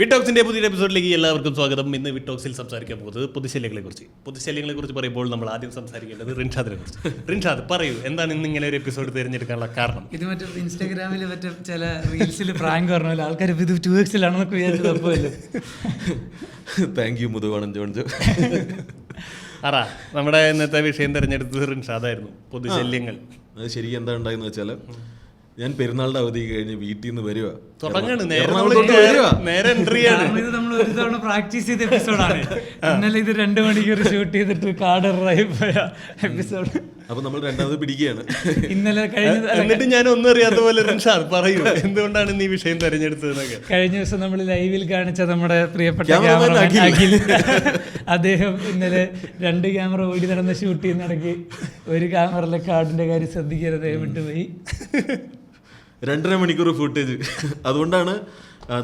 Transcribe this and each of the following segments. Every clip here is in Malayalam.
വിട്ടോക്സിന്റെ പുതിയ എപ്പിസോഡിലേക്ക് എല്ലാവർക്കും സ്വാഗതം. ഇന്ന് വിട്ടോക്സിൽ സംസാരിക്കാൻ പോകുന്നത് പൊതുശല്യങ്ങളെക്കുറിച്ച് പറയുമ്പോൾ നമ്മൾ ആദ്യം സംസാരിക്കേണ്ടത് റിൻഷാദിനെ കുറിച്ച്. റിൻഷാദ് പറയൂ, എന്താണ് ഇന്ന് ഇങ്ങനെ ഒരു എപ്പിസോഡ് തിരഞ്ഞെടുക്കാനുള്ള കാരണം? ഇത് മറ്റേ ഇൻസ്റ്റാഗ്രാമിൽ മറ്റേ ചില റീൽസിൽ പ്രാങ്ക് പറഞ്ഞല്ലോ ആൾക്കാർ ഇത് 2x-ലാണെന്നൊക്കെ വിചാരിച്ചത്. അപ്പോഴല്ലോ താങ്ക് യു മുതുവാണൻ ജോൺജോ. നമ്മുടെ ഇന്നത്തെ വിഷയം തിരഞ്ഞെടുത്തത് റിൻഷാദായിരുന്നു, പൊതുശല്യങ്ങൾ. അത് ശരിക്കും എന്താ ഉണ്ടായെന്ന് വെച്ചാൽ, ഞാൻ പെരുന്നാളിന്റെ അവധി കഴിഞ്ഞ് വീട്ടിൽ നിന്ന് വരിക, ഇത് നമ്മൾ ഒരു തവണ പ്രാക്ടീസ് ചെയ്ത എപ്പിസോഡാണ്. ഇന്നലെ ഇത് 2 മണിക്കൂർ ഷൂട്ട് ചെയ്തിട്ട് കാർഡറായി പോയ എപ്പിസോഡ്. അപ്പൊ നമ്മൾ രണ്ടാമത് പിടിക്കുകയാണ് ഇന്നലെ കഴിഞ്ഞ. എന്നിട്ട് ഞാൻ ഒന്നും അറിയാത്ത പോലെ റിൻഷാദ് പറയൂ, എന്തുകൊണ്ടാണ് നീ വിഷയം തിരഞ്ഞെടുത്തതെന്നൊക്കെ. കഴിഞ്ഞ ദിവസം നമ്മൾ ലൈവിൽ കാണിച്ച നമ്മുടെ പ്രിയപ്പെട്ട ക്യാമറമാൻ അഖിൽ, അദ്ദേഹം ഇന്നലെ 2 ക്യാമറ ഓടി നടന്ന് ഷൂട്ട് ചെയ്യുന്നിടയ്ക്ക് ഒരു ക്യാമറയിലെ കാർഡിന്റെ കാര്യം ശ്രദ്ധിക്കരുത് വിട്ടുപോയി. 2.5 മണിക്കൂർ ഫുട്ടേജ്. അതുകൊണ്ടാണ്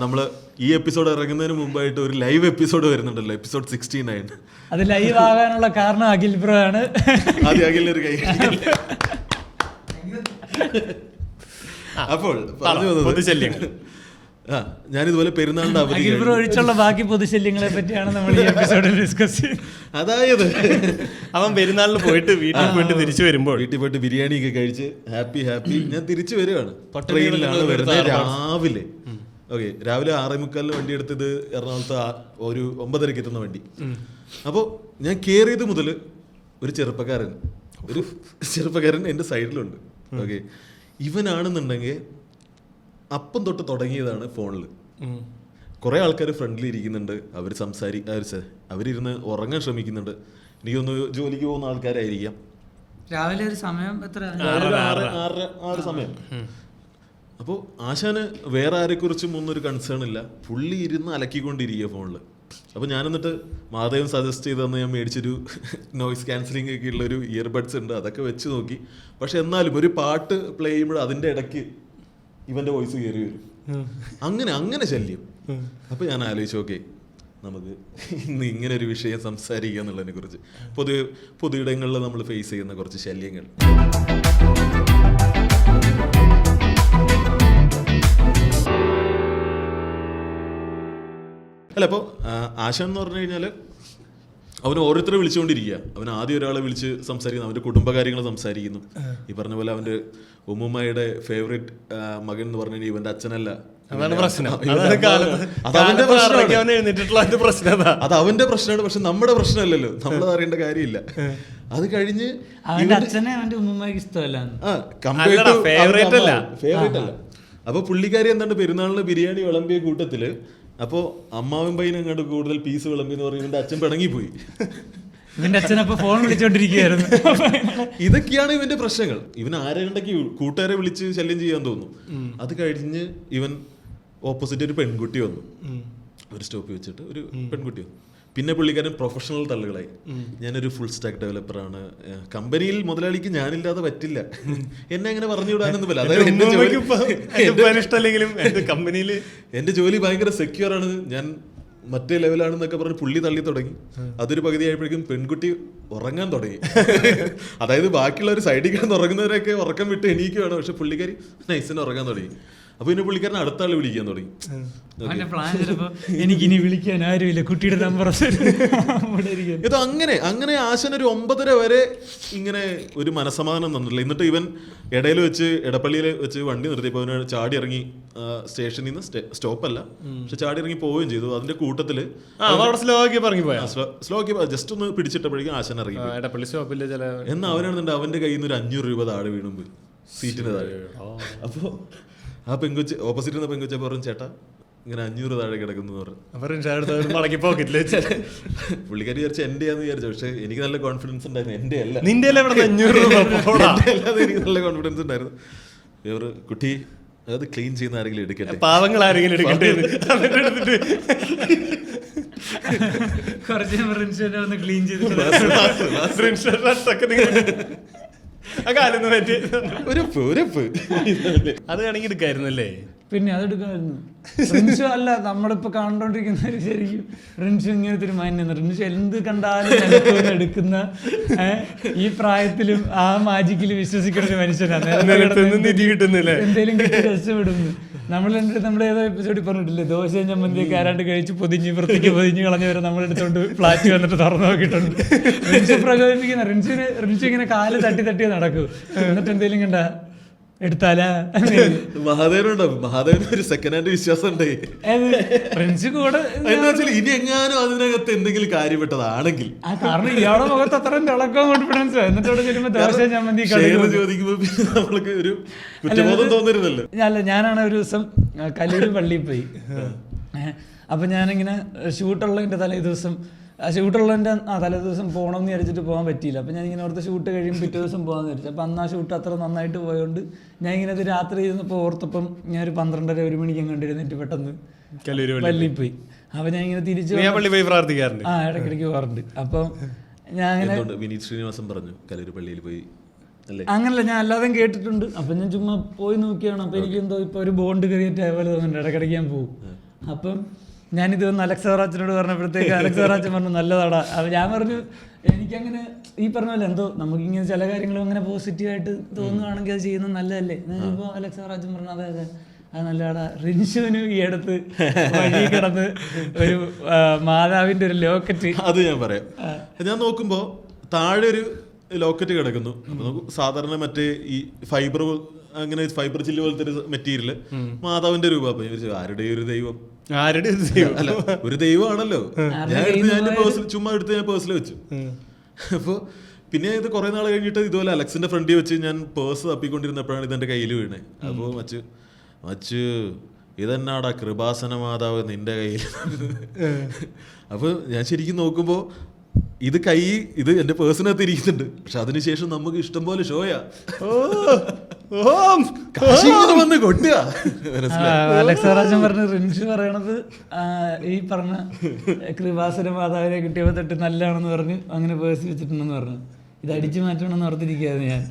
നമ്മൾ ഈ എപ്പിസോഡ് ഇറങ്ങുന്നതിന് മുമ്പായിട്ട് ഒരു ലൈവ് എപ്പിസോഡ് വരുന്നുണ്ടല്ലോ, എപ്പിസോഡ് 69. അത് ലൈവ് ആകാനുള്ള കാരണം അഖിൽ ബ്രോ ആണ്. ആദ്യം അഖിലിനൊരു കൈ. അപ്പോൾ പൊതുശല്യങ്ങൾ, ഞാനിതുപോലെ പെരുന്നാളിന്റെ അവധി അഖിൽ ബ്രോ ഒഴിച്ചുള്ള ബാക്കി പൊതുശല്യങ്ങളെ പറ്റിയാണ് നമ്മൾ ഈ എപ്പിസോഡിൽ ഡിസ്കസ് ചെയ്യുന്നത്. അതായത് അവൻ പെരുന്നാളിന് പോയിട്ട് വീട്ടിൽ പോയിട്ട് തിരിച്ചു വരുമ്പോൾ വീട്ടിൽ പോയിട്ട് ബിരിയാണി ഒക്കെ കഴിച്ച് ഹാപ്പി ഞാൻ തിരിച്ചു വരുവാണ്. ട്രെയിനിലാണ് വരുന്നത് രാവിലെ. ഓക്കെ, രാവിലെ 6:45 വണ്ടി എടുത്തത് എറണാകുളത്ത് ഒരു 9:30 എത്തുന്ന വണ്ടി. അപ്പോൾ ഞാൻ കയറിയത് മുതൽ ഒരു ചെറുപ്പക്കാരൻ എൻ്റെ സൈഡിലുണ്ട്. ഓക്കെ, ഇവനാണെന്നുണ്ടെങ്കിൽ അപ്പം തൊട്ട് തുടങ്ങിയതാണ് ഫോണിൽ. കുറേ ആൾക്കാർ ഫ്രണ്ടിൽ ഇരിക്കുന്നുണ്ട്, അവരിരുന്ന് ഉറങ്ങാൻ ശ്രമിക്കുന്നുണ്ട്. എനിക്കൊന്ന് ജോലിക്ക് പോകുന്ന ആൾക്കാരായിരിക്കാം. രാവിലെ ഒരു സമയം എത്ര? 6 സമയം. അപ്പോൾ ആശാന് വേറെ ആരെക്കുറിച്ചും ഒന്നൊരു കൺസേൺ ഇല്ല, പുള്ളി ഇരുന്ന് അലക്കിക്കൊണ്ടിരിക്കുക ഫോണിൽ. അപ്പോൾ ഞാൻ എന്നിട്ട് മാധവൻ സജസ്റ്റ് ചെയ്തെന്ന് ഞാൻ മേടിച്ചൊരു നോയിസ് ക്യാൻസലിംഗ് ഒക്കെ ഉള്ളൊരു ഇയർബഡ്സ് ഉണ്ട്, അതൊക്കെ വെച്ച് നോക്കി. പക്ഷെ എന്നാലും ഒരു പാട്ട് പ്ലേ ചെയ്യുമ്പോൾ അതിൻ്റെ ഇടയ്ക്ക് ഇവന്റെ വോയിസ് കയറി വരും. അങ്ങനെ ശല്യം. അപ്പൊ ഞാൻ ആലോചിച്ചു, ഓക്കെ, നമുക്ക് ഇന്ന് ഇങ്ങനെ ഒരു വിഷയം സംസാരിക്കുക എന്നുള്ളതിനെ കുറിച്ച്. പൊതുയിടങ്ങളിൽ നമ്മൾ ഫേസ് ചെയ്യുന്ന കുറച്ച് ശല്യങ്ങൾ. അല്ല, അപ്പോൾ ആശാൻ എന്ന് പറഞ്ഞു കഴിഞ്ഞാൽ അവന് ഓരോരുത്തരെ വിളിച്ചുകൊണ്ടിരിക്കുക. അവൻ ആദ്യം ഒരാളെ വിളിച്ച് സംസാരിക്കുന്നു, അവൻ്റെ കുടുംബകാര്യങ്ങൾ സംസാരിക്കുന്നു. ഈ പറഞ്ഞ പോലെ അവൻ്റെ ഉമ്മുമ്മയുടെ ഫേവറേറ്റ് മകൻ എന്ന് പറഞ്ഞു കഴിഞ്ഞാൽ ഇവന്റെ അച്ഛനല്ല. അത് അവന്റെ പ്രശ്നമാണ്, പക്ഷെ നമ്മുടെ പ്രശ്നമല്ലല്ലോ, നമ്മളത് അറിയേണ്ട കാര്യമില്ല. അത് കഴിഞ്ഞ് ഫേവറേറ്റ് അല്ല. അപ്പൊ പുള്ളിക്കാരി എന്താണ്, പെരുന്നാളിന് ബിരിയാണി വിളമ്പിയ കൂട്ടത്തില് അപ്പോൾ അമ്മാവൻ പയ്യനും അങ്ങോട്ട് കൂടുതൽ പീസ് വിളമ്പി എന്ന് പറഞ്ഞ് ഇവന്റെ അച്ഛൻ പിണങ്ങിപ്പോയി. ഇവന്റെ അച്ഛനപ്പോ ഫോൺ വിളിച്ചോണ്ടിരിക്കുകയായിരുന്നു. ഇതൊക്കെയാണ് ഇവന്റെ പ്രശ്നങ്ങൾ. ഇവൻ ആരെയുണ്ടെങ്കിൽ കൂട്ടുകാരെ വിളിച്ച് ശല്യം ചെയ്യാൻ തോന്നും. അത് കഴിഞ്ഞ് ഇവൻ ഓപ്പോസിറ്റ് ഒരു പെൺകുട്ടി വന്നു, ഒരു സ്റ്റോപ്പ് വെച്ചിട്ട് ഒരു പെൺകുട്ടി വന്നു. പിന്നെ പുള്ളിക്കാരൻ പ്രൊഫഷണൽ തള്ളുകളായി. ഞാനൊരു ഫുൾ സ്റ്റാക്ക് ഡെവലപ്പറാണ്, കമ്പനിയിൽ മുതലാളിക്ക് ഞാനില്ലാതെ പറ്റില്ല, എന്നെ അങ്ങനെ പറഞ്ഞു വിടാനൊന്നും പറ്റില്ല. അതായത് എന്റെ ജോലി ഭയങ്കര സെക്യൂർ ആണ്, ഞാൻ മറ്റേ ലെവലാണെന്നൊക്കെ പറഞ്ഞ് പുള്ളി തള്ളി തുടങ്ങി. അതൊരു പകുതി ആയപ്പോഴേക്കും പെൺകുട്ടി ഉറങ്ങാൻ തുടങ്ങി. അതായത് ബാക്കിയുള്ളവർ സൈഡിൽ കിടന്ന് ഉറങ്ങുന്നവരൊക്കെ ഉറക്കം വിട്ട് എണീക്കുവാണ്, പക്ഷെ പുള്ളിക്കാരി നൈസിന് ഉറങ്ങാൻ തുടങ്ങി. അപ്പൊ പിന്നെ പുള്ളിക്കാരൻ അടുത്ത ആള് വിളിക്കാൻ തുടങ്ങി. എനിക്കിനി വിളിക്കാൻ ആരുമില്ല, കുട്ടിയുടെ നമ്പർ. ഇത് അങ്ങനെ ആശാൻ ഒരു 9:30 വരെ ഇങ്ങനെ ഒരു മനസമാധാനം തന്നില്ല. എന്നിട്ട് ഇവൻ ഇടയിൽ വെച്ച് എടപ്പള്ളിയിൽ വെച്ച് വണ്ടി നിർത്തിയപ്പോൾ അവന് ചാടി ഇറങ്ങി, സ്റ്റേഷനിൽ നിന്ന് സ്റ്റോപ്പല്ല പക്ഷെ ചാടി ഇറങ്ങി പോവുകയും ചെയ്തു. അതിന്റെ കൂട്ടത്തില് സ്ലോ ആക്കി ജസ്റ്റ് ഒന്ന് പിടിച്ചിട്ടപ്പോഴേക്കും ആശാൻ ഇറങ്ങി. എന്നാ അവനാണെന്നുണ്ട് അവന്റെ കയ്യിൽ നിന്ന് ഒരു 500 രൂപ താഴെ വീണുമ്പോ സീറ്റിന് താഴെ. അപ്പൊ ആ പെങ്കൊച്ച് ഓപ്പോസിറ്റ് ഇരുന്ന പെങ്കൊച്ച പറഞ്ഞു, ചേട്ടാ ഇങ്ങനെ 500 താഴെ കിടക്കുന്നു പറഞ്ഞു. പുള്ളിക്കാരി വിചാരിച്ച എന്റെയാന്ന് വിചാരിച്ചു, പക്ഷെ എനിക്ക് നല്ല കോൺഫിഡൻസ് ഉണ്ടായിരുന്നു. എന്റെ അല്ല, എനിക്ക് നല്ല കോൺഫിഡൻസ് ഉണ്ടായിരുന്നു. ഇവർ കുട്ടി അത് ക്ലീൻ ചെയ്യുന്ന ആരെങ്കിലും എടുക്കട്ടെ, പാവങ്ങൾ ആരെങ്കിലും എടുക്കട്ടെ. ക്ലീൻ ചെയ്ത് അത് വേണമെങ്കിൽ എടുക്കായിരുന്നല്ലേ. പിന്നെ അതെടുക്കാമായിരുന്നു. റിൻഷു അല്ല നമ്മളിപ്പോ കണ്ടോണ്ടിരിക്കുന്ന ശരിക്കും റിൻഷു ഇങ്ങനത്തെ ഒരു മൈൻഡ്. റിൻഷു എന്ത് കണ്ടാലും എടുക്കുന്ന ഈ പ്രായത്തിലും ആ മാജിക്കിൽ വിശ്വസിക്കുന്ന ഒരു മനുഷ്യനാണ്. എന്തെങ്കിലും രക്ഷപ്പെടുന്നു. നമ്മൾ ഏതോ എപ്പിസോഡിൽ പറഞ്ഞിട്ടില്ലേ, ദോശയും ചമ്മന്തിയൊക്കെ ആരാണ്ട് കഴിച്ച് പൊതിഞ്ഞ് വൃത്തിക്ക് പൊതിഞ്ഞ് കളഞ്ഞവരെ നമ്മളെടുത്തോണ്ട് ഫ്ലാറ്റ് വന്നിട്ട് തുറന്നു നോക്കിയിട്ടുണ്ട്. റിൻഷു പ്രകോപിപ്പിക്കുന്ന റിൻഷു ഇങ്ങനെ കാല് തട്ടി നടക്കൂ, എന്നിട്ട് എന്തെങ്കിലും കണ്ട എടുത്താലാ. മഹാദേവനുണ്ടോ? മഹാദേവന് ഒരു സെക്കൻഡ് ഹാൻഡ് വിശ്വാസം ഉണ്ടേ. റിൻഷു കൂടെ എന്താ വെച്ചാൽ ഇനി എങ്ങാനും അതിനകത്ത് എന്തെങ്കിലും കാര്യപ്പെട്ടതാണെങ്കിൽ, കാരണം ഇയാളുടെ മുഖത്ത് അത്ര തിളക്കം കോൺഫിഡൻസ്, എന്നിട്ടോടെ ചെല്ലുമ്പോ ദോശയും ചമ്മന്തി ചോദിക്കുമ്പോ നമ്മൾക്ക് ഒരു കുറ്റബോധം തോന്നരുതല്ലോ. ഞാനാണ് ഒരു ദിവസം കല്ലൂര് പള്ളിയിൽ പോയി. അപ്പൊ ഞാനിങ്ങനെ ഷൂട്ടുള്ളതിന്റെ തലേ ദിവസം പോകണം എന്ന് വിചാരിച്ചിട്ട് പോകാൻ പറ്റിയില്ല. അപ്പം ഞാനിങ്ങനെ ഓർത്ത് ഷൂട്ട് കഴിയുമ്പോൾ പിറ്റേ ദിവസം പോകാമെന്ന് വിചാരിച്ചു. അപ്പം അന്ന് ആ ഷൂട്ട് അത്ര നന്നായിട്ട് പോയതുകൊണ്ട് ഞാൻ ഇങ്ങനെ അത് രാത്രി ഇരുന്നപ്പോൾ ഓർത്തപ്പം ഞാൻ ഒരു 12:30-1 മണിക്ക് കണ്ടിരുന്നിട്ട് പെട്ടെന്ന് പള്ളിയിൽ പോയി. അപ്പം ഞാൻ ഇങ്ങനെ തിരിച്ചു പ്രാർത്ഥിക്കാറുണ്ട്, ഇടയ്ക്കിടയ്ക്ക് പോകാറുണ്ട്. അപ്പം ഞാൻ അങ്ങനെ വിനീത് ശ്രീനിവാസൻ പറഞ്ഞു കല്ലൂർ പള്ളിയിൽ പോയി. അങ്ങനല്ല, ഞാൻ അല്ലാതെ കേട്ടിട്ടുണ്ട്. അപ്പം ഞാൻ ചുമ്മാ പോയി നോക്കിയാണ്. അപ്പം എനിക്ക് എന്തോ ഇപ്പോൾ ഒരു ബോണ്ട് ക്രിയേറ്റ് ആയ പോലെ തോന്നുന്നുണ്ട്. ഇടയ്ക്കിടയ്ക്ക് ഞാൻ പോകും. അപ്പം ഞാനിത് ഒന്ന് അലക്സറാച്ചനോട് പറഞ്ഞപ്പോഴത്തേക്ക് അലക്സറാച്ചൻ പറഞ്ഞു നല്ലതാടാ. അപ്പം ഞാൻ പറഞ്ഞു എനിക്കങ്ങനെ ഈ പറഞ്ഞ പോലെ എന്തോ നമുക്കിങ്ങനെ ചില കാര്യങ്ങളും അങ്ങനെ പോസിറ്റീവായിട്ട് തോന്നുകയാണെങ്കിൽ അത് ചെയ്യുന്നത് നല്ലതല്ലേ. ഇപ്പോൾ അലക്സറാച്ചൻ പറഞ്ഞു അതെ അത് നല്ലതാടാ. റിൻഷുവിന് ഈ അടുത്ത് വഴി കിടന്ന് ഒരു മാതാവിൻ്റെ ഒരു ലോക്കറ്റ്, അത് ഞാൻ പറയാം. ഞാൻ നോക്കുമ്പോൾ താഴെ ഒരു ലോക്കറ്റ് കിടക്കുന്നു. അപ്പൊ നമുക്ക് സാധാരണ മറ്റേ ഈ ഫൈബർ ചില്ല് പോലത്തെ ഒരു മെറ്റീരിയൽ മാതാവിന്റെ രൂപ. അപ്പൊ ആരുടെ ഒരു ദൈവം, അല്ല ഒരു ദൈവമാണല്ലോ. ഞാൻ ചുമ്മാ എടുത്ത് ഞാൻ പേഴ്സിൽ വെച്ചു. അപ്പൊ പിന്നെ ഇത് കുറെ നാൾ കഴിഞ്ഞിട്ട് ഇതുപോലെ അലക്സിന്റെ ഫ്രണ്ടിൽ വെച്ച് ഞാൻ പേഴ്സ് തപ്പിക്കൊണ്ടിരുന്നപ്പോഴാണ് ഇതെന്റെ കയ്യിൽ വീണേ. അപ്പൊ മച്ചു ഇതെന്നാടാ കൃപാസന മാതാവ് നിന്റെ കയ്യിൽ. അപ്പൊ ഞാൻ ശരിക്കും നോക്കുമ്പോ ഇത് എന്റെ പേഴ്സിനകത്ത് ഇരിക്കുന്നുണ്ട്. പക്ഷെ അതിനുശേഷം നമുക്ക് ഇഷ്ടം പോലെ ഷോയാ വന്ന് കൊട്ടുക. അലക്സറാജൻ പറഞ്ഞ റിൻഷു പറയണത് ഈ പറഞ്ഞ കൃപാസന മാതാവിനെ കിട്ടിയപ്പോ തൊട്ട് നല്ലതാണെന്ന് പറഞ്ഞ് അങ്ങനെ പേഴ്സ് വെച്ചിട്ടുണ്ടെന്ന് പറഞ്ഞു. ഇത് അടിച്ചു മാറ്റണമെന്ന് ഓർത്തിരിക്കുകയായിരുന്നു ഞാൻ.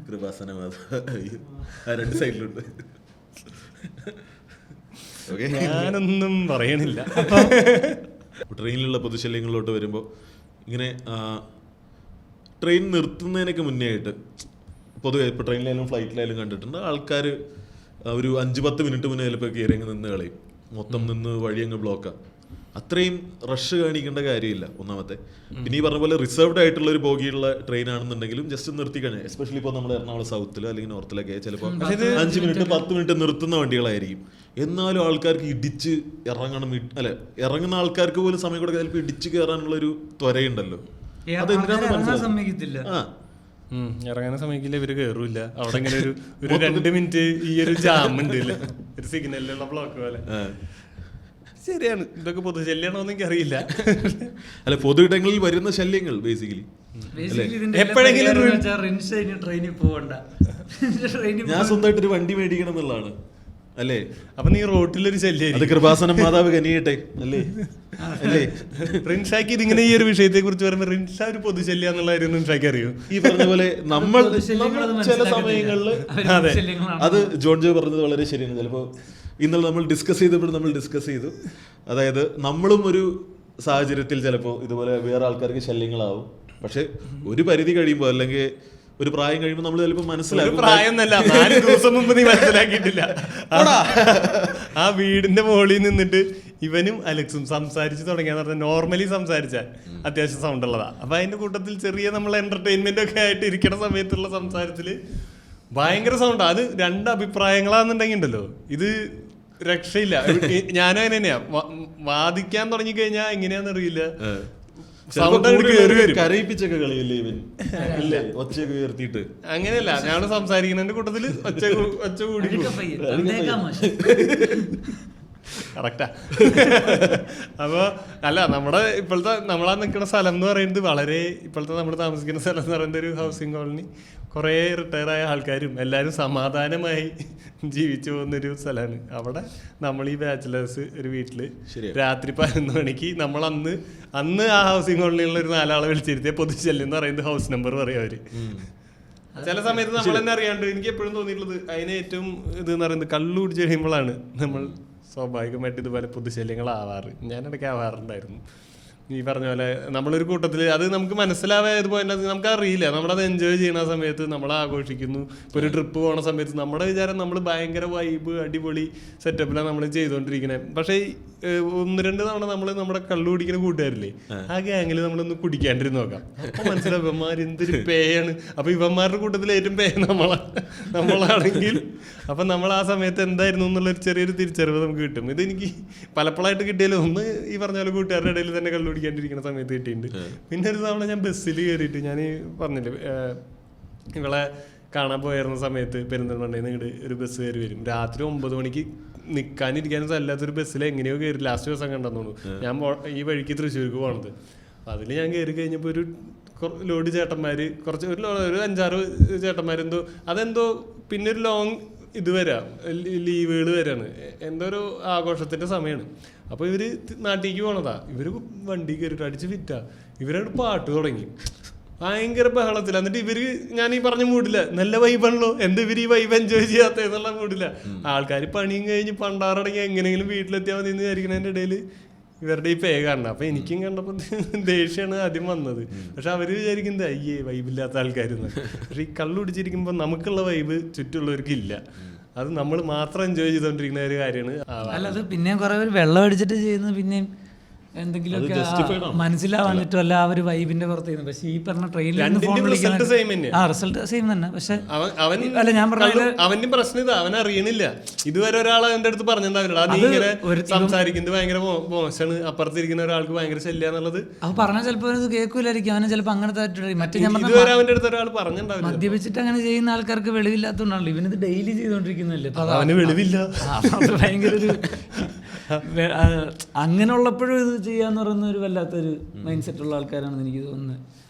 കൃപാസന മാതാവ് രണ്ട് സൈഡിലുണ്ട്. ഞാനൊന്നും പറയണില്ല. ട്രെയിനിലുള്ള പൊതുശല്യങ്ങളിലോട്ട് വരുമ്പോൾ ഇങ്ങനെ ട്രെയിൻ നിർത്തുന്നതിനൊക്കെ മുന്നേ ആയിട്ട് പൊതുവെ ഇപ്പോൾ ട്രെയിനിലായാലും ഫ്ലൈറ്റിലായാലും കണ്ടിട്ടുണ്ട് ആൾക്കാർ ഒരു 5-10 മിനിറ്റ് മുന്നേ ചിലപ്പോൾ കയറി അങ്ങ് നിന്ന് കളയും. മൊത്തം നിന്ന് വഴി അങ്ങ് ബ്ലോക്കാണ്. അത്രയും റഷ് കാണിക്കേണ്ട കാര്യമില്ല ഒന്നാമത്തെ. പിന്നെ ഈ പറഞ്ഞ പോലെ റിസർവ്ഡ് ആയിട്ടുള്ള ഒരു ബോഗിയുള്ള ട്രെയിൻ ആണെന്നുണ്ടെങ്കിലും ജസ്റ്റ് നിർത്തി കഴിഞ്ഞാൽ, എസ്പെഷ്യലി ഇപ്പോൾ നമ്മൾ എറണാകുളം സൗത്തിൽ അല്ലെങ്കിൽ നോർത്തിലൊക്കെ ചിലപ്പോൾ 5 മിനിറ്റ് 10 മിനിറ്റ് നിർത്തുന്ന വണ്ടികളായിരിക്കും. എന്നാലും ആൾക്കാർക്ക് ഇടിച്ച് ഇറങ്ങുന്ന ആൾക്കാർക്ക് പോലും സമയം കൊടുക്കാൻ ചിലപ്പോൾ ഇടിച്ച് കയറാനുള്ള ഒരു ത്വരയുണ്ടല്ലോ. അതെന്തിനാന്ന് ഇറങ്ങാൻ സമയക്കില്ല, ഇവര് കയറൂല. അവിടെ ഇങ്ങനെ ഒരു 2 മിനിറ്റ് ഈ ഒരു ജാം ഉണ്ട്, ഒരു സിഗ്നലിലുള്ള ബ്ലോക്ക് പോലെ. ശരിയാണ്, ഇതൊക്കെ പൊതുശല്യാണോ എന്ന് എനിക്കറിയില്ല. അല്ല, പൊതു ഇടങ്ങളിൽ വരുന്ന ശല്യങ്ങൾ ബേസിക്കലി എപ്പോഴെങ്കിലും ട്രെയിനിൽ പോകണ്ട, ഞാൻ സ്വന്തമായിട്ട് ഒരു വണ്ടി മേടിക്കണം എന്നുള്ളതാണ് അല്ലേ. അപ്പൊ നീ റോട്ടിലൊരു ശല്യം, അത് കൃപാസനം മാതാവ് കനിയട്ടെ അല്ലേ. അല്ലേ റിൻഷാക്ക് ഇതിങ്ങനെ ഈ ഒരു വിഷയത്തെ കുറിച്ച് പറയുമ്പോൾ റിൻഷ ഒരു പൊതുശല്യ എന്നുള്ള കാര്യം റിൻഷാക്ക് അറിയൂ. ഈ പറഞ്ഞ പോലെ നമ്മൾ ചില സമയങ്ങളിൽ അത് ജോൺ ജോ പറഞ്ഞത് വളരെ ശരിയാണ്. ചിലപ്പോൾ ഇന്നലെ നമ്മൾ ഡിസ്കസ് ചെയ്തു, അതായത് നമ്മളും ഒരു സാഹചര്യത്തിൽ ചിലപ്പോൾ ഇതുപോലെ വേറെ ആൾക്കാർക്ക് ശല്യങ്ങളാവും. പക്ഷെ ഒരു പരിധി കഴിയുമ്പോൾ അല്ലെങ്കിൽ ഒരു പ്രായം കഴിയുമ്പോൾ നമ്മൾ ചിലപ്പോൾ മനസ്സിലാക്കും. പ്രായം 4 ദിവസം മുമ്പ് നീ മനസ്സിലാക്കിയിട്ടില്ല. ആ വീടിന്റെ മുകളിൽ നിന്നിട്ട് ഇവനും അലക്സും സംസാരിച്ച് തുടങ്ങിയാന്ന് പറഞ്ഞാൽ നോർമലി സംസാരിച്ചാൽ അത്യാവശ്യം സൗണ്ട് ഉള്ളതാ. അപ്പൊ അതിന്റെ കൂട്ടത്തിൽ ചെറിയ നമ്മൾ എന്റർടൈൻമെന്റ് ഒക്കെ ആയിട്ട് ഇരിക്കുന്ന സമയത്തുള്ള സംസാരത്തില് ഭയങ്കര സൗണ്ടാ. അത് 2 അഭിപ്രായങ്ങളാന്നുണ്ടെങ്കിൽ ഉണ്ടല്ലോ, ഇത് രക്ഷയില്ല. ഞാനും അങ്ങനെ തന്നെയാ. വാദിക്കാൻ തുടങ്ങി കഴിഞ്ഞാൽ എങ്ങനെയാന്ന് അറിയില്ല, കരയിപ്പിച്ചൊക്കെ കളിയല്ലേ ഇവൻ, ഒച്ചയൊക്കെ ഉയർത്തിയിട്ട്. അങ്ങനെയല്ല, ഞാൻ സംസാരിക്കുന്നതിന്റെ കൂട്ടത്തില് ഒച്ച കൂടി കറക്റ്റാ. അപ്പൊ അല്ല, നമ്മളാ നിൽക്കുന്ന സ്ഥലം എന്ന് പറയുന്നത് വളരെ, ഇപ്പോഴത്തെ നമ്മൾ താമസിക്കുന്ന സ്ഥലം എന്ന് പറയുന്നത് ഒരു ഹൗസിംഗ് കോളനി, കുറേ റിട്ടയറായ ആൾക്കാരും എല്ലാവരും സമാധാനമായി ജീവിച്ചു പോകുന്നൊരു സ്ഥലമാണ്. അവിടെ നമ്മൾ ഈ ബാച്ചിലേഴ്സ് ഒരു വീട്ടില് രാത്രി 11 മണിക്ക് നമ്മൾ അന്ന് ആ ഹൗസിംഗ് കോളനിയിലുള്ള ഒരു 4 ആളെ വിളിച്ചിരുത്തിയ പൊതുശല്യം എന്ന് പറയുന്നത് ഹൗസ് നമ്പർ പറയും അവര്. ചില സമയത്ത് നമ്മൾ തന്നെ അറിയാണ്ട്, എനിക്ക് എപ്പോഴും തോന്നിയിട്ടുള്ളത് അതിന് ഏറ്റവും ഇത് എന്ന് പറയുന്നത് കള്ളു കുടിച്ച് കഴിയുമ്പോഴാണ് നമ്മൾ സ്വാഭാവികമായിട്ട് ഇതുപോലെ പൊതുശല്യങ്ങളാവാറ്. ഞാൻ ഇടയ്ക്ക് ആവാറുണ്ടായിരുന്നു. ഈ പറഞ്ഞ പോലെ നമ്മളൊരു കൂട്ടത്തിൽ അത് നമുക്ക് മനസ്സിലാവായത് പോലെ നമുക്ക് അറിയില്ല, നമ്മളത് എൻജോയ് ചെയ്യുന്ന സമയത്ത് നമ്മൾ ആഘോഷിക്കുന്നു. ഇപ്പോൾ ഒരു ട്രിപ്പ് പോകുന്ന സമയത്ത് നമ്മുടെ വിചാരം നമ്മൾ ഭയങ്കര വൈബ് അടിപൊളി സെറ്റപ്പിലാണ് നമ്മൾ ചെയ്തുകൊണ്ടിരിക്കുന്നത്. പക്ഷേ 1-2 തവണ നമ്മൾ നമ്മുടെ കള്ളു കുടിക്കുന്ന കൂട്ടുകാരില്ലേ, ആ ഗ്യാങ്ങിൽ നമ്മളൊന്ന് കുടിക്കാണ്ടിരുന്ന് നോക്കാം. അപ്പൊ മനസ്സിലാവും ഇവന്മാർ എന്തൊരു പേയാണ്. അപ്പൊ ഇവന്മാരുടെ കൂട്ടത്തിൽ ഏറ്റവും പേ നമ്മളാണെങ്കിൽ അപ്പൊ നമ്മൾ ആ സമയത്ത് എന്തായിരുന്നു എന്നുള്ളൊരു ചെറിയൊരു തിരിച്ചറിവ് നമുക്ക് കിട്ടും. ഇതെനിക്ക് പലപ്പോഴായിട്ട് കിട്ടിയാലും ഒന്ന് ഈ പറഞ്ഞ പോലെ കൂട്ടുകാരുടെ ഇടയിൽ തന്നെ കള്ളു കുടിക്കാണ്ടിരിക്കുന്ന സമയത്ത് കിട്ടിയിട്ടുണ്ട്. പിന്നെ ഒരു തവണ ഞാൻ ബസ്സിൽ കയറിയിട്ട്, ഞാൻ പറഞ്ഞില്ലേ ഇവളെ കാണാൻ പോയിരുന്ന സമയത്ത് പെരിന്തൽമണ്ണയിൽ നിന്ന് ഇങ്ങോട്ട് ഒരു ബസ് കയറി വരും. രാത്രി 9 മണിക്ക് നിൽക്കാനിരിക്കാനും അല്ലാത്തൊരു ബസ്സിൽ എങ്ങനെയോ കയറി ലാസ്റ്റ് ദിവസം കണ്ടെന്നു തോന്നുന്നു. ഞാൻ ഈ വഴിക്ക് തൃശ്ശൂർക്ക് പോകണത്. അതിൽ ഞാൻ കയറി കഴിഞ്ഞപ്പോൾ ഒരു ലോഡ് ചേട്ടന്മാർ, കുറച്ച് ഒരു 5-6 ചേട്ടന്മാരെന്തോ അതെന്തോ പിന്നെ ഒരു ലോങ് ഇത് വരാം, ലീവുകൾ വരാണ്, എന്തോ ഒരു ആഘോഷത്തിൻ്റെ സമയമാണ്. അപ്പോൾ ഇവർ നാട്ടിലേക്ക് പോണതാ. ഇവർ വണ്ടി കയറിയിട്ട് അടിച്ച് ഫിറ്റാ. ഇവരോട് പാട്ട് തുടങ്ങി ഭയങ്കര ബഹളത്തിൽ. എന്നിട്ട് ഇവര് ഞാൻ ഈ പറഞ്ഞ മൂടില്ല, നല്ല വൈബാണല്ലോ, എന്താ ഇവർ ഈ വൈബ് എൻജോയ് ചെയ്യാത്ത എന്നുള്ള മൂടില്ല. ആൾക്കാർ പണിയും കഴിഞ്ഞ് പണ്ടാറടങ്ങി എങ്ങനെയെങ്കിലും വീട്ടിലെത്തിയാൽ മതി എന്ന് വിചാരിക്കുന്നതിൻ്റെ ഇടയിൽ ഇവരുടെ ഈ പേ കാണണം. അപ്പൊ എനിക്കും കണ്ടപ്പോൾ ദേഷ്യമാണ് ആദ്യം വന്നത്. പക്ഷെ അവര് വിചാരിക്കുന്നത് അയ്യേ വൈബില്ലാത്ത ആൾക്കാരെന്ന്. പക്ഷെ ഈ കള്ളു പിടിച്ചിരിക്കുമ്പോൾ നമുക്കുള്ള വൈബ് ചുറ്റുള്ളവർക്ക് ഇല്ല. അത് നമ്മൾ മാത്രം എൻജോയ് ചെയ്തോണ്ടിരിക്കുന്ന ഒരു കാര്യമാണ്. അല്ലാതെ പിന്നെയും കുറെ പേര് വെള്ളം അടിച്ചിട്ട് ചെയ്യുന്നത് പിന്നെയും എന്തെങ്കിലുമൊക്കെ മനസ്സിലാവാഞ്ഞിട്ടോ അല്ല ആ ഒരു വൈബിന്റെ പുറത്ത് ചെയ്യുന്നത്. പക്ഷെ ഈ പറഞ്ഞ ട്രെയിനിൽ റിസൾട്ട് സെയിം തന്നെ. പക്ഷെ അല്ല ഞാൻ പറഞ്ഞ അവന്റെ പ്രശ്നം ഇത് അവൻ അറിയണില്ല. ഇതുവരെ ഒരാൾ എന്റെ അടുത്ത് പറഞ്ഞിട്ടുണ്ടാവില്ല അത് ഇങ്ങനെ സംസാരിക്കുന്നത് ഭയങ്കര മോശമാണ്, അപ്പുറത്തിരിക്കുന്ന ഒരാൾക്ക് ഭയങ്കര ശല്യ എന്നുള്ളത്. അവ പറഞ്ഞാൽ ചിലപ്പോൾ അത് കേൾക്കൂലായിരിക്കും, അവനെ ചിലപ്പോൾ അങ്ങനത്തെ മറ്റേ ഞാൻ ഇതുവരെ അവന്റെ അടുത്ത് ഒരാൾ പറഞ്ഞിട്ടുണ്ടാവില്ല. മദ്യപിച്ചിട്ട് അങ്ങനെ ചെയ്യുന്ന ആൾക്കാർക്ക് വെളിവില്ലാത്തതുകൊണ്ടാണല്ലോ ഇവനിത് ഡെയിലി ചെയ്തോണ്ടിരിക്കുന്നല്ലേ. അവന് വെളിവില്ല. ഭയങ്കര ഒരു അങ്ങനെ ഉള്ളപ്പോഴും ഇത് ചെയ്യാന്ന് പറയുന്ന ഒരു വല്ലാത്തൊരു മൈൻഡ് സെറ്റ് ഉള്ള ആൾക്കാരാണെന്ന് എനിക്ക് തോന്നുന്നത്.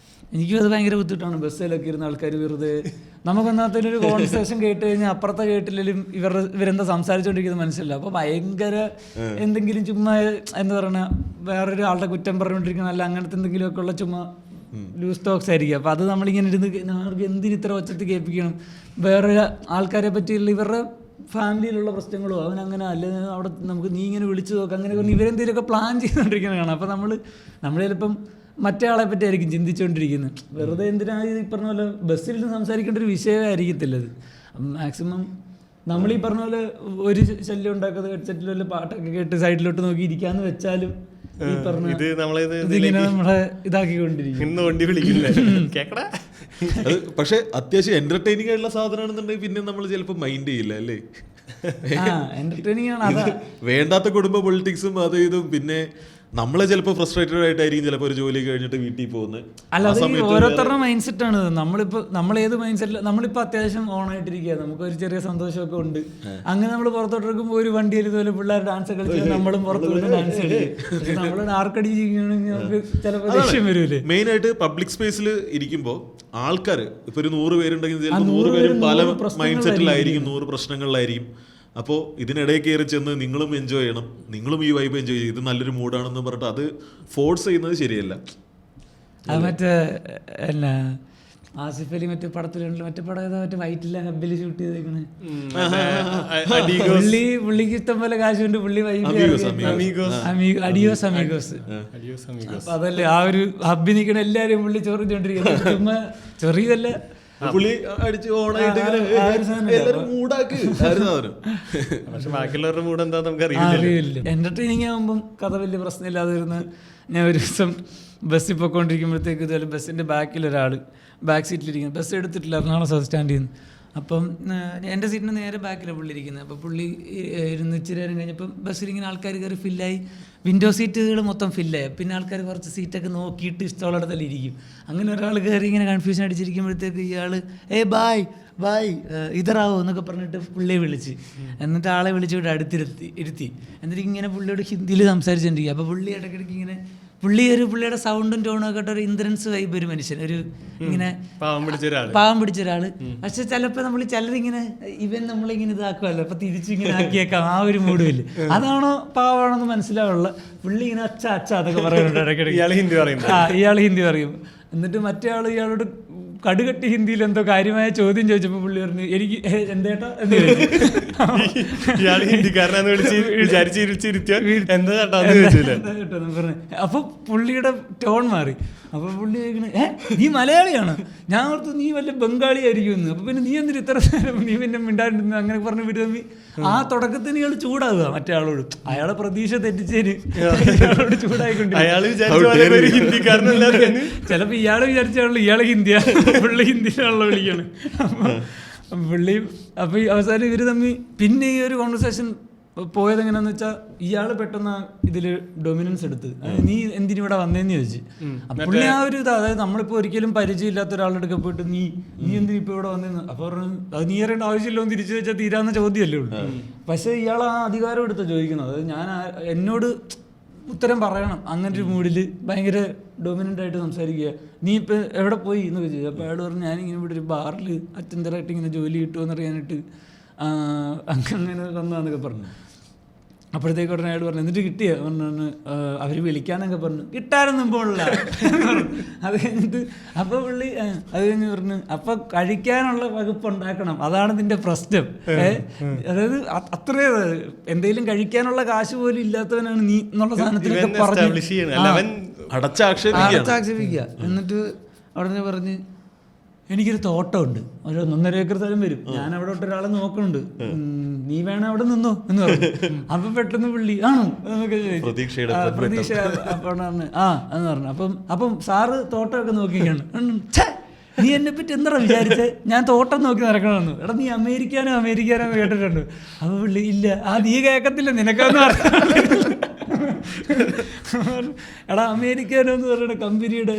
എനിക്കും അത് ഭയങ്കര ബുദ്ധിമുട്ടാണ്. ബസ്സിലൊക്കെ ഇരുന്ന ആൾക്കാർ വെറുതെ നമുക്കൊന്നാത്തൊരു കോൺവെർസേഷൻ കേട്ട് കഴിഞ്ഞാൽ അപ്പുറത്തെ കേട്ടില്ലെങ്കിലും ഇവരെന്താ സംസാരിച്ചുകൊണ്ടിരിക്കുന്നത് മനസ്സിലാവും. അപ്പോൾ ഭയങ്കര എന്തെങ്കിലും ചുമ്മാ എന്താ പറയുക വേറൊരു ആളുടെ കുറ്റം പറഞ്ഞുകൊണ്ടിരിക്കുന്ന അല്ല അങ്ങനത്തെ എന്തെങ്കിലുമൊക്കെ ഉള്ള ചുമ്മാ ലൂസ് ടോക്സ് ആയിരിക്കും. അപ്പോൾ അത് നമ്മളിങ്ങനെ ഇരുന്ന് അവർക്ക് എന്തിന് ഇത്ര ഒച്ചത്തിൽ കേൾപ്പിക്കണം. വേറൊരു ആൾക്കാരെ പറ്റിയുള്ള ഇവരുടെ ഫാമിലിയിലുള്ള പ്രശ്നങ്ങളോ അവനങ്ങനെ അല്ലെങ്കിൽ അവിടെ നമുക്ക് നീ ഇങ്ങനെ വിളിച്ചു നോക്കാം അങ്ങനെ പറഞ്ഞ് ഇവരെന്തെങ്കിലുമൊക്കെ പ്ലാൻ ചെയ്തുകൊണ്ടിരിക്കുന്നത് കാണാം. അപ്പോൾ നമ്മൾ ചിലപ്പം മറ്റേ ആളെ പറ്റി ആയിരിക്കും ചിന്തിച്ചുകൊണ്ടിരിക്കുന്നത്. വെറുതെ എന്തിനാണ് ഈ പറഞ്ഞ പോലെ ബസ്സിൽ നിന്ന് സംസാരിക്കേണ്ട ഒരു വിഷയമായിരിക്കത്തില്ല അത്. മാക്സിമം നമ്മൾ ഈ പറഞ്ഞ പോലെ ഒരു ശല്യം ഉണ്ടാക്കുന്നത് ഹെഡ്സെറ്റിൽ വല്ല പാട്ടൊക്കെ കേട്ട് സൈഡിലോട്ട് നോക്കി ഇരിക്കാന്ന് വെച്ചാലും ഈ പറഞ്ഞ ഇതിങ്ങനെ നമ്മളെ ഇതാക്കിക്കൊണ്ടിരിക്കും. പക്ഷെ അത്യാവശ്യം എന്റർടൈനിങ് ആയിട്ടുള്ള സാധനമാണെന്നുണ്ടെങ്കിൽ പിന്നെ നമ്മൾ ചിലപ്പോൾ മൈൻഡ് ചെയ്യില്ല അല്ലേ. എന്റർടൈനിങ് ആണ്. വേണ്ടാത്ത കുടുംബ പൊളിറ്റിക്സും അത് ഇതും പിന്നെ നമ്മളെ ചിലപ്പോൾ ഫ്രസ്ട്രേറ്റഡ് ആയിട്ടായിരിക്കും ചിലപ്പോൾ ഒരു ജോലി കഴിഞ്ഞിട്ട് വീട്ടിൽ പോകുന്നത്. അല്ല അത് ഓരോരുത്തരുടെ മൈൻഡ് സെറ്റ് ആണ്. നമ്മൾ ഏത് മൈൻഡ് സെറ്റിൽ നമ്മളിപ്പോൾ അത്യാവശ്യം ഓൺ ആയിട്ടിരിക്കുക, നമുക്ക് ഒരു ചെറിയ സന്തോഷമൊക്കെ ഉണ്ട്. അങ്ങനെ നമ്മൾ പുറത്തോട്ടിരിക്കുമ്പോൾ ഒരു വണ്ടിയിൽ ഇതുപോലെ പിള്ളേർ ഡാൻസ് കളിച്ചാൽ നമ്മളും പുറത്തു പോയി ഡാൻസ് കളിക്കും. നമ്മൾ ആർക്കടി ചെയ്യുകയാണെങ്കിൽ നമുക്ക് ചിലപ്പോൾ ദേഷ്യം വരൂലേ. മെയിൻ ആയിട്ട് പബ്ലിക് സ്പേസിൽ ഇരിക്കുമ്പോൾ ആൾക്കാർ ഇപ്പൊ ഒരു 100 പേരുണ്ടെങ്കിൽ ചിലപ്പോൾ 100 പേരും പല മൈൻഡ് സെറ്റിലായിരിക്കും, 100 പ്രശ്നങ്ങളിലായിരിക്കും. അപ്പോൾ ഇതിനിടയിൽ കയറി ചെന്ന് നിങ്ങളും എൻജോയ് ചെയ്യണം, നിങ്ങളും ഈ വൈബ് എൻജോയ് ചെയ്യും, ഇത് നല്ലൊരു മൂഡാണെന്ന് പറഞ്ഞിട്ട് അത് ഫോഴ്സ് ചെയ്യുന്നത് ശരിയല്ല. അത് മറ്റേ എന്നാ ആസിഫ് അലി മറ്റേ പടത്തിലുണ്ട്, മറ്റേ പടം ഏതാ മറ്റേ വൈറ്റില്ല ഹബ്ബിൽ ഷൂട്ട് ചെയ്തേക്കണേ. പുള്ളിക്ക് ഇഷ്ടം പോലെ കാശുണ്ട്, പുള്ളി അഡിയോസ് അമീഗോസ്. അപ്പൊ അതല്ലേ ആ ഒരു ഹബ്ബി നിൽക്കണ എല്ലാരും പുള്ളി ചൊറിഞ്ഞോണ്ടിരിക്കുന്നത്. ചുമ്മാ ചൊറിയതല്ല പുള്ളി അടിച്ച് ഓണായിട്ട് മൂടാക്ക്. പക്ഷെ ബാക്കിയുള്ളവരുടെ മൂഡ് എന്താ നമുക്ക് അറിയില്ല. എന്റർടൈനിങ് ആകുമ്പം കഥ വലിയ പ്രശ്നമില്ലാതെ വരുന്ന. ഞാൻ ഒരു ദിവസം ബസ്സിൽ പോയിക്കൊണ്ടിരിക്കുമ്പോഴത്തേക്ക് ഇതുപോലെ ബസ്സിൻ്റെ ബാക്കിലൊരാൾ ബാക്ക് സീറ്റിലിരിക്കുന്നത്, ബസ് എടുത്തിട്ടില്ല എറണാകുളം സൗത്ത് സ്റ്റാൻഡിൽ നിന്ന്. അപ്പം എൻ്റെ സീറ്റിന് നേരെ ബാക്കിലാണ് പുള്ളി ഇരിക്കുന്നത്. അപ്പോൾ പുള്ളി ഇരുന്ന് ഇച്ചിരി നേരം കഴിഞ്ഞപ്പം ബസ്സിലിങ്ങനെ ആൾക്കാർ കയറി ഫില്ലായി, വിൻഡോ സീറ്റുകൾ മൊത്തം ഫില്ലായി. പിന്നെ ആൾക്കാർ കുറച്ച് സീറ്റൊക്കെ നോക്കിയിട്ട് ഇഷ്ടമുള്ളിടത്തല്ല ഇരിക്കും. അങ്ങനെ ഒരാൾ കയറി ഇങ്ങനെ കൺഫ്യൂഷൻ അടിച്ചിരിക്കുമ്പോഴത്തേക്ക് ഇയാൾ ബായ് ബായ് ഇതറാവോ എന്നൊക്കെ പറഞ്ഞിട്ട് പുള്ളിയെ വിളിച്ച്, എന്നിട്ട് ആളെ വിളിച്ചിട്ട് ഇരുത്തി എന്നിട്ട് ഇങ്ങനെ പുള്ളിയോട് ഹിന്ദിയിൽ സംസാരിച്ചുകൊണ്ടിരിക്കുക. അപ്പോൾ പുള്ളി ഇടയ്ക്കിടയ്ക്ക് ഇങ്ങനെ പുള്ളിയുടെ സൗണ്ടും ടോണും ഒക്കെ ഒരു ഇന്ദ്രൻസ് വൈബ് ഒരു മനുഷ്യൻ, ഒരു ഇങ്ങനെ പാവം പിടിച്ച ഒരാള്. പക്ഷെ ചിലപ്പോൾ നമ്മൾ ചിലരിങ്ങനെ നമ്മളിങ്ങനെ ഇതാക്കുമല്ലോ, അപ്പൊ തിരിച്ചിങ്ങനെ ആക്കിയേക്കാം, ആ ഒരു മൂഡ് ഇല്ല. അതാണോ പാവമാണോന്ന് മനസ്സിലാവുള്ള. പുള്ളി ഇങ്ങനെ അച്ഛ അതൊക്കെ പറയുന്നുണ്ട് ഇടയ്ക്കിടയ്ക്ക്. ഇയാൾ ഹിന്ദി പറയും. എന്നിട്ട് മറ്റേ ആള് ഇയാളോട് കടുകട്ടി ഹിന്ദിയിൽ എന്തോ കാര്യമായ ചോദ്യം ചോദിച്ചപ്പോൾ പുള്ളി പറഞ്ഞു എനിക്ക് എന്തേട്ടാ എന്ന് ചോദിച്ചു. ഇയാൾ ഹിന്ദിക്കാരനാന്ന് വിചാരിച്ചിരുത്തിയാ എന്താ കേട്ടാന്ന് ചോദിച്ചില്ലേ. പറഞ്ഞു. അപ്പൊ പുള്ളിയുടെ ടോൺ മാറി. അപ്പൊ പുള്ളി ചോദിക്കണേ നീ മലയാളിയാണ്, ഞാൻ ഓർത്തു നീ വല്ല ബംഗാളി ആയിരിക്കും. അപ്പൊ പിന്നെ നീ എന്തിന് ഇത്ര നേരം നീ പിന്നെ മിണ്ടാണ്ടിരുന്നു അങ്ങനെ പറഞ്ഞ് വിടുമ്പി ആ തുടക്കത്തിന് ഇയാൾ ചൂടാവുക മറ്റേ ആളോട്. അയാളെ പ്രതീക്ഷ തെറ്റിച്ചേര് ഇയാളോട് ചൂടായിക്കൊണ്ടിരിക്കും. ചിലപ്പോ ഇയാള് വിചാരിച്ചാണല്ലോ ഇയാളെ ഹിന്ദിയാ, പുള്ളി ഹിന്ദിയിലാണല്ലോ വിളിക്കാണ്. പുള്ളി അപ്പൊ അവസാനം ഇവര് തമ്മിൽ പിന്നെ ഈ ഒരു കോൺവെർസേഷൻ പോയത് എങ്ങനെയാന്ന് വെച്ചാൽ ഇയാള് പെട്ടെന്ന് ഇതില് ഡൊമിനൻസ് എടുത്ത് നീ എന്തിനിവിടെ വന്നേന്ന് ചോദിച്ചു. പുള്ളി ആ ഒരു ഇത്, അതായത് നമ്മളിപ്പോ ഒരിക്കലും പരിചയമില്ലാത്ത ഒരാളുടെ അടുക്ക പോയിട്ട് നീ എന്തിനു ഇപ്പൊ ഇവിടെ വന്നേന്ന് അപ്പൊ പറഞ്ഞു അത് നീ അറിയേണ്ട ആവശ്യമില്ലോ എന്ന് തിരിച്ചു വെച്ചാൽ തീരാവുന്ന ചോദ്യമല്ലേ ഉള്ളൂ. പക്ഷെ ഇയാൾ ആ അധികാരം എടുത്ത് ചോദിക്കുന്നത്, അതായത് ഞാൻ എന്നോട് ഉത്തരം പറയണം അങ്ങനെ ഒരു മൂഡില് ഭയങ്കര ഡൊമിനൻ്റ് ആയിട്ട് സംസാരിക്കുക. നീ ഇപ്പൊ എവിടെ പോയി എന്നൊക്കെ ചോദിച്ചു. അപ്പോൾ അയാൾ പറഞ്ഞു ഞാനിങ്ങനെ ഇവിടെ ഒരു ബാറിൽ അറ്റൻഡറായിട്ട് ഇങ്ങനെ ജോലി കിട്ടുമെന്ന് അറിയാനായിട്ട് അങ്ങനെ വന്നതാന്നൊക്കെ പറഞ്ഞു. അപ്പോഴത്തേക്ക് ഉടനെ അയാൾ പറഞ്ഞു എന്നിട്ട് കിട്ടിയ പറഞ്ഞു അവർ വിളിക്കാന്നൊക്കെ പറഞ്ഞു. കിട്ടാനൊന്നും പോണില്ല. അത് കഴിഞ്ഞിട്ട് അപ്പോൾ പുള്ളി അത് കഴിഞ്ഞ് പറഞ്ഞു അപ്പോൾ കഴിക്കാനുള്ള വകുപ്പ് ഉണ്ടാക്കണം, അതാണ് നിന്റെ പ്രശ്നം. അതായത് അത്രേ എന്തെങ്കിലും കഴിക്കാനുള്ള കാശ് പോലും ഇല്ലാത്തവനാണ് നീ എന്നുള്ള സാധനത്തിലൊക്കെ പറഞ്ഞു അടച്ചാക്ഷേപിക്കുക. എന്നിട്ട് ഉടനെ പറഞ്ഞ് എനിക്കൊരു തോട്ടമുണ്ട്, ഒരു 1.5 ഏക്കർ സ്ഥലം വരും, ഞാൻ അവിടെ ഒരാളെ നോക്കുന്നുണ്ട്, നീ വേണം അവിടെ നിന്നോ എന്ന് പറഞ്ഞു. അപ്പൊ പെട്ടെന്ന് പുള്ളി ആണോ എന്നൊക്കെ ചോദിച്ചു. പ്രതീക്ഷ എന്ന് പറഞ്ഞു. അപ്പം സാറ് തോട്ടമൊക്കെ നോക്കിക്കാണ്. നീ എന്നെ പറ്റി എന്താ വിചാരിച്ചേ, ഞാൻ തോട്ടം നോക്കി നടക്കണമെന്ന്. എടാ നീ അമേരിക്കാനോ കേട്ടിട്ടുണ്ട്. അപ്പൊ പുള്ളി ഇല്ല, നീ കേൾക്കത്തില്ല, നിനക്കൊന്നും അറിയാം. എടാ അമേരിക്കാനോ എന്ന് പറയുന്ന കമ്പനിയുടെ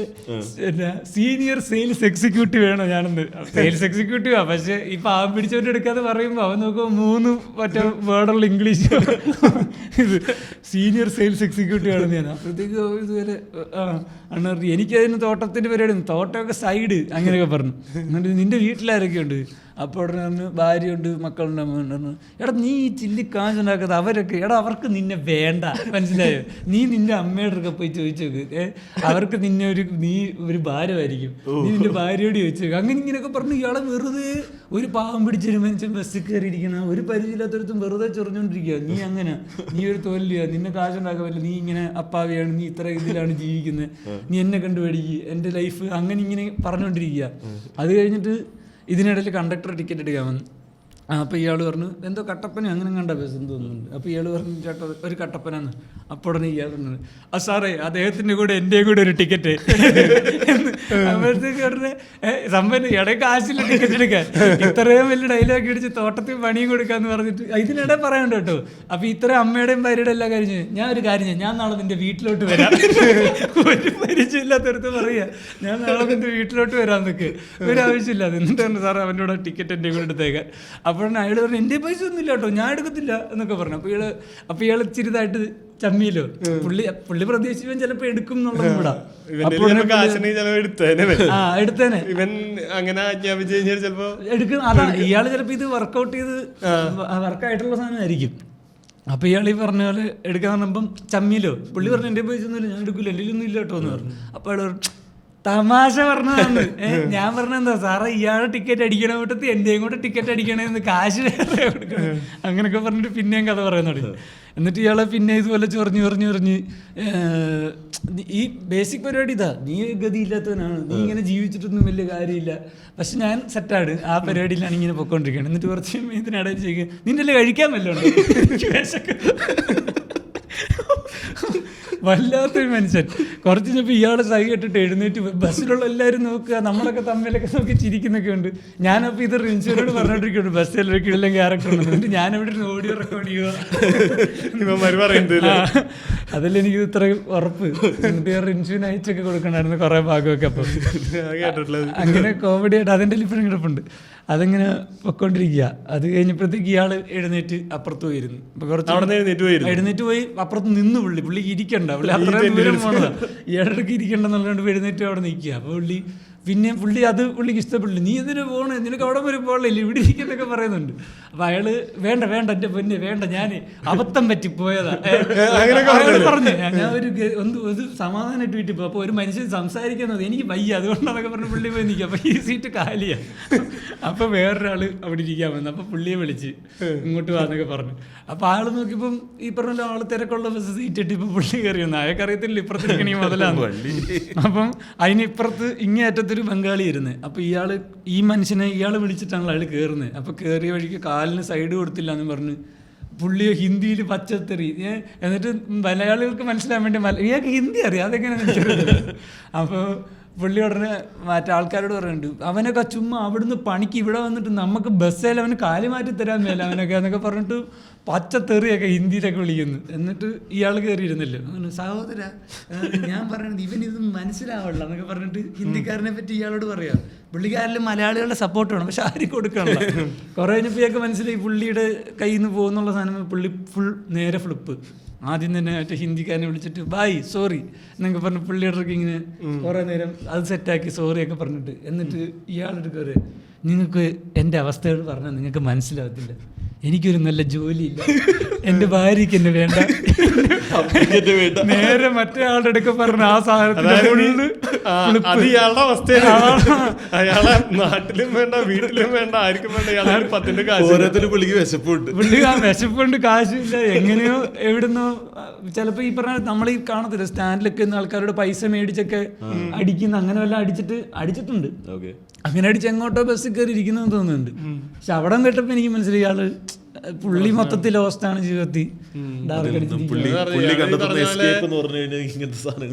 സീനിയർ സെയിൽസ് എക്സിക്യൂട്ടീവ് വേണോ ഞാനെന്ന്. സെയിൽസ് എക്സിക്യൂട്ടീവാ, പക്ഷെ ഈ പാവം പിടിച്ചവൻ്റെ എടുക്കാതെ പറയുമ്പോൾ അവൻ നോക്കുമ്പോൾ 3 മറ്റേ വേർഡുള്ള ഇംഗ്ലീഷ് ഇത് സീനിയർ സെയിൽസ് എക്സിക്യൂട്ടീവ് ആണെന്ന് ഞാൻ. അപ്പോഴത്തേക്ക് ഇതുവരെ അണ്ണ എനിക്കതിന് തോട്ടത്തിൻ്റെ പരിപാടി, തോട്ടമൊക്കെ സൈഡ് അങ്ങനെയൊക്കെ പറഞ്ഞു. എന്നിട്ട് നിന്റെ വീട്ടിലാരൊക്കെ ഉണ്ട്? അപ്പോൾ ഉടനെ ഭാര്യയുണ്ട്, മക്കളുണ്ട്, അമ്മ. എടാ നീ ഈ ചില്ലി കാശുണ്ടാക്കാതെ അവരൊക്കെ അവർക്ക് നിന്നെ വേണ്ട, മനസ്സിലായോ? നീ നിന്റെ അമ്മയുടെ ഒക്കെ പോയി ചോദിച്ചു നോക്ക്, അവർക്ക് നിന്നെ നീ ഒരു ഭാരമായിരിക്കും, നീ നിന്റെ ഭാര്യയോട് ചോദിച്ചു നോക്ക്. അങ്ങനെ ഇങ്ങനെയൊക്കെ പറഞ്ഞു ഇയാളെ വെറുതെ ഒരു പാവം പിടിച്ചൊരു മനുഷ്യൻ ബസ്സിൽ കയറിയിരിക്കുന്ന ഒരു പരിചയമില്ലാത്തടത്തും വെറുതെ ചൊറിഞ്ഞോണ്ടിരിക്കുക. നീ അങ്ങനെ നീ ഒരു തോൽവിയാ, നിന്നെ കാശുണ്ടാക്കാൻ പറ്റില്ല, നീ ഇങ്ങനെ അപ്പാവിയാണ്, നീ ഇത്ര ഇതിലാണ് ജീവിക്കുന്നത്, നീ എന്നെ കണ്ടുപിടിക്കുക, എൻ്റെ ലൈഫ് അങ്ങനെ ഇങ്ങനെ പറഞ്ഞുകൊണ്ടിരിക്കുക. അത് കഴിഞ്ഞിട്ട് ഇതിനിടയിൽ കണ്ടക്ടർ ടിക്കറ്റ് എടുക്കാൻ വന്നു. അപ്പോൾ ഇയാൾ പറഞ്ഞു എന്തോ കട്ടപ്പന അങ്ങനെ കണ്ട ബസ് തോന്നുന്നുണ്ട്. അപ്പോൾ ഇയാൾ പറഞ്ഞു ചേട്ടാ ഒരു കട്ടപ്പനാന്ന്. അപ്പോൾ ഉടനെ ഇയാൾ പറഞ്ഞു സാറേ അദ്ദേഹത്തിൻ്റെ കൂടെ എൻ്റെയും കൂടെ ഒരു ടിക്കറ്റ്. അപ്പോഴത്തേക്ക് ഉടനെ സമ്പന്ന ഇടയിൽ കാശില്ല ടിക്കറ്റ് എടുക്കാൻ, ഇത്രയും വലിയ ഡയലോഗ് അടിച്ച് തോട്ടത്തിൽ പണിയും കൊടുക്കാന്ന് പറഞ്ഞിട്ട് ഇതിനിടെ പറയണ്ട കേട്ടോ. അപ്പോൾ ഇത്രയും അമ്മയുടെയും ഭാര്യയുടെ എല്ലാം കഴിഞ്ഞ് ഞാൻ ഒരു കാര്യം ഞാൻ നാളെ നിൻ്റെ വീട്ടിലോട്ട് വരാം. ഒരു പരിചയമില്ലാത്തടുത്ത് പറയുക ഞാൻ നാളെ നിൻ്റെ വീട്ടിലോട്ട് വരാമെന്നൊക്കെ ഒരു ആവശ്യമില്ല. എന്നിട്ട് പറഞ്ഞു സാറേ അവൻ്റെ കൂടെ ടിക്കറ്റ് എൻ്റെ കൂടെ എടുത്തേക്കാൻ. അപ്പോൾ അയാൾ പറഞ്ഞു എൻ്റെ പൈസ ഒന്നും ഇല്ല കേട്ടോ, ഞാൻ എടുക്കത്തില്ല എന്നൊക്കെ പറഞ്ഞു. അപ്പോൾ ഇയാൾ ഇച്ചിരിതായിട്ട് ചമ്മിയില്ലോ. പുള്ളി പ്രതീക്ഷിച്ചവൻ ചിലപ്പോ എടുക്കും എന്നുള്ളത് ഇവിടെ എടുത്തേനെ എടുക്കും. അതാ ഇയാള് ചിലപ്പോ ഇത് വർക്കൗട്ട് ചെയ്ത് വർക്കായിട്ടുള്ള സാധനമായിരിക്കും. അപ്പൊ ഇയാൾ ഈ പറഞ്ഞ പോലെ എടുക്കാൻ പറഞ്ഞപ്പം ചമ്മിയിലോ. പുള്ളി പറഞ്ഞു എൻ്റെ പൈസ ഒന്നുമില്ല, ഞാൻ എടുക്കില്ല, എൻ്റെ ഒന്നും ഇല്ല കേട്ടോ എന്ന് പറഞ്ഞു. അപ്പൊ അയാൾ തമാശ പറഞ്ഞതാണ്. ഞാൻ പറഞ്ഞെന്താ സാറേ ഇയാളെ ടിക്കറ്റ് അടിക്കണ കൂട്ടത്തിൽ എൻ്റെയും കൂടെ ടിക്കറ്റ് അടിക്കണേന്ന് കാശ് വേറെ കൊടുക്കണം അങ്ങനെയൊക്കെ പറഞ്ഞിട്ട് പിന്നെയും കഥ പറയാൻ തുടങ്ങി. എന്നിട്ട് ഇയാളെ പിന്നെ ഇതുപോലെ ചൊറിഞ്ഞ് ഈ ബേസിക് പരിപാടി ഇതാ, നീ ഗതിയില്ലാത്തവനാണ്, നീ ഇങ്ങനെ ജീവിച്ചിട്ടൊന്നും വലിയ കാര്യമില്ല, പക്ഷെ ഞാൻ സെറ്റാണ് ആ പരിപാടിയിലാണ് ഇങ്ങനെ പൊയ്ക്കൊണ്ടിരിക്കുകയാണ്. എന്നിട്ട് കുറച്ച് ഇതിനിടയിൽ ചെയ്യുക നിന്നെ അല്ലേ കഴിക്കാൻ വല്ലോണ്ട് വല്ലാത്തൊരു മനുഷ്യൻ. കുറച്ച് കഴിഞ്ഞപ്പോൾ ഇയാളെ സൈ കെട്ടിട്ട് എഴുന്നേറ്റ് ബസ്സിലുള്ള എല്ലാവരും നോക്കുക, നമ്മളൊക്കെ തമ്മിലൊക്കെ നോക്കി ചിരിക്കുന്നൊക്കെ ഉണ്ട്. ഞാനപ്പോൾ ഇത് റിൻഷുവിനോട് പറഞ്ഞോണ്ടിരിക്കുന്നുണ്ട് ബസ്സിലൊക്കെ ഇടലും ക്യാരക്ടർ ഉണ്ട്. എന്നിട്ട് ഞാനിവിടെ ഓഡിയോ റെക്കോർഡ് ചെയ്യുക, അതല്ല എനിക്ക് ഇത്രയും ഉറപ്പ്. എന്നിട്ട് റിൻഷുവിന് അയച്ചൊക്കെ കൊടുക്കണമായിരുന്നു കുറേ ഭാഗമൊക്കെ. അപ്പം അങ്ങനെ കോമഡി ആയിട്ട് അതിൻ്റെ ലിഫ്റ്റ് കിടപ്പുണ്ട്. അതിങ്ങനെ പൊയ്ക്കൊണ്ടിരിക്കുക. അത് കഴിഞ്ഞപ്പോഴത്തേക്ക് ഇയാൾ എഴുന്നേറ്റ് അപ്പുറത്ത് പോയിരുന്നു. അപ്പൊ കുറച്ച് എഴുന്നേറ്റ് പോയി അപ്പുറത്ത് നിന്ന് പുള്ളിക്ക് ഇരിക്കണ്ട, പുള്ളി അത്രയും ദൂരം പോണതാ, ഇയാളുടെ ഇരിക്കണ്ടെന്നുള്ളത് എഴുന്നേറ്റ് അവിടെ നിൽക്കുക. അപ്പോൾ പുള്ളിക്ക് ഇഷ്ടപ്പെട്ടില്ല. നീ എന്തിനു പോകണേ, നിനക്ക് അവിടെ വരെ പോകണില്ല, ഇവിടെ ഇരിക്കുന്നൊക്കെ പറയുന്നുണ്ട്. അപ്പൊ അയാള് വേണ്ട എന്റെ പൊന്നെ വേണ്ട, ഞാൻ അബദ്ധം പറ്റി പോയതാ പറഞ്ഞു. ഞാൻ ഒരു സമാധാനമായിട്ട് വീട്ടിൽ പോയി. അപ്പൊ ഒരു മനുഷ്യൻ സംസാരിക്കുന്നത് എനിക്ക് വയ്യ, അതുകൊണ്ടാണൊക്കെ പറഞ്ഞ് പുള്ളി പോയി നിൽക്കുക. അപ്പൊ ഈ സീറ്റ് കാലിയാ. അപ്പൊ വേറൊരാള് അവിടെ ഇരിക്കാൻ വന്നു. അപ്പൊ പുള്ളിയെ വിളിച്ച് ഇങ്ങോട്ട് വാന്നൊക്കെ പറഞ്ഞു. അപ്പൊ ആള് നോക്കിയപ്പം ഈ പറഞ്ഞ ആള് തിരക്കുള്ള ബസ് സീറ്റ് ഇട്ട് ഇപ്പൊ പുള്ളി കയറി വന്നു. അയാൾക്ക് അറിയത്തില്ല ഇപ്പുറത്തിരിക്കണീ മുതലാണ്. അപ്പം അതിനിപ്പുറത്ത് ഇങ്ങേറ്റത്തൊരു ബംഗാളി ഇരുന്ന്. അപ്പൊ ഈ മനുഷ്യനെ ഇയാൾ വിളിച്ചിട്ടാണല്ലോ അയാൾ കയറുന്നത്. അപ്പൊ കയറിയ വഴിക്ക് കാലിന് സൈഡ് കൊടുത്തില്ല എന്ന് പറഞ്ഞ് പുള്ളി ഹിന്ദിയിൽ പച്ചത്തെറി. എന്നിട്ട് മലയാളികൾക്ക് മനസ്സിലാൻ വേണ്ടി ഇയാൾക്ക് ഹിന്ദി അറിയാം, അതെങ്ങനെ മനസ്സിലായി. അപ്പോൾ പുള്ളി ഉടനെ മറ്റേ ആൾക്കാരോട് പറയുന്നുണ്ട്, അവനൊക്കെ ചുമ്മാ അവിടുന്ന് പണിക്ക് ഇവിടെ വന്നിട്ട് നമുക്ക് ബസ്സിൽ അവന് കാല് മാറ്റി തരാൻ മേല അവനൊക്കെ എന്നൊക്കെ പറഞ്ഞിട്ട് പച്ചത്തെറിയൊക്കെ ഹിന്ദിയിലൊക്കെ വിളിക്കുന്നു. എന്നിട്ട് ഇയാൾ കയറിയിരുന്നല്ലോ, സഹോദര ഞാൻ പറയണത് ഇവനിത് മനസ്സിലാവണ്ട എന്നൊക്കെ പറഞ്ഞിട്ട് ഹിന്ദിക്കാരനെ പറ്റി ഇയാളോട് പറയാം. പുള്ളിക്കാരിൽ മലയാളികളുടെ സപ്പോർട്ട് വേണം, പക്ഷെ ആരും കൊടുക്കണല്ലോ. കുറേ കഴിഞ്ഞപ്പോൾ ഇയാൾക്ക് മനസ്സിലായി പുള്ളിയുടെ കയ്യിൽ നിന്ന് പോകുന്നുള്ള സാധനം. പുള്ളി നേരെ ഫ്ലിപ്പ്. ആദ്യം തന്നെ മറ്റേ ഹിന്ദിക്കാരനെ വിളിച്ചിട്ട് ബായ് സോറി എന്നൊക്കെ പറഞ്ഞ് പുള്ളിയുടെ ഇങ്ങനെ കുറേ നേരം അത് സെറ്റാക്കി സോറിയൊക്കെ പറഞ്ഞിട്ട്. എന്നിട്ട് ഇയാളെടുക്കറ്, നിങ്ങൾക്ക് എൻ്റെ അവസ്ഥകൾ പറഞ്ഞാൽ നിങ്ങൾക്ക് മനസ്സിലാവത്തില്ല, എനിക്കൊരു നല്ല ജോലിയില്ല, എൻ്റെ ഭാര്യയ്ക്ക് എന്നെ വേണ്ട. നേരെ മറ്റേ ആളുടെ അടുക്ക പറഞ്ഞ ആ സാധനത്തിന് ഇയാളുടെ അവസ്ഥയാണ്. അയാളെ നാട്ടിലും വേണ്ട വീട്ടിലും വേണ്ട ആർക്കും വേണ്ട, ഇയാളെ പത്തിന്റെ കാശ് പുള്ളിക്ക് വിശപ്പുണ്ട്. പുള്ളി ആ വിശപ്പുണ്ട്, കാശില്ല, എങ്ങനെയോ എവിടുന്നോ. ചിലപ്പോ ഈ പറഞ്ഞ നമ്മൾ ഈ കാണത്തില്ല സ്റ്റാൻഡിലൊക്കെ ആൾക്കാരോട് പൈസ മേടിച്ചൊക്കെ അടിക്കുന്ന, അങ്ങനെ വല്ല അടിച്ചിട്ടുണ്ട്. അങ്ങനെ അടിച്ച് എങ്ങോട്ടോ ബസ്സിൽ കയറി ഇരിക്കുന്നതെന്ന് തോന്നുന്നുണ്ട്. പക്ഷെ അവിടെ കേട്ടപ്പോ എനിക്ക് മനസ്സിലായി ഇയാള് പുള്ളി മൊത്തത്തിൽ ലോസ്റ്റാണ് ജീവിതത്തിൽ.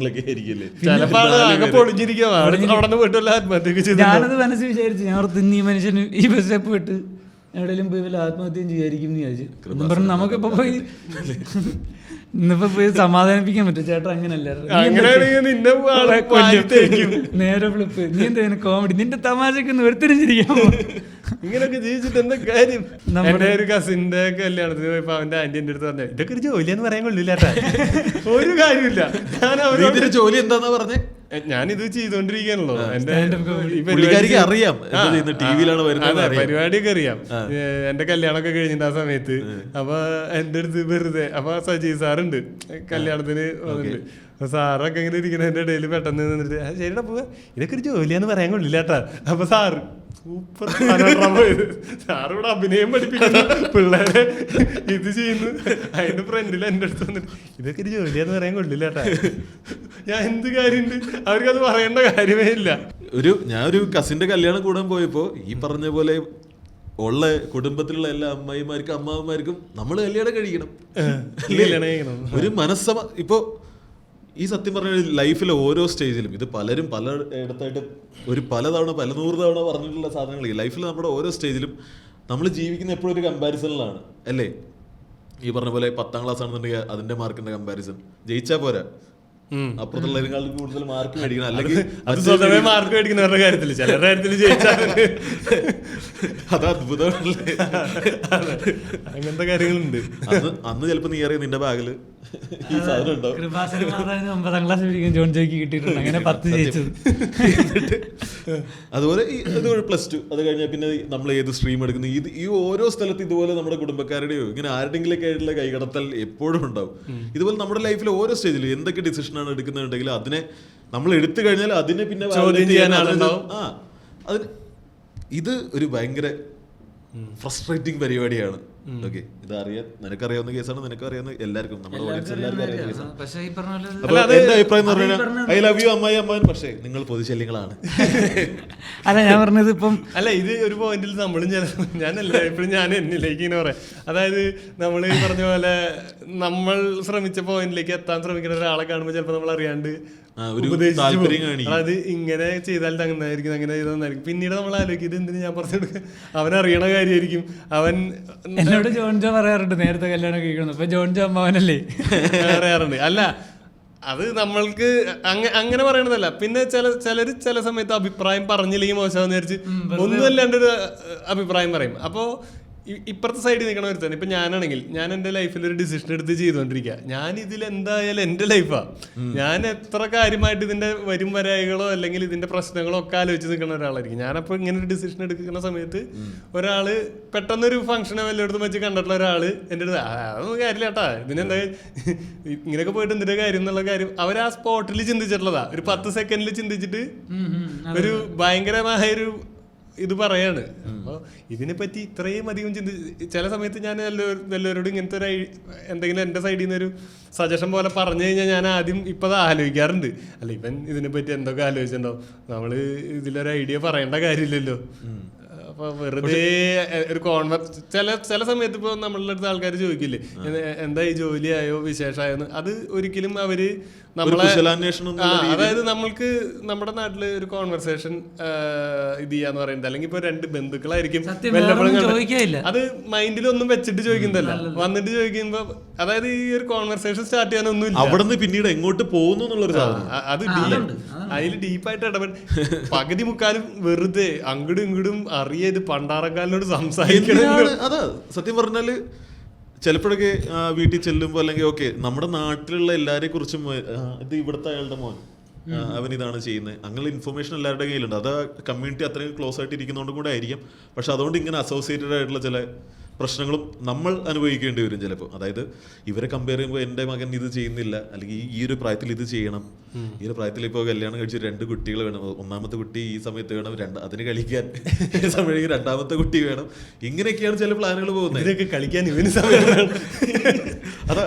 ഞാനത് മനസ്സിൽ വിചാരിച്ചു, ഞാൻ ഓർത്ത് ഇന്ന് ഈ മനുഷ്യന് ഈ ബസ്സിൽ പോയിട്ട് എവിടെയെങ്കിലും പോയി വല്ല ആത്മഹത്യം ചെയ്യായിരിക്കും എന്ന് വിചാരിച്ചു. പറഞ്ഞു നമുക്കിപ്പോ പോയി ഇന്നിപ്പോ പോയി സമാധാനിപ്പിക്കാൻ പറ്റും, ചേട്ടാ അങ്ങനല്ല, നേരെ ഫ്ലിപ്പ്, നീ എന്താ കോമഡി, നിന്റെ തമാശക്കൊന്ന് ഒരുത്തിരിച്ചിരിക്കാമോ, ഇങ്ങനെയൊക്കെ ജീവിച്ചിട്ട് എന്താ കാര്യം. നമ്മുടെ ഒരു കസിന്റെ കല്യാണത്തിന് പോയപ്പോ അവന്റെ ആന്റി എന്റെ അടുത്ത് പറഞ്ഞു, ഇതൊക്കെ ഒരു ജോലിയെന്ന് പറയാൻ കൊള്ളില്ലാട്ടാ, ഒരു കാര്യമില്ല. ഞാൻ അവരുടെ ജോലി എന്താന്നാ പറഞ്ഞേ, ഞാനിത് ചെയ്തോണ്ടിരിക്കാനല്ലോ, അറിയാം പരിപാടിയൊക്കെ അറിയാം. എന്റെ കല്യാണമൊക്കെ കഴിഞ്ഞിട്ട് ആ സമയത്ത്. അപ്പൊ എന്റെ അടുത്ത് വെറുതെ അപ്പൊ സജീവ് സാറുണ്ട് കല്യാണത്തിന് വന്നിട്ട്. സാറൊക്കെ ഇങ്ങനെ ഇരിക്കുന്ന എന്റെ ഇടയിൽ പെട്ടെന്ന് നിന്നിട്ട് ശരിടാ പോവാ, ഇതൊക്കെ ഒരു ജോലിയാന്ന് പറയാൻ കൊള്ളില്ലാട്ടാ. അപ്പൊ സാറ് സൂപ്പർ സാറ് ഇവിടെ അഭിനയം പഠിപ്പിക്കുന്നു, പിള്ളേരെ ഇത് ചെയ്യുന്നു. അതിന്റെ ഫ്രണ്ടിൽ എന്റെ അടുത്ത് വന്നിട്ട് ഇതൊക്കെ ഒരു ജോലിയാന്ന് പറയാൻ കൊള്ളില്ലാട്ടാ. ഞാൻ എന്ത് കാര്യമുണ്ട്, അവർക്കത് പറയേണ്ട കാര്യമേ ഇല്ല. ഞാനൊരു കസിന്റെ കല്യാണം കൂടാൻ പോയപ്പോ ഈ പറഞ്ഞ പോലെ ഉള്ള കുടുംബത്തിലുള്ള എല്ലാ അമ്മായിമാർക്കും അമ്മാവന്മാർക്കും നമ്മൾ കല്യാണം കഴിക്കണം, ഒരു ഇപ്പോ ഈ സത്യം പറഞ്ഞ ലൈഫിലെ ഓരോ സ്റ്റേജിലും ഇത് പലരും പലയിടത്തായിട്ട് പലതവണ 100 തവണ പറഞ്ഞിട്ടുള്ള സാധനങ്ങൾ. ഈ ലൈഫിൽ നമ്മുടെ ഓരോ സ്റ്റേജിലും നമ്മൾ ജീവിക്കുന്ന എപ്പോഴും ഒരു കമ്പാരിസണിലാണ് അല്ലേ. ഈ പറഞ്ഞ പോലെ 10ാം ക്ലാസ് ആണെന്നുണ്ടെങ്കിൽ അതിന്റെ മാർക്കിന്റെ കമ്പാരിസൺ, ജയിച്ചാ പോരാ, അപ്പുറത്തുള്ളതിനേക്കാളും കൂടുതൽ മാർക്ക് മേടിക്കണം. അല്ലെങ്കിൽ മാർക്ക് മേടിക്കുന്നവരുടെ കാര്യത്തിൽ ചിലരുടെ കാര്യത്തിൽ ജയിച്ചാൽ അത് അത്ഭുതമല്ലേ. അങ്ങനത്തെ കാര്യങ്ങളുണ്ട്. അന്ന് ചിലപ്പോ നീ അറിയാം നിന്റെ ബാഗില് ഈ സാധനം ഉണ്ടാവും. 9ാം ക്ലാസ് ജോൺ ജോയ്ക്ക് കിട്ടിയിട്ടുണ്ട്, അങ്ങനെ 10 ജയിച്ചത്. അതുപോലെ ഇതുപോലെ +2 അത് കഴിഞ്ഞാൽ പിന്നെ നമ്മൾ ഏത് സ്ട്രീം എടുക്കുന്നു, ഈ ഓരോ സ്ഥലത്ത് ഇതുപോലെ നമ്മുടെ കുടുംബക്കാരുടെയോ ഇങ്ങനെ ആരുടെങ്കിലൊക്കെ ആയിട്ടുള്ള കൈകടത്തൽ എപ്പോഴും ഉണ്ടാവും. ഇതുപോലെ നമ്മുടെ ലൈഫിൽ ഓരോ സ്റ്റേജിലും എന്തൊക്കെ ഡിസിഷനാണ് എടുക്കുന്നുണ്ടെങ്കിൽ അതിനെ നമ്മൾ എടുത്തു കഴിഞ്ഞാൽ അതിനെ പിന്നെ ഇത് ഒരു ഭയങ്കര ഫ്രസ്ട്രേറ്റിംഗ് പരിപാടിയാണ്. ഓക്കെ, ഇതറിയാൻ നിനക്കറിയാവുന്ന കേസാണ്, നിനക്കറിയാവുന്ന എല്ലാവർക്കും നമ്മുടെ ഓഡിയൻസ് എല്ലാവർക്കും അറിയാവുന്ന കേസാണ്. അപ്പൊ എന്റെ അഭിപ്രായം എന്ന് പറഞ്ഞാൽ ഐ ലവ് യു അമ്മായി അമ്മാവൻ, പക്ഷേ നിങ്ങൾ പൊതുശല്യങ്ങളാണ്. അല്ല ഞാൻ പറഞ്ഞത് ഇപ്പം അല്ല ഇത് ഒരു പോയിന്റിൽ നമ്മളും ഞാനല്ല എപ്പോഴും ഞാൻ എന്നിലേക്ക് ഇങ്ങനെ പറയാം. അതായത് നമ്മൾ ഈ പറഞ്ഞ പോലെ നമ്മൾ ശ്രമിച്ച പോയിന്റിലേക്ക് എത്താൻ ശ്രമിക്കുന്ന ഒരാളെ കാണുമ്പോൾ ചിലപ്പോൾ നമ്മൾ അറിയാണ്ട് അത് ഇങ്ങനെ ചെയ്താൽ തങ്ങുന്നതായിരിക്കും, അങ്ങനെ ചെയ്തായിരിക്കും. പിന്നീട് നമ്മൾ ആലോചിക്കും ഇത് എന്തിനു ഞാൻ പറഞ്ഞു കൊടുക്കുക, അവൻ അറിയണ കാര്യമായിരിക്കും. അവൻ എന്നോട് ജോൺ ജോ പറയാറുണ്ട് നേരത്തെ കല്യാണം കഴിക്കണം, അപ്പൊ ജോൺ ജോ അമ്മാവനല്ലേ പറയാറുണ്ട്. അല്ല അത് നമ്മൾക്ക് അങ്ങനെ പറയണതല്ല. പിന്നെ ചിലര് ചില സമയത്ത് അഭിപ്രായം പറഞ്ഞില്ലെങ്കിൽ മോശമാണെന്ന് വിചാരിച്ച് ഒന്നുമല്ലാണ്ടൊരു അഭിപ്രായം പറയും. അപ്പോൾ ഇപ്പുറത്തെ സൈഡിൽ നിൽക്കണ ഒരുത്താണ്. ഇപ്പം ഞാനാണെങ്കിൽ ഞാൻ എൻ്റെ ലൈഫിൽ ഒരു ഡിസിഷൻ എടുത്ത് ചെയ്തുകൊണ്ടിരിക്കുക. ഞാൻ ഇതിൽ എന്തായാലും എൻ്റെ ലൈഫാണ്. ഞാൻ എത്ര കാര്യമായിട്ട് ഇതിൻ്റെ വരും വരായികളോ അല്ലെങ്കിൽ ഇതിൻ്റെ പ്രശ്നങ്ങളോ ഒക്കെ ആലോചിച്ച് നിൽക്കുന്ന ഒരാളായിരിക്കും. ഞാനപ്പോൾ ഇങ്ങനെ ഒരു ഡിസിഷൻ എടുക്കുന്ന സമയത്ത് ഒരാൾ പെട്ടെന്നൊരു ഫംഗ്ഷനോ എല്ലായിടത്തും വെച്ച് കണ്ടിട്ടുള്ള ഒരാൾ എൻ്റെ അടുത്ത് അതൊന്നും കാര്യമില്ല കേട്ടാ, ഇതിനെന്താ ഇങ്ങനെയൊക്കെ പോയിട്ട് എന്തിൻ്റെ കാര്യം എന്നുള്ള കാര്യം അവർ ആ സ്പോട്ടിൽ ചിന്തിച്ചിട്ടുള്ളതാ. ഒരു 10 സെക്കൻഡിൽ ചിന്തിച്ചിട്ട് ഒരു ഭയങ്കരമായൊരു ഇത് പറയാണ്. അപ്പോൾ ഇതിനെപ്പറ്റി ഇത്രയും അധികം ചില സമയത്ത് ഞാൻ എല്ലാവരോടും ഇങ്ങനത്തെ ഒരു എന്തെങ്കിലും എൻ്റെ സൈഡിൽ നിന്ന് ഒരു സജഷൻ പോലെ പറഞ്ഞു കഴിഞ്ഞാൽ ഞാൻ ആദ്യം ഇപ്പം അത് ആലോചിക്കാറുണ്ട്. അല്ല ഇവൻ ഇതിനെപ്പറ്റി എന്തൊക്കെ ആലോചിച്ചിട്ടുണ്ടോ, നമ്മൾ ഇതിലൊരു ഐഡിയ പറയേണ്ട കാര്യമില്ലല്ലോ. അപ്പോൾ വെറുതെ ഒരു ചില സമയത്ത് ഇപ്പോൾ നമ്മളുടെ അടുത്ത് ആൾക്കാർ ചോദിക്കില്ലേ എന്താ ഈ ജോലിയായോ വിശേഷമായോന്ന്, അത് ഒരിക്കലും അവര് നമ്മളെ അതായത് നമ്മൾക്ക് നമ്മുടെ നാട്ടില് ഒരു കോൺവെർസേഷൻ ഇത് ചെയ്യാന്ന് പറയുന്നത്, അല്ലെങ്കിൽ ഇപ്പൊ 2 ബന്ധുക്കളായിരിക്കും അത് മൈൻഡിലൊന്നും വെച്ചിട്ട് ചോദിക്കുന്നതല്ല, വന്നിട്ട് ചോദിക്കുമ്പോ അതായത് ഈ ഒരു കോൺവെർസേഷൻ സ്റ്റാർട്ട് ചെയ്യാനൊന്നും ഇല്ല. അവിടെ പിന്നീട് എങ്ങോട്ട് പോകുന്നു എന്നുള്ളൊരു അത് അതിൽ ഡീപ്പായിട്ട് ഇടപെട്ട് പകുതി മുക്കാലും വെറുതെ അങ്ങടും ഇങ്ങടും അറിയത് പണ്ടാറക്കാലിനോട് സംസാരിക്കണം. അതാ സത്യം പറഞ്ഞാല് ചിലപ്പോഴൊക്കെ വീട്ടിൽ ചെല്ലുമ്പോൾ അല്ലെങ്കിൽ ഓക്കെ നമ്മുടെ നാട്ടിലുള്ള എല്ലാവരെയും കുറിച്ചും ഇത് ഇവിടുത്തെ അയാളുടെ മോൻ അവൻ ഇതാണ് ചെയ്യുന്നത് അങ്ങനെ ഇൻഫർമേഷൻ എല്ലാവരുടെ കയ്യിലുണ്ട്. അത് കമ്മ്യൂണിറ്റി അത്രയും ക്ലോസ് ആയിട്ട് ഇരിക്കുന്നതുകൊണ്ടും കൂടെ ആയിരിക്കും. പക്ഷെ അതുകൊണ്ട് ഇങ്ങനെ അസോസിയേറ്റഡ് ആയിട്ടുള്ള ചില പ്രശ്നങ്ങളും നമ്മൾ അനുഭവിക്കേണ്ടി വരും ചിലപ്പോൾ. അതായത് ഇവരെ കമ്പയർ ചെയ്യുമ്പോൾ എൻ്റെ മകൻ ഇത് ചെയ്യുന്നില്ല, അല്ലെങ്കിൽ ഈ ഒരു പ്രായത്തിൽ ഇത് ചെയ്യണം, ഈ ഒരു പ്രായത്തിൽ ഇപ്പോൾ കല്യാണം കഴിച്ച് 2 കുട്ടികൾ വേണം, 1ാമത്തെ കുട്ടി ഈ സമയത്ത് വേണം, അതിന് കളിക്കാൻ സമയം 2ാമത്തെ കുട്ടി വേണം, ഇങ്ങനെയൊക്കെയാണ് ചില പ്ലാനുകൾ പോകുന്നത്. കളിക്കാൻ ഇവന് സമയം അതാ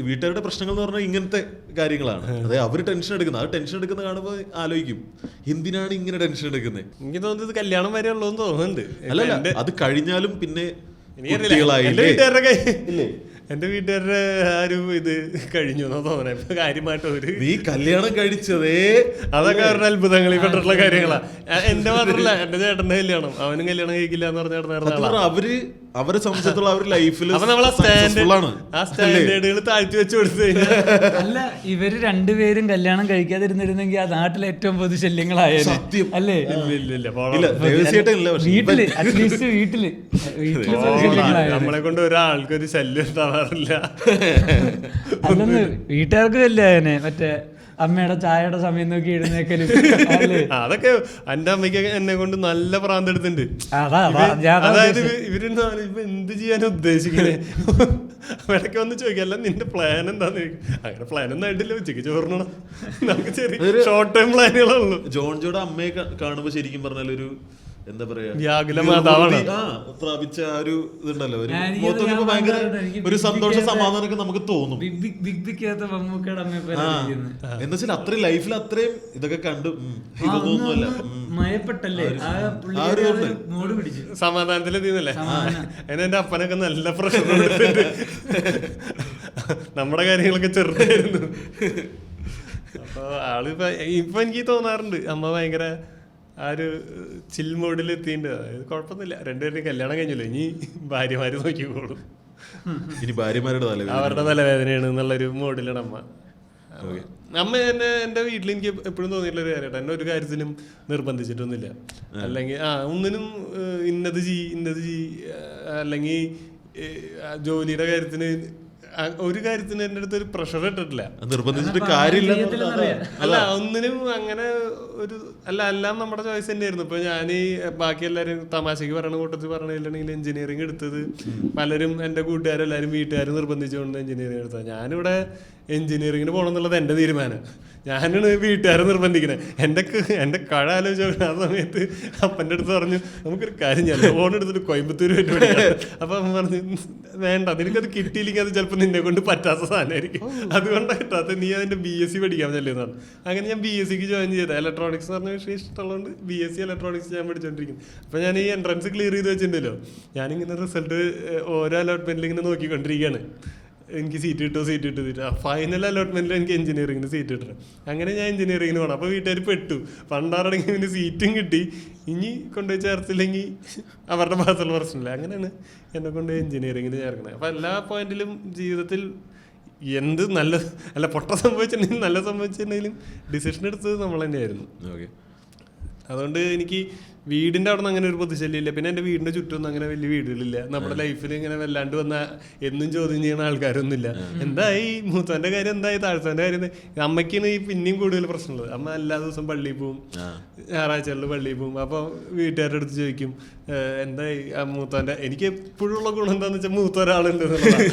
വീട്ടുകാരുടെ പ്രശ്നങ്ങൾ എന്ന് പറഞ്ഞാൽ ഇങ്ങനത്തെ കാര്യങ്ങളാണ്. അതായത് അവർ ടെൻഷൻ എടുക്കുന്നത്, ആ ടെൻഷൻ എടുക്കുന്ന കാണുമ്പോൾ ആലോചിക്കും എന്തിനാണ് ഇങ്ങനെ ടെൻഷൻ എടുക്കുന്നത്. എനിക്ക് തോന്നുന്നത് കല്യാണം വരെ ഉള്ളതെന്ന് തോന്നുന്നുണ്ട്. അല്ലല്ല, അത് കഴിഞ്ഞാലും പിന്നെ എന്റെ വീട്ടുകാരുടെ ആ ഒരു ഇത് കഴിഞ്ഞു എന്നോ തോന്നണേ കാര്യമായിട്ട്. ഒരു നീ കല്യാണം കഴിച്ചതേ അതൊക്കെ അവരുടെ അത്ഭുതങ്ങളിൽ പെട്ടിട്ടുള്ള കാര്യങ്ങളാ. എന്റെ മാത്രമല്ല, എന്റെ ചേട്ടന്റെ കല്യാണം, അവനും കല്യാണം കഴിക്കില്ല എന്ന് പറഞ്ഞ അവരെ സംബന്ധിച്ചിടത്തോളം അവരുടെ ലൈഫിൽ ആ സ്റ്റാൻഡേർഡുകൾ താഴ്ത്തി വെച്ച് കൊടുത്തു കഴിഞ്ഞാൽ അല്ല ഇവര് 2 പേരും കല്യാണം കഴിക്കാതിരുന്നിരുന്നെങ്കിൽ ആ നാട്ടിലെ ഏറ്റവും പൊതു ശല്യങ്ങളായത് സത്യം അല്ലേ. വീട്ടില് അറ്റ്ലീസ്റ്റ് വീട്ടില് നമ്മളെ കൊണ്ട് ഒരാൾക്കൊരു ശല്യം ഉണ്ടാവാറില്ല. അല്ലെന്ന് വീട്ടുകാർക്ക് ശല്യമായനെ മറ്റേ അമ്മയുടെ ചായയുടെ സമയം നോക്കി എഴുന്നേക്കലും. അതൊക്കെ എന്റെ അമ്മയ്ക്ക് എന്നെ കൊണ്ട് നല്ല പ്രാന്തെടുത്തിട്ടുണ്ട്. അതായത് ഇവര് ഇപ്പൊ എന്ത് ചെയ്യാൻ ഉദ്ദേശിക്കണേ ഇടയ്ക്ക് വന്ന് ചോദിക്കല്ല നിന്റെ പ്ലാൻ എന്താന്ന് ചോദിക്കും. അങ്ങനെ പ്ലാൻ ഒന്നും ആയിട്ടില്ല, ഉച്ചയ്ക്ക് ചോറിനണം, നമുക്ക് ചെറിയ ഷോർട്ട് ടൈം പ്ലാനുകളേ ഉള്ളൂ. ജോൺജോയുടെ അമ്മയെ കാണുമ്പോ ശരിക്കും പറഞ്ഞാൽ ഒരു എന്താ പറയാ പ്രാപിച്ച ആ ഒരു ഇതുണ്ടല്ലോ, ഭയങ്കര ഒരു സന്തോഷ സമാധാനമൊക്കെ നമുക്ക് തോന്നും. എന്നുവെച്ചാൽ അത്രയും ലൈഫിൽ അത്രയും ഇതൊക്കെ കണ്ടു ഇതൊന്നുമല്ല സമാധാനത്തിലെത്തിയെന്നല്ലേ. എന്റെ അപ്പനൊക്കെ നല്ല പ്രശ്നം നമ്മുടെ കാര്യങ്ങളൊക്കെ ചെറുതായിരുന്നു. അപ്പൊ ആളിപ്പോ എനിക്ക് തോന്നാറുണ്ട് അമ്മ ഭയങ്കര ആ ഒരു ചിൽ മോഡിൽ എത്തിയിട്ടുണ്ട്. അതായത് കുഴപ്പമൊന്നില്ല, 2 പേരും കല്യാണം കഴിഞ്ഞല്ലോ, ഇനി ഭാര്യമാര് നോക്കിക്കോളും, ഇനി ഭാര്യമാരുടെ അവരുടെ തലവേദനയാണ് എന്നുള്ളൊരു മോഡിലാണ് അമ്മ. അമ്മ എന്റെ വീട്ടിൽ എനിക്ക് എപ്പോഴും തോന്നിയിട്ടുള്ള ഒരു കാര്യമായിട്ട് എന്നെ ഒരു കാര്യത്തിലും നിർബന്ധിച്ചിട്ടൊന്നുമില്ല. അല്ലെങ്കിൽ ഒന്നിനും ഇന്നത് അല്ലെങ്കിൽ ജോലിയുടെ കാര്യത്തിന് ഒരു കാര്യത്തിന് എൻ്റെ അടുത്ത് ഒരു പ്രഷർ ഇട്ടിട്ടില്ല, നിർബന്ധിച്ചിട്ട് കാര്യമില്ല. അല്ല ഒന്നിനും അങ്ങനെ ഒരു എല്ലാം നമ്മുടെ ചോയ്സ് തന്നെയായിരുന്നു. ഇപ്പൊ ഞാൻ ബാക്കി എല്ലാവരും തമാശക്ക് പറയണ കൂട്ടത്തിൽ പറഞ്ഞില്ലെങ്കിൽ എഞ്ചിനീയറിംഗ് എടുത്തത് പലരും എൻ്റെ കൂട്ടുകാരെല്ലാവരും വീട്ടുകാരും നിർബന്ധിച്ചുകൊണ്ട് എഞ്ചിനീയറിംഗ് എടുത്തത്. ഞാനിവിടെ എഞ്ചിനീയറിംഗിന് പോകണം എന്നുള്ളത് എൻ്റെ തീരുമാനം, ഞാനാണ് വീട്ടുകാരെ നിർബന്ധിക്കുന്നത്. എൻ്റെ കഴ ആലോചിച്ച ആ സമയത്ത് അപ്പൻ്റെ അടുത്ത് പറഞ്ഞു നമുക്കൊരു കാര്യം ചെയ്യാം, ലോൺ എടുത്തിട്ട് കോയമ്പത്തൂർ പോയിട്ട് പഠിക്കാം. അപ്പൊ അമ്മ പറഞ്ഞു വേണ്ട, നിനക്കത് കിട്ടിയില്ലെങ്കിൽ അത് ചിലപ്പോൾ നിന്നെ കൊണ്ട് പറ്റാത്ത സാധനമായിരിക്കും, അതുകൊണ്ടാണ് കിട്ടാത്ത, നീ അതിന്റെ BSc പഠിക്കാൻ ചെല്ലുന്നതാണ്. അങ്ങനെ ഞാൻ BScക്ക് ജോയിൻ ചെയ്ത ഇലക്ട്രോണിക്സ് പറഞ്ഞ വിഷയം ഇഷ്ടമുള്ളതുകൊണ്ട് BSc ഇലക്ട്രോണിക്സ് ഞാൻ പഠിച്ചോണ്ടിരിക്കുന്നു. അപ്പൊ ഞാൻ ഈ എൻട്രൻസ് ക്ലിയർ ചെയ്ത് വെച്ചിട്ടുണ്ടല്ലോ, ഞാനിങ്ങനെ റിസൾട്ട് ഓരോ അലോട്ട്മെന്റിൽ ഇങ്ങനെ നോക്കിക്കൊണ്ടിരിക്കുകയാണ്, എനിക്ക് സീറ്റ് കിട്ടുമോ. ഫൈനൽ അലോട്ട്മെന്റിൽ എനിക്ക് എഞ്ചിനീയറിംഗിന് സീറ്റ് കിട്ടണം. അങ്ങനെ ഞാൻ എഞ്ചിനീയറിംഗിന് പോകണം. അപ്പോൾ വീട്ടുകാർ പെട്ടു, പണ്ടാറടങ്ങി പിന്നെ സീറ്റും കിട്ടി, ഇനി കൊണ്ടുപോയി ചേർത്തില്ലെങ്കിൽ അവരുടെ ഭാഗത്തുള്ള പ്രശ്നമില്ല. അങ്ങനെയാണ് എന്നെ കൊണ്ട് എഞ്ചിനീയറിംഗിന് ചേർക്കണത്. അപ്പോൾ എല്ലാ പോയിന്റിലും ജീവിതത്തിൽ എന്ത് നല്ല പൊട്ട സംഭവിച്ചിട്ടുണ്ടെങ്കിലും നല്ല സംഭവിച്ചിട്ടുണ്ടെങ്കിലും ഡിസിഷൻ എടുത്തത് നമ്മൾ തന്നെയായിരുന്നു. ഓക്കെ, അതുകൊണ്ട് എനിക്ക് വീടിൻ്റെ അവിടെ നിന്ന് അങ്ങനെ ഒരു പൊതുശല്യമില്ല. പിന്നെ എൻ്റെ വീടിൻ്റെ ചുറ്റൊന്നും അങ്ങനെ വലിയ വീടുകളില്ല. നമ്മുടെ ലൈഫിൽ ഇങ്ങനെ വല്ലാണ്ട് വന്ന എന്നും ചോദ്യം ചെയ്യുന്ന ആൾക്കാരൊന്നുമില്ല. എന്തായി മൂത്തവൻ്റെ കാര്യം, എന്തായി താഴ്ത്തവൻ്റെ കാര്യം. അമ്മയ്ക്കാണ് ഈ പിന്നെയും കൂടുതൽ പ്രശ്നമുള്ളത്. അമ്മ എല്ലാ ദിവസവും പള്ളിയിൽ പോവും, ഞായറാഴ്ചകളിൽ പള്ളിയിൽ പോവും. അപ്പോൾ വീട്ടുകാരുടെ അടുത്ത് ചോദിക്കും എന്തായി മൂത്തവൻ്റെ. എനിക്ക് എപ്പോഴും ഉള്ള ഗുണം എന്താണെന്ന് വെച്ചാൽ മൂത്ത ഒരാളുണ്ട് എന്നുള്ളതാണ്.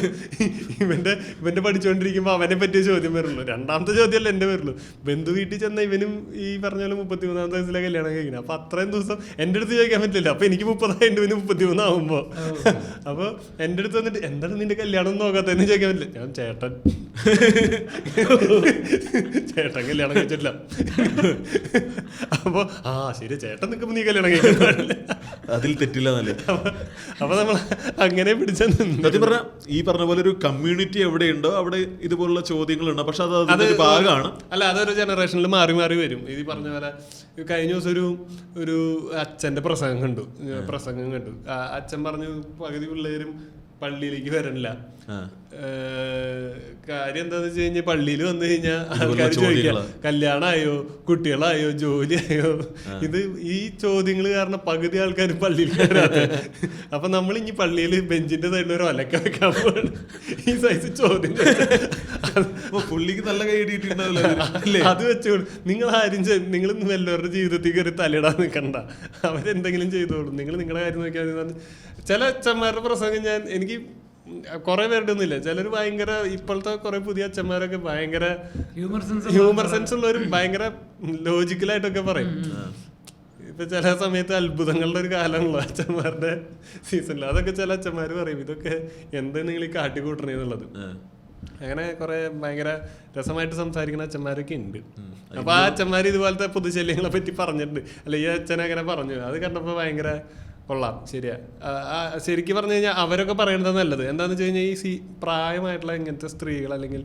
ഇവൻ്റെ പഠിച്ചുകൊണ്ടിരിക്കുമ്പോൾ അവനെ പറ്റിയ ചോദ്യം വരുള്ളൂ. രണ്ടാമത്തെ ചോദ്യമല്ല എൻ്റെ വരുള്ളൂ. ബന്ധു വീട്ടിൽ ചെന്ന ഇവനും ഈ പറഞ്ഞ പോലെ 33-ാമത്തെ വയസ്സിലെ കല്യാണം കഴിക്കണം. അപ്പോൾ അത്രയും ദിവസം എൻ്റെ അടുത്ത് ചോദിക്കാൻ പറ്റില്ല. അപ്പോൾ എനിക്ക് 30 ഇവന് 33 ആകുമ്പോൾ. അപ്പോൾ എൻ്റെ അടുത്ത് വന്നിട്ട് എന്താണ് നിന്റെ കല്യാണം നോക്കാത്തതെന്ന് ചോദിക്കാൻ പറ്റില്ല. ഞാൻ ചേട്ടൻ കല്യാണം കഴിച്ചിട്ടില്ല. അപ്പോൾ ശരി, ചേട്ടൻ നിൽക്കുമ്പോൾ നീ കല്യാണം കഴിക്കുന്നില്ല, അതിൽ തെറ്റില്ല എന്നല്ലേ. അപ്പൊ നമ്മൾ അങ്ങനെ പിടിച്ച പറഞ്ഞ ഈ പറഞ്ഞ പോലെ ഒരു കമ്മ്യൂണിറ്റി എവിടെയുണ്ടോ അവിടെ ഇതുപോലുള്ള ചോദ്യങ്ങളുണ്ടോ. പക്ഷെ അത് അതിന്റെ ഭാഗമാണ്. അല്ല, അതൊരു ജനറേഷനിൽ മാറി മാറി വരും. ഇത് പറഞ്ഞ പോലെ കഴിഞ്ഞ ദിവസം ഒരു അച്ഛന്റെ പ്രസംഗം കണ്ടു. അച്ഛൻ പറഞ്ഞു പകുതി പിള്ളേരും പള്ളിയിലേക്ക് വരണില്ല. കാര്യം എന്താന്ന് വെച്ച് കഴിഞ്ഞാൽ പള്ളിയിൽ വന്നു കഴിഞ്ഞാൽ ആൾക്കാർ ചോദിക്കാം കല്യാണമായോ, കുട്ടികളായോ, ജോലിയായോ. ഇത് ഈ ചോദ്യങ്ങൾ കാരണം പകുതി ആൾക്കാർ പള്ളിയിൽ കയറാതെ. അപ്പൊ നമ്മൾ ഇനി പള്ളിയിൽ ബെഞ്ചിന്റെ സൈഡിൽ ഒരു ഒലക്ക വെക്കാൻ പോവാണ്. ഈ സൈസ് ചോദ്യം പുള്ളിക്ക് നല്ല കൈ കിട്ടിയിട്ടുണ്ടാവില്ല. അത് വെച്ചോളൂ. നിങ്ങൾ എല്ലാവരുടെ ജീവിതത്തിൽ കയറി തലയിടാൻ നിൽക്കണ്ട. അവരെന്തെങ്കിലും ചെയ്തോളൂ, നിങ്ങൾ നിങ്ങളുടെ കാര്യം നോക്കിയാൽ. ചില അച്ഛന്മാരുടെ പ്രസംഗം എനിക്ക് കുറെ പേരുടെ ഒന്നുമില്ല. ചിലർ ഭയങ്കര, ഇപ്പോഴത്തെ കുറെ പുതിയ അച്ഛന്മാരൊക്കെ ഭയങ്കര ഹ്യൂമർ സെൻസ് ഉള്ളവരും ഭയങ്കര ലോജിക്കലായിട്ടൊക്കെ പറയും. ഇപ്പൊ ചില സമയത്ത് അത്ഭുതങ്ങളുടെ ഒരു കാലമാണല്ലോ അച്ഛന്മാരുടെ സീസണിൽ. അതൊക്കെ ചില അച്ഛന്മാര് പറയും ഇതൊക്കെ എന്ത് നിങ്ങൾ ഈ കാട്ടിക്കൂട്ടണേ എന്നുള്ളത്. അങ്ങനെ കുറെ ഭയങ്കര രസമായിട്ട് സംസാരിക്കുന്ന അച്ഛന്മാരൊക്കെ ഉണ്ട്. അപ്പൊ ആ അച്ഛന്മാർ ഇതുപോലത്തെ പൊതുശല്യങ്ങളെ പറ്റി പറഞ്ഞിട്ടുണ്ട്. അല്ല, ഈ അച്ഛനെ അങ്ങനെ പറഞ്ഞു. അത് കണ്ടപ്പോ ഭയങ്കര കൊള്ളാം. ശരിയാ. ശരിക്കും പറഞ്ഞു കഴിഞ്ഞാൽ അവരൊക്കെ പറയണത് നല്ലത് എന്താണെന്ന് വെച്ച് കഴിഞ്ഞാൽ ഈ പ്രായമായിട്ടുള്ള ഇങ്ങനത്തെ സ്ത്രീകൾ അല്ലെങ്കിൽ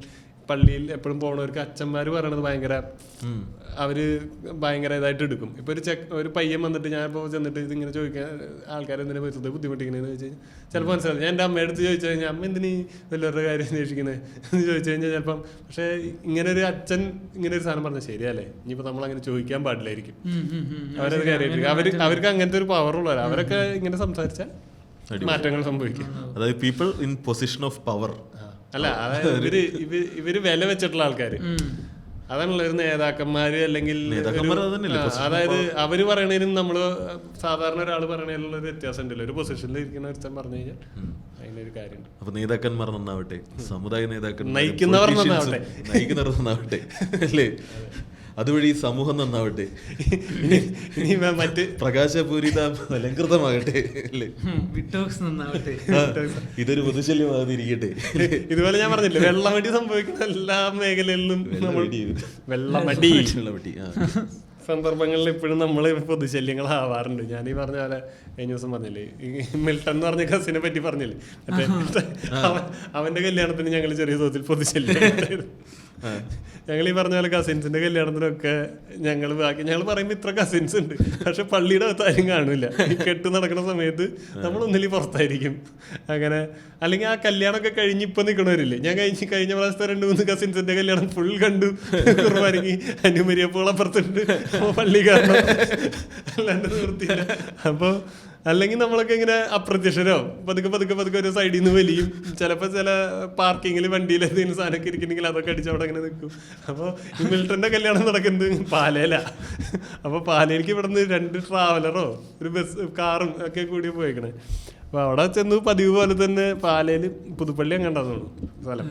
പള്ളിയിൽ എപ്പോഴും പോണവർക്ക് അച്ഛന്മാർ പറയണത് ഭയങ്കര അവര് ഭയങ്കര ഇതായിട്ട് എടുക്കും. ഇപ്പൊ ഒരു പയ്യൻ വന്നിട്ട് ഞാനിപ്പോ ചെന്നിട്ട് ഇതിങ്ങനെ ചോദിക്കാൻ ആൾക്കാർ എന്തിനാ വെറുതെ ബുദ്ധിമുട്ടിക്കണേന്ന് ചോദിച്ചു കഴിഞ്ഞാൽ ചിലപ്പോൾ മനസ്സിലാവും. ഞാൻ എൻ്റെ അമ്മയുടെ അടുത്ത് ചോദിച്ചു കഴിഞ്ഞാൽ അമ്മ എന്തിനീ വല്ലവരുടെ കാര്യം അന്വേഷിക്കുന്നത് എന്ന് ചോദിച്ചു കഴിഞ്ഞാൽ ചിലപ്പം. പക്ഷെ ഇങ്ങനെ ഒരു അച്ഛൻ ഇങ്ങനെ ഒരു സാധനം പറഞ്ഞാൽ ശരിയല്ലേ, ഇനിയിപ്പോൾ നമ്മൾ അങ്ങനെ ചോദിക്കാൻ പാടില്ലായിരിക്കും. അവരത് കാര്യമായിട്ട് അവർക്ക് അങ്ങനത്തെ ഒരു പവറുള്ളവരാ. അവരൊക്കെ ഇങ്ങനെ സംസാരിച്ചാൽ മാറ്റങ്ങൾ സംഭവിക്കും. അതായത് people in position of power. അല്ല, അതായത് ഇവര് വില വെച്ചിട്ടുള്ള ആൾക്കാര്, അതാണല്ലോ ഒരു നേതാക്കന്മാര്. അല്ലെങ്കിൽ അതായത് അവര് പറയണതിനും നമ്മള് സാധാരണ ഒരാൾ പറയണതിലുള്ള ഒരു വ്യത്യാസം ഉണ്ടല്ലോ. ഒരു പൊസിഷനിൽ ഇരിക്കുന്ന ഒരുത്തൻ പറഞ്ഞു കഴിഞ്ഞാൽ അതിനൊരു കാര്യമുണ്ട്. അപ്പൊ നേതാക്കന്മാർ നന്നാവട്ടെ, സമുദായ നേതാക്കന്മാർ നയിക്കുന്നവർ നന്നാവട്ടെ അല്ലേ, അതുവഴി സമൂഹം നന്നാവട്ടെ, മറ്റ് പ്രകാശപൂരിത അലങ്കൃതമാകട്ടെ അല്ലേ, നന്നാവട്ടെ, ഇതൊരു പൊതുശല്യമാകാതിരിക്കട്ടെ. ഇതുപോലെ ഞാൻ പറഞ്ഞില്ലേ, വെള്ളമടി സംഭവിക്കുന്ന എല്ലാ മേഖലകളിലും വെള്ളമടി സന്ദർഭങ്ങളിൽ ഇപ്പോഴും നമ്മൾ പൊതുശല്യങ്ങളാവാറുണ്ട്. ഞാൻ ഈ പറഞ്ഞ പോലെ കഴിഞ്ഞ ദിവസം പറഞ്ഞില്ലേ, ഈ മിൽട്ടൺ എന്ന് പറഞ്ഞ കസിനെ പറ്റി പറഞ്ഞില്ലേ, മറ്റേ അവന്റെ കല്യാണത്തിന് ഞങ്ങൾ ചെറിയ തോതിൽ പൊതുശല്യം. ഞങ്ങൾ ഈ പറഞ്ഞ പോലെ കസിൻസിന്റെ കല്യാണത്തിനൊക്കെ ഞങ്ങൾ പറയുമ്പോൾ ഇത്ര കസിൻസ് ഉണ്ട്, പക്ഷെ പള്ളിയുടെ അകത്ത് ആരും കാണില്ല. ഈ കെട്ട് നടക്കുന്ന സമയത്ത് നമ്മൾ ഒന്നിലും പുറത്തായിരിക്കും. അങ്ങനെ അല്ലെങ്കിൽ ആ കല്യാണമൊക്കെ കഴിഞ്ഞ് ഇപ്പൊ നിൽക്കണവരില്ലേ, ഞാൻ കഴിഞ്ഞ പ്രാവശ്യത്തെ 2-3 കസിൻസിന്റെ കല്യാണം ഫുൾ കണ്ടു. കുർബാനയ്ക്ക് അനുമരിയപ്പോൾ അപ്പുറത്തുണ്ട്, പള്ളി കാരണം അല്ലാണ്ട് നിർത്തിയില്ല. അപ്പോൾ അല്ലെങ്കിൽ നമ്മളൊക്കെ ഇങ്ങനെ അപ്രത്യക്ഷരോ പതുക്കെ ഒരു സൈഡിൽ നിന്ന് വലിയും. ചിലപ്പോൾ ചില പാർക്കിങ്ങിൽ വണ്ടിയിൽ എന്തെങ്കിലും സാധനമൊക്കെ ഇരിക്കുന്നെങ്കിൽ അതൊക്കെ അടിച്ച് അവിടെ അങ്ങനെ നിൽക്കും. അപ്പോൾ ഈ മിൽട്ടന്റെ കല്യാണം നടക്കുന്നത് പാലയില. അപ്പോൾ പാലയിലേക്ക് ഇവിടെ നിന്ന് 2 ട്രാവലറോ ഒരു കാറും ഒക്കെ കൂടി പോയിക്കണേ. അപ്പോൾ അവിടെ ചെന്ന് പതിവ് പോലെ തന്നെ പാലയിൽ പുതുപ്പള്ളി അങ്ങണ്ടാന്ന് സ്ഥലം.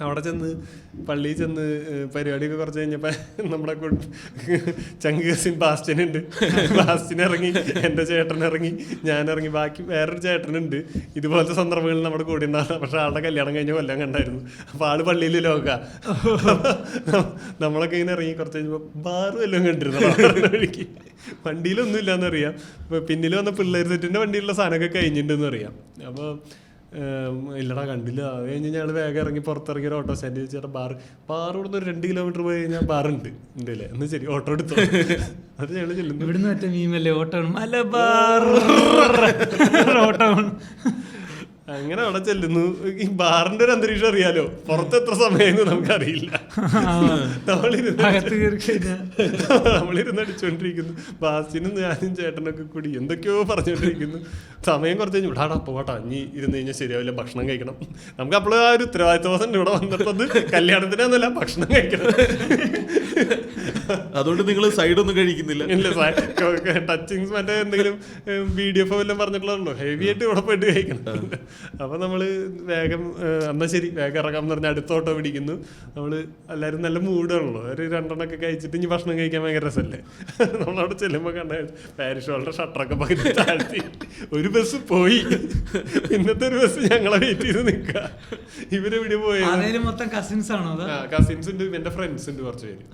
അവിടെ ചെന്ന് പള്ളിയിൽ ചെന്ന് പരിപാടിയൊക്കെ കുറച്ച് കഴിഞ്ഞപ്പോൾ നമ്മുടെ ചങ്ക് കസിൻ ബാസ്റ്റിനുണ്ട്. ബാസ്റ്റിൻ ഇറങ്ങി, എൻ്റെ ചേട്ടൻ ഇറങ്ങി, ഞാനിറങ്ങി, ബാക്കി വേറൊരു ചേട്ടനുണ്ട്. ഇതുപോലത്തെ സന്ദർഭങ്ങളിൽ നമ്മുടെ കൂടെ ഉണ്ടാകും. പക്ഷെ ആളുടെ കല്യാണം കഴിഞ്ഞ കൊല്ലം കണ്ടായിരുന്നു. അപ്പോൾ ആള് പള്ളിയിൽ ലോക. നമ്മളൊക്കെ ഇങ്ങനെ ഇറങ്ങി കുറച്ച് കഴിഞ്ഞപ്പോൾ ബാറും എല്ലാം കണ്ടിരുന്നു വഴിക്ക്. വണ്ടിയിലൊന്നും ഇല്ലാന്നറിയാം. പിന്നിൽ വന്ന പിള്ളേർ സെറ്റിൻ്റെ വണ്ടിയിലുള്ള സാധനമൊക്കെ കഴിഞ്ഞിട്ടുണ്ടെന്ന് അറിയാം. അപ്പോൾ ഇല്ലടാ കണ്ടില്ല. അത് കഴിഞ്ഞ് ഞങ്ങൾ വേഗം ഇറങ്ങി പുറത്തിറങ്ങി ഒരു ഓട്ടോ സ്റ്റാൻഡ് ചേട്ടാ ബാറ് ഇവിടുന്ന് ഒരു 2 കിലോമീറ്റർ പോയി കഴിഞ്ഞാൽ ബാറുണ്ട് ഉണ്ടല്ലേ, എന്ന് ശരി ഓട്ടോ എടുത്തു. അത് ഞങ്ങൾ ചെല്ലുന്നു. ഇവിടുന്ന് മറ്റേ മീമല്ലേ ഓട്ടോ മലബാർ ഓട്ടോ. അങ്ങനെ അവിടെ ചെല്ലുന്നു. ഈ ബാറിന്റെ ഒരു അന്തരീക്ഷം അറിയാലോ, പുറത്ത് എത്ര സമയം നമുക്കറിയില്ല. നമ്മളിരുന്ന് അടിച്ചോണ്ടിരിക്കുന്നു. ബാസിനും ഞാനും ചേട്ടനൊക്കെ കൂടി എന്തൊക്കെയോ പറഞ്ഞോണ്ടിരിക്കുന്നു. സമയം കുറച്ച് കഴിഞ്ഞു വിടാടാ പോട്ടാ, ഇനി ഇരുന്ന് കഴിഞ്ഞാൽ ശരിയാവില്ല, ഭക്ഷണം കഴിക്കണം. നമുക്ക് അപ്പോഴും ആ ഒരു ഉത്തരവാദിത്വം ഇവിടെ വന്നിട്ടത് കല്യാണത്തിനൊന്നുമല്ല, ഭക്ഷണം കഴിക്കണം. അതുകൊണ്ട് നിങ്ങൾ സൈഡൊന്നും കഴിക്കുന്നില്ല? ഇല്ല, ടച്ചിങ്സ് മറ്റേ എന്തെങ്കിലും വീഡിയോ എല്ലാം പറഞ്ഞിട്ടുള്ളൂ, ഹെവി ആയിട്ട് ഇവിടെ പോയിട്ട് കഴിക്കണം. അപ്പൊ നമ്മള് വേഗം എന്നാ ശരി വേഗം ഇറങ്ങാമെന്ന് പറഞ്ഞാൽ അടുത്ത ഓട്ടോ പിടിക്കുന്നു. നമ്മള് എല്ലാവരും നല്ല മൂടാണല്ലോ, ഒരു 2 എണ്ണമൊക്കെ കഴിച്ചിട്ട് ഇനി ഭക്ഷണം കഴിക്കാൻ ഭയങ്കര രസമല്ലേ. നമ്മളവിടെ ചെല്ലുമ്പോൾ കണ്ട പാരിഷ് ഹോളിന്റെ ഷട്ടറൊക്കെ പകുതി താഴ്ത്തി ഒരു ബസ് പോയി. പിന്നത്തെ ഒരു ബസ് ഞങ്ങളെ വെയിറ്റ് ചെയ്ത് നിൽക്കുക. ഇവരെവിടെ പോയത്? മൊത്തം കസിൻസ് ആണോ? കസിൻസ് ഉണ്ട്, എന്റെ ഫ്രണ്ട്സ് ഉണ്ട് കുറച്ച് പേര്.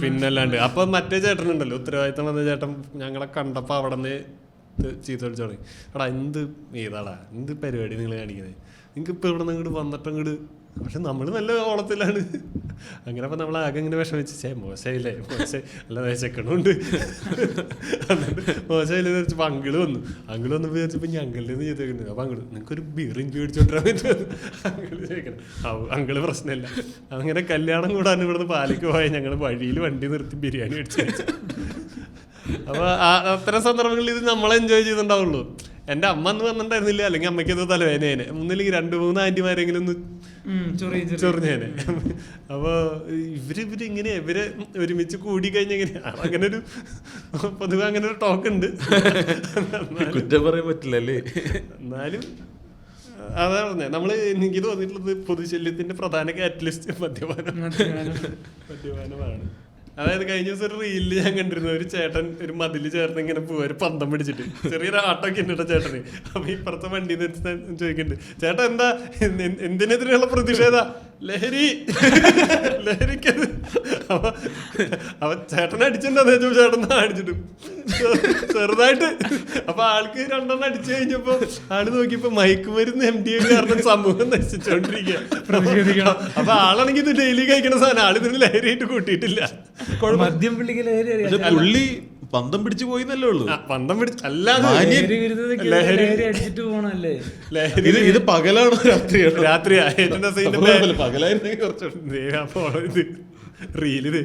പിന്നല്ലാണ്ട് അപ്പൊ മറ്റേ ചേട്ടനുണ്ടല്ലോ, ഉത്തരവാദിത്തം വന്ന ചേട്ടൻ, ഞങ്ങളെ കണ്ടപ്പോ അവിടെ നിന്ന് ചീത്ത വിളിച്ചു തുടങ്ങി. എടാ എന്ത് ഏതാടാ, എന്ത് പരിപാടി നിങ്ങൾ കാണിക്കുന്നത്, നിങ്ങൾക്ക് ഇപ്പൊ ഇവിടെ നിന്ന് ഇങ്ങോട്ട് വന്നിട്ടങ്ങോട്ട്. പക്ഷെ നമ്മള് നല്ല ഓളത്തിലാണ്. അങ്ങനെ അപ്പൊ നമ്മൾ ആകെ ഇങ്ങനെ വിഷമിച്ച് മോശമായില്ലേ, അല്ല വിശക്കണുണ്ട്, മോശമായില്ലേ വിചാരിച്ചപ്പോ അങ്കിള് വന്നപ്പോ വിചാരിച്ചപ്പോ ഞങ്ങളുടെ ചെയ്തേക്കുന്നത്. അപ്പൊ അങ്കിള് നിങ്ങൾക്കൊരു ബീർ എനിക്ക് മേടിച്ചോണ്ടിരാൻ പറ്റും, അങ്കിള് ചോദിക്കണം. അങ്കിള് പ്രശ്നമില്ല. അങ്ങനെ കല്യാണം കൂടാൻ ഇവിടുന്ന് പാലിക്ക് പോയാൽ ഞങ്ങൾ വഴിയിൽ വണ്ടി നിർത്തി ബിരിയാണി മേടിച്ചു കഴിച്ചു. അപ്പൊ അത്തരം സന്ദർഭങ്ങളിൽ ഇത് നമ്മൾ എൻജോയ് ചെയ്തിട്ടുണ്ടാവുള്ളൂ. എന്റെ അമ്മ അന്ന് വന്നിട്ടുണ്ടായിരുന്നില്ല, അല്ലെങ്കിൽ അമ്മയ്ക്ക് അത് തലവേനേനെ, ഒന്നില്ലെങ്കിൽ 2-3 ആന്റിമാരെങ്കിലും ഒന്ന് ചൊറിഞ്ഞേനെ. അപ്പൊ ഇവര് ഇങ്ങനെ ഇവരെ ഒരുമിച്ച് കൂടി കഴിഞ്ഞ എങ്ങനെയാ, അങ്ങനെ ഒരു പൊതുവെ അങ്ങനെ ഒരു ടോക്ക് ഉണ്ട്. കുറ്റം പറയാൻ പറ്റില്ലല്ലേ. എന്നാലും അതാ പറഞ്ഞത്, നമ്മള് എനിക്ക് തോന്നിയിട്ടുള്ളത് പൊതുശല്യത്തിന്റെ പ്രധാന കാറ്റലിസ്റ്റ് മദ്യപാനമാണ്. അതായത് കഴിഞ്ഞ ദിവസം ഒരു റീലില് ഞാൻ കണ്ടിരുന്നു, ഒരു ചേട്ടൻ ഒരു മതില് ചേർന്ന് ഇങ്ങനെ പോവാ, ഒരു പന്തം പിടിച്ചിട്ട് ചെറിയൊരു ആട്ടൊക്കെ ഉണ്ട് ചേട്ടന്. അപ്പൊ ഇപ്പുറത്തെ വണ്ടിയിൽ നിന്ന് ചോദിക്കുന്നുണ്ട്, ചേട്ടൻ എന്താ എന്തിനെതിരെയുള്ള പ്രതിഷേധ? ലഹരിക്കത്. അപ്പൊ ചേട്ടൻ അടിച്ചിട്ടുണ്ടോ ചേട്ടൻ അടിച്ചിട്ട് ചെറുതായിട്ട്. അപ്പൊ ആൾക്ക് 2 എണ്ണം അടിച്ചു കഴിഞ്ഞപ്പോ ആള് നോക്കിയപ്പോ മയക്കുമരുന്ന് MDA കാരണം സമൂഹം നശിച്ചോണ്ടിരിക്കുക. അപ്പൊ ആളാണെങ്കിൽ ഇത് ഡെയിലി കഴിക്കുന്ന സാധനം, ആളിതിന് ലഹരിയായിട്ട് കൂട്ടിയിട്ടില്ല. മദ്യം പുള്ളിക്ക് പുള്ളി പന്തം പിടിച്ചു പോയിന്നല്ലേ ഉള്ളൂ. പന്തം പിടിച്ച് അല്ലാതെ അടിച്ചിട്ട് പോണല്ലേ. ഇത് പകലാണോ രാത്രിയാണോ? രാത്രിയാ. പകലായിരുന്നെങ്കിൽ കുറച്ച് ഇത് റീലിത്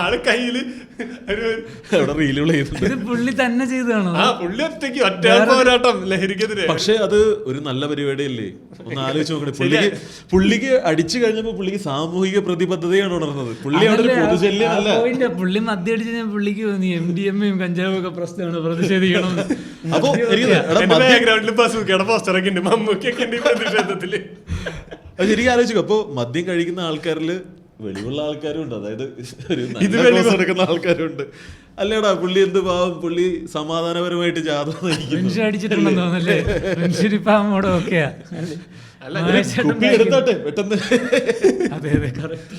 ആള് കയ്യില് ഇത് പുള്ളി തന്നെ ചെയ്തതാണോ? പുള്ളി ഒറ്റയ്ക്ക് ഒറ്റ പോരാട്ടം ലഹരിക്കെതിരെ. പക്ഷെ അത് ഒരു നല്ല പരിപാടിയല്ലേ, ഒന്ന് ആലോചിച്ച് നോക്കണേ. പുള്ളിക്ക് അടിച്ചു കഴിഞ്ഞപ്പോ പുള്ളിക്ക് സാമൂഹിക പ്രതിബദ്ധതയാണ് ഉണർന്നത്. പുള്ളി അവിടെ ഒരു പൊതുശല്യമല്ല. പുള്ളി മദ്യം അടിച്ച് ഞാൻ പുള്ളിക്ക് തോന്നി MDMA കഞ്ചാവും ഒക്കെ പ്രശ്നമാണ്, പ്രതിഷേധിക്കണം. അപ്പൊ ബാക്ക്ഗ്രൗണ്ടിൽ ബസൂക്കയുടെ പോസ്റ്ററൊക്കെ ഉണ്ട്, മമ്മൂക്കൊക്കെ ഉണ്ട് പ്രതിഷേധത്തില്. അത് ശരിക്കും ആലോചിക്കും. അപ്പൊ മദ്യം കഴിക്കുന്ന ആൾക്കാരില് വെളിവുള്ള ആൾക്കാരും ഉണ്ട്, അതായത് എടുക്കുന്ന ആൾക്കാരും ഉണ്ട്. അല്ലേടാ പുള്ളി എന്ത് പാവം, പുള്ളി സമാധാനപരമായിട്ട് ജാഥ അടിച്ചിട്ടുണ്ടെന്ന് തോന്നല്ലേ. എടുത്തോട്ടെ പെട്ടെന്ന്. അതെ അതെ കറക്റ്റ്.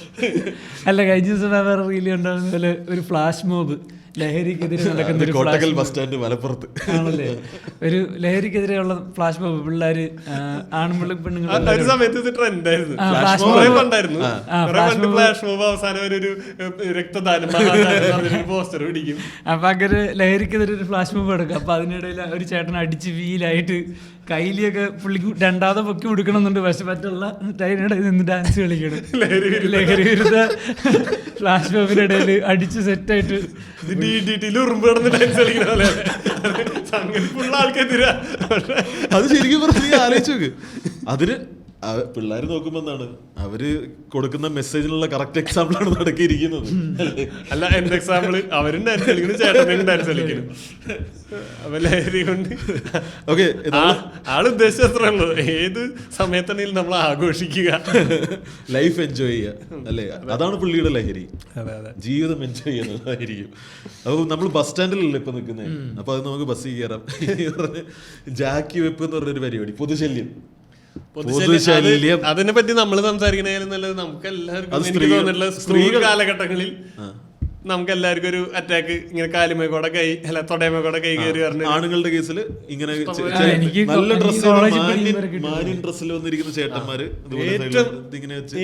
അല്ല കഴിഞ്ഞ ദിവസം വേറെ റീലി ഉണ്ടാകുന്ന പോലെ ഒരു ഫ്ലാഷ് മോബ് ലഹരിക്കെതിരെ നടക്കുന്ന കോട്ടക്കൽ ബസ് സ്റ്റാൻഡ് മലപ്പുറത്ത് ആണല്ലേ, ഒരു ലഹരിക്കെതിരെയുള്ള ഫ്ലാഷ് മോബ്. പിള്ളേര് ആണുങ്ങളും പെണ്ണുങ്ങളും രക്തദാനം പോസ്റ്റർ പിടിക്കും. അപ്പൊ അങ്ങനെ ലഹരിക്കെതിരെ ഒരു ഫ്ലാഷ് മോബ് എടുക്കും. അപ്പൊ അതിനിടയിൽ ഒരു ചേട്ടൻ അടിച്ച് വീലായിട്ട് കയ്യിലൊക്കെ പുള്ളിക്ക് 2ാമത് പൊക്കി കൊടുക്കണമെന്നുണ്ട്, പക്ഷെ മറ്റുള്ള അതിനിടയിൽ നിന്ന് ഡാൻസ് കളിക്കണം. ലഹരി വിരുദ്ധ ഫ്ലാഷ് മോബിനിടയിൽ അടിച്ച് സെറ്റായിട്ട് ഉറുമ്പ് കിടന്ന് ഡാൻസ് കളിക്കണ പോലെ ആൾക്കെതിരാ. അത് ശരിക്കും പറഞ്ഞ ആലോചിച്ച് നോക്ക്. അതിന് പിള്ളേർ നോക്കുമ്പോ എന്താണ് അവര് കൊടുക്കുന്ന മെസ്സേജിനുള്ള കറക്റ്റ് എക്സാമ്പിൾ ആണ് നടക്കിയിരിക്കുന്നത്. അല്ല എന്ത് എക്സാമ്പിൾ? അവരും ഡാൻസ് കളിക്കുന്നു, ചേട്ടനും ഡാൻസ് കളിക്കുന്നു. അപ്പൊ ലഹരി കൊണ്ട് ആള് ഉദ്ദേശിച്ചത്രയുള്ളൂ, ഏത് സമയത്താണെങ്കിലും നമ്മൾ ആഘോഷിക്കുക, ലൈഫ് എൻജോയ് ചെയ്യുക അല്ലേ. അതാണ് പുള്ളിയുടെ ലഹരി, ജീവിതം എൻജോയ് ചെയ്യുന്നതായിരിക്കും. അപ്പൊ നമ്മൾ ബസ് സ്റ്റാൻഡിലല്ലേ ഇപ്പൊ നിൽക്കുന്നത്. അപ്പൊ അത് നമുക്ക് ബസ്സിൽ കയറാം. ജാക്കി വെപ്പ് എന്ന് പറഞ്ഞൊരു പരിപാടി, പൊതുശല്യം. അതിനെ പറ്റി നമ്മൾ സംസാരിക്കണേലും നല്ലത് നമുക്ക് എല്ലാവർക്കും സ്ത്രീ കാലഘട്ടങ്ങളിൽ നമുക്ക് എല്ലാവർക്കും ഒരു അറ്റാക്ക് ഇങ്ങനെ കാലുമേ കൂടെ കൈ അല്ല തൊടയമേ കൂടെ കൈ കയറി പറഞ്ഞു. ആണുങ്ങളുടെ കേസിൽ ഇങ്ങനെ എനിക്ക് നല്ല college മാന്യൻ ഡ്രസ്സിൽ വന്നിരിക്കുന്ന ചേട്ടന്മാര്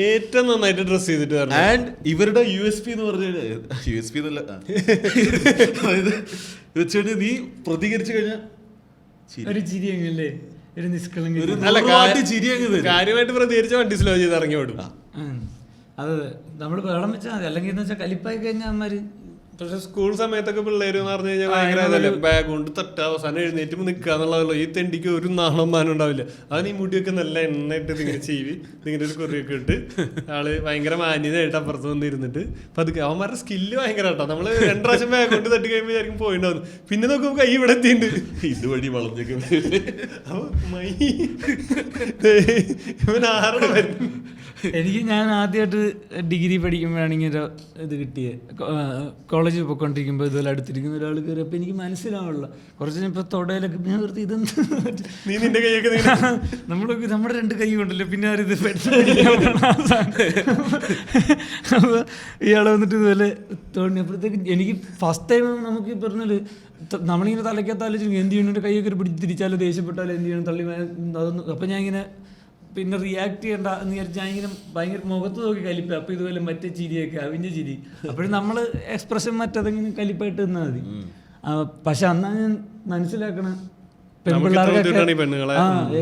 ഏറ്റവും നന്നായിട്ട് ഡ്രസ് ചെയ്തിട്ട് പറഞ്ഞു. ആൻഡ് ഇവരുടെ USP എന്ന് പറഞ്ഞാൽ USP എന്നല്ല, അതായത് വെച്ചുകഴിഞ്ഞാൽ നീ പ്രതികരിച്ചു കഴിഞ്ഞാൽ ഒരു ചിരിയല്ലേ, ഒരു നിഷ്കളങ്ക. കാര്യമായിട്ട് പ്രതികരിച്ച വണ്ടി സ്ലോ ചെയ്ത് ഇറങ്ങി വിടും. അതെ, നമ്മൾ വെള്ളം വെച്ചാൽ മതി. അല്ലെങ്കിൽ എന്ന് വെച്ചാൽ കലിപ്പായി കഴിഞ്ഞാൽ അമ്മമാര്. പക്ഷെ സ്കൂൾ സമയത്തൊക്കെ പിള്ളേര് എന്ന് പറഞ്ഞു കഴിഞ്ഞാൽ ഭയങ്കര ബാഗ് കൊണ്ട് തട്ട അവസാനം എഴുന്നേറ്റ് നിൽക്കുക എന്നുള്ളതല്ലോ. ഈ തെണ്ടിക്ക് ഒരു നാണം മാനം ഉണ്ടാവില്ല. അത് ഈ മുടിയൊക്കെ നല്ല എണ്ണ ഇട്ട് ഇങ്ങനെ ചീവി ഇങ്ങനെ ഒരു കുറിയൊക്കെ ഇട്ട് ആള് ഭയങ്കര മാന്യതയായിട്ട് അപ്പുറത്ത് വന്നിരുന്നിട്ട് പതുക്കെ അവന്മാരുടെ സ്കില്ല് ഭയങ്കര കേട്ടോ. നമ്മള് 2 പ്രാവശ്യം ബാഗ് കൊണ്ട് തട്ടി കഴിയുമ്പോൾ ആയിരിക്കും പോയിണ്ടാവുന്നു. പിന്നെ നോക്കുമ്പോൾ കൈ ഇവിടെ എത്തിയിട്ടുണ്ട്. ഇതുവഴി വളഞ്ഞൊക്കെ ഇവൻ ആരുടെ വരുന്നു. എനിക്ക് ഞാൻ ആദ്യമായിട്ട് ഡിഗ്രി പഠിക്കുമ്പോഴാണ് ഇങ്ങനെ ഇത് കിട്ടിയത്. കോളേജിൽ പോയിക്കൊണ്ടിരിക്കുമ്പോൾ ഇതുപോലെ അടുത്തിരിക്കുന്ന ഒരാൾ കയറി. അപ്പോൾ എനിക്ക് മനസ്സിലാവുള്ള കുറച്ച് ഇപ്പോൾ തൊടയിലൊക്കെ ഞാൻ വെറുതെ ഇതെന്ത് നീ നിന്റെ കൈയൊക്കെ നമ്മളൊക്കെ നമ്മുടെ 2 കൈ കൊണ്ടല്ലോ പിന്നെ ആരിത് അപ്പോൾ ഇയാൾ വന്നിട്ട് ഇതുപോലെ തോന്നിയപ്പോഴത്തേക്ക് എനിക്ക് ഫസ്റ്റ് ടൈം നമുക്ക് പറഞ്ഞാൽ നമ്മളിങ്ങനെ തലയ്ക്കകത്താലോചിക്കും എന്ത് ചെയ്യണം, കൈയൊക്കെ പിടിച്ച് തിരിച്ചാലോ ദേഷ്യപ്പെട്ടാലോ എന്ത് ചെയ്യണം തള്ളി അതൊന്നും. അപ്പം ഞാൻ ഇങ്ങനെ പിന്നെ റിയാക്ട് ചെയ്യണ്ട എന്ന് വിചാരിച്ചാൽ ഇങ്ങനെ ഭയങ്കര മുഖത്ത് നോക്കി കലിപ്പ. അപ്പോൾ ഇതുപോലെ മറ്റേ ചിരിയൊക്കെ അവിഞ്ഞ ചിരി. അപ്പോഴും നമ്മൾ എക്സ്പ്രഷൻ മറ്റേതെങ്കിലും കലിപ്പായിട്ട് നിന്നാൽ മതി. പക്ഷെ അന്നാ ഞാൻ മനസ്സിലാക്കണ പെൺപിള്ളേർക്കൊക്കെ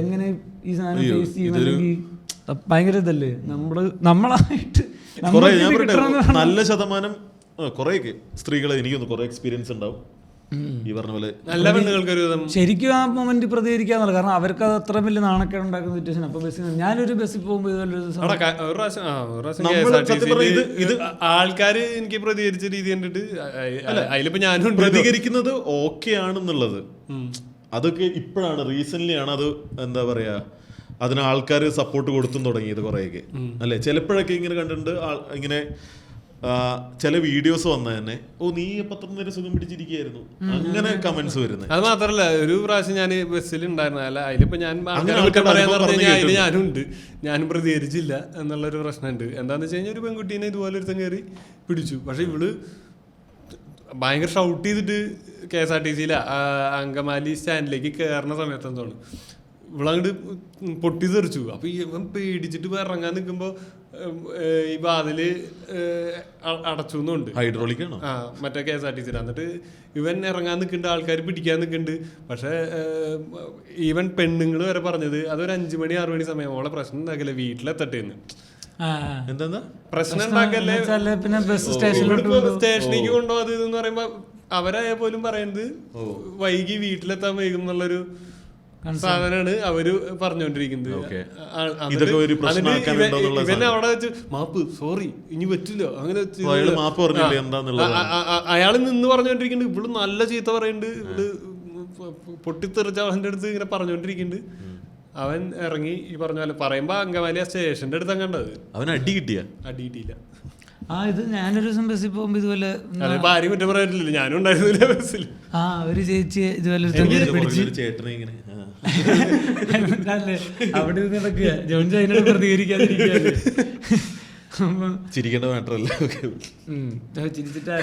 എങ്ങനെ ഈ സാധനം ഫേസ് ചെയ്യുന്നെങ്കിൽ ഭയങ്കര ഇതല്ലേ. നമ്മളായിട്ട് നല്ല ശതമാനം കുറേയൊക്കെ സ്ത്രീകളെ എനിക്കൊന്ന് കുറെ എക്സ്പീരിയൻസ് ഉണ്ടാവും ഈ പറഞ്ഞ പോലെ. നല്ല പെണ്ണുകൾക്ക് ശരിക്കും ആ മൊമെന്റ് പ്രതികരിക്കാന്നുള്ളത്. കാരണം അവർക്ക് അത് അത്ര വലിയ നാണക്കേട് ഉണ്ടാക്കുന്ന സിറ്റുവേഷൻ. അപ്പൊ ബസ്സിൽ ഞാനൊരു ബസ്സിൽ പോകുമ്പോൾ ആൾക്കാര് എനിക്ക് പ്രതികരിച്ച രീതി കണ്ടിട്ട് അതിലിപ്പോ ഞാനും പ്രതികരിക്കുന്നത് ഓക്കെ ആണെന്നുള്ളത് അതൊക്കെ ഇപ്പോഴാണ് റീസെന്റ് ആണ് അത് എന്താ പറയാ അതിന് ആൾക്കാർ സപ്പോർട്ട് കൊടുത്തും തുടങ്ങിയത് കുറേയൊക്കെ അല്ലെ. ചിലപ്പോഴൊക്കെ ഇങ്ങനെ കണ്ടിട്ടുണ്ട് ഇങ്ങനെ ചില വീഡിയോസ് വന്ന തന്നെ നീ പത്ര നേരം സുഖം പിടിച്ചിരിക്കുകയായിരുന്നു അങ്ങനെ കമന്റ്സ് വരുന്നത്. അത് മാത്രല്ല ഒരു പ്രാവശ്യം ഞാൻ ബസ്സിൽ ഉണ്ടായിരുന്നു. അല്ല അതിലിപ്പോ ഞാൻ ഞാനും ഉണ്ട്, ഞാനും പ്രതികരിച്ചില്ല എന്നുള്ളൊരു പ്രശ്നമുണ്ട്. എന്താന്ന് വെച്ച് കഴിഞ്ഞാൽ ഒരു പെൺകുട്ടീനെ ഇതുപോലെ ഒരുത്തം കയറി പിടിച്ചു. പക്ഷെ ഇവള് ഭയങ്കര ഷൗട്ട് ചെയ്തിട്ട് KSRTC അങ്കമാലി സ്റ്റാൻഡിലേക്ക് കയറുന്ന സമയത്തെന്തോണ് ഇവളങ്ങോട്ട് പൊട്ടിത്തെറിച്ചു. അപ്പൊ ഇവൻ പേടിച്ചിട്ട് ഇറങ്ങാൻ നിൽക്കുമ്പോ ഈ വാതില് അടച്ചു എന്നുണ്ട്. ഹൈഡ്രോളിക് ആണോ? മറ്റേ KSRTC. എന്നിട്ട് ഇവൻ ഇറങ്ങാൻ നിൽക്കുന്നുണ്ട്, ആൾക്കാർ പിടിക്കാൻ നിൽക്കുന്നുണ്ട്. പക്ഷെ ഈവൻ പെണ്ണുങ്ങൾ വരെ പറഞ്ഞത് അതൊരു 5 മണി 6 മണി സമയം അവളെ പ്രശ്നം ഉണ്ടാക്കില്ല, വീട്ടിലെത്തട്ടേന്ന്. എന്താ പ്രശ്നം ഉണ്ടാക്കല്ലേ, പിന്നെ സ്റ്റേഷനിലേക്ക് കൊണ്ടുപോകാത് എന്ന് പറയുമ്പോ അവരായ പോലും പറയുന്നത് വൈകി വീട്ടിലെത്താൻ വൈകും എന്നുള്ളൊരു സാധനമാണ് അവര് പറഞ്ഞോണ്ടിരിക്കുന്നത്. ഇവൻ അവിടെ വെച്ച് മാപ്പ് സോറി ഇനി പറ്റില്ല അങ്ങനെ അയാള് നിന്ന് പറഞ്ഞോണ്ടിരിക്കുന്നുണ്ട്. ഇവള് നല്ല ചീത്ത പറയുന്നുണ്ട്, ഇവള് പൊട്ടിത്തെറിച്ച അവന്റെ അടുത്ത് ഇങ്ങനെ പറഞ്ഞോണ്ടിരിക്കുന്നുണ്ട്. അവൻ ഇറങ്ങി ഈ പറഞ്ഞ പോലെ പറയുമ്പോ അങ്കമാലി സ്റ്റേഷന്റെ അടുത്ത് കണ്ടത്. അവൻ അടി കിട്ടിയില്ല. ഇത് ഞാനൊരു ദിവസം ബസ്സിൽ പോകുമ്പോ ഇതുപോലെ ആരും കുറ്റം പറയാനില്ല, ഞാനും ഉണ്ടായിരുന്നില്ല ബസ്സിൽ. ഒരു ചേച്ചി ഇതുപോലെ അവിടെ നടക്കുക ജോൺ ചൈനോട് പ്രതികരിക്കാതിരിക്കുക. ചിരിക്കേണ്ട മാറ്ററല്ല, ചിരിച്ചിട്ടാ.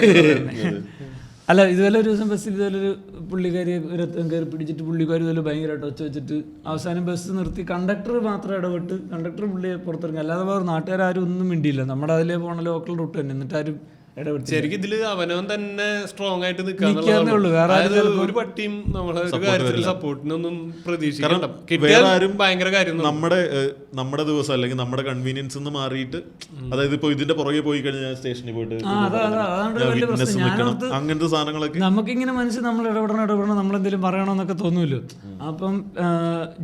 അല്ല ഇതുപോലെ ഒരു ദിവസം ബസ്സിൽ ഇതുപോലെ ഒരു പുള്ളിക്കാരി കയറി പിടിച്ചിട്ട് പുള്ളിക്കാരി ഇതുപോലെ ഭയങ്കരമായിട്ട് ഒച്ച വെച്ചിട്ട് അവസാനം ബസ് നിർത്തി. കണ്ടക്ടർ മാത്രം ഇടപെട്ട് കണ്ടക്ടർ പുള്ളിയെ പുറത്തിറങ്ങി. അല്ലാതെ വേറെ നാട്ടുകാരും ഒന്നും മിണ്ടിയില്ല. നമ്മുടെ അതിലേ പോണ ലോക്കൽ റൂട്ട് തന്നെ. എന്നിട്ട് ആരും ശരിക്കും ഇതില് അവനവൻ തന്നെ സ്ട്രോങ് ആയിട്ട് നിൽക്കാന്നേ ഉള്ളൂ. വേറെ ഒരു പട്ടിയും നമ്മളെ ഒരു കാര്യത്തിൽ സപ്പോർട്ടിനൊന്നും പ്രതീക്ഷിക്കണം. ഭയങ്കര കാര്യം നമ്മുടെ ദിവസം അല്ലെങ്കിൽ നമ്മുടെ കൺവീനിയൻസ് നിന്ന് മാറിയിട്ട്, അതായത് ഇപ്പൊ ഇതിന്റെ പുറകെ പോയി കഴിഞ്ഞാൽ സ്റ്റേഷനിൽ പോയിട്ട് അങ്ങനത്തെ സാധനങ്ങളൊക്കെ നമുക്കിങ്ങനെ മനസ്സിൽ നമ്മൾ ഇടപെടണം നമ്മളെന്തെങ്കിലും പറയണമെന്നൊക്കെ തോന്നൂല്ലോ. അപ്പം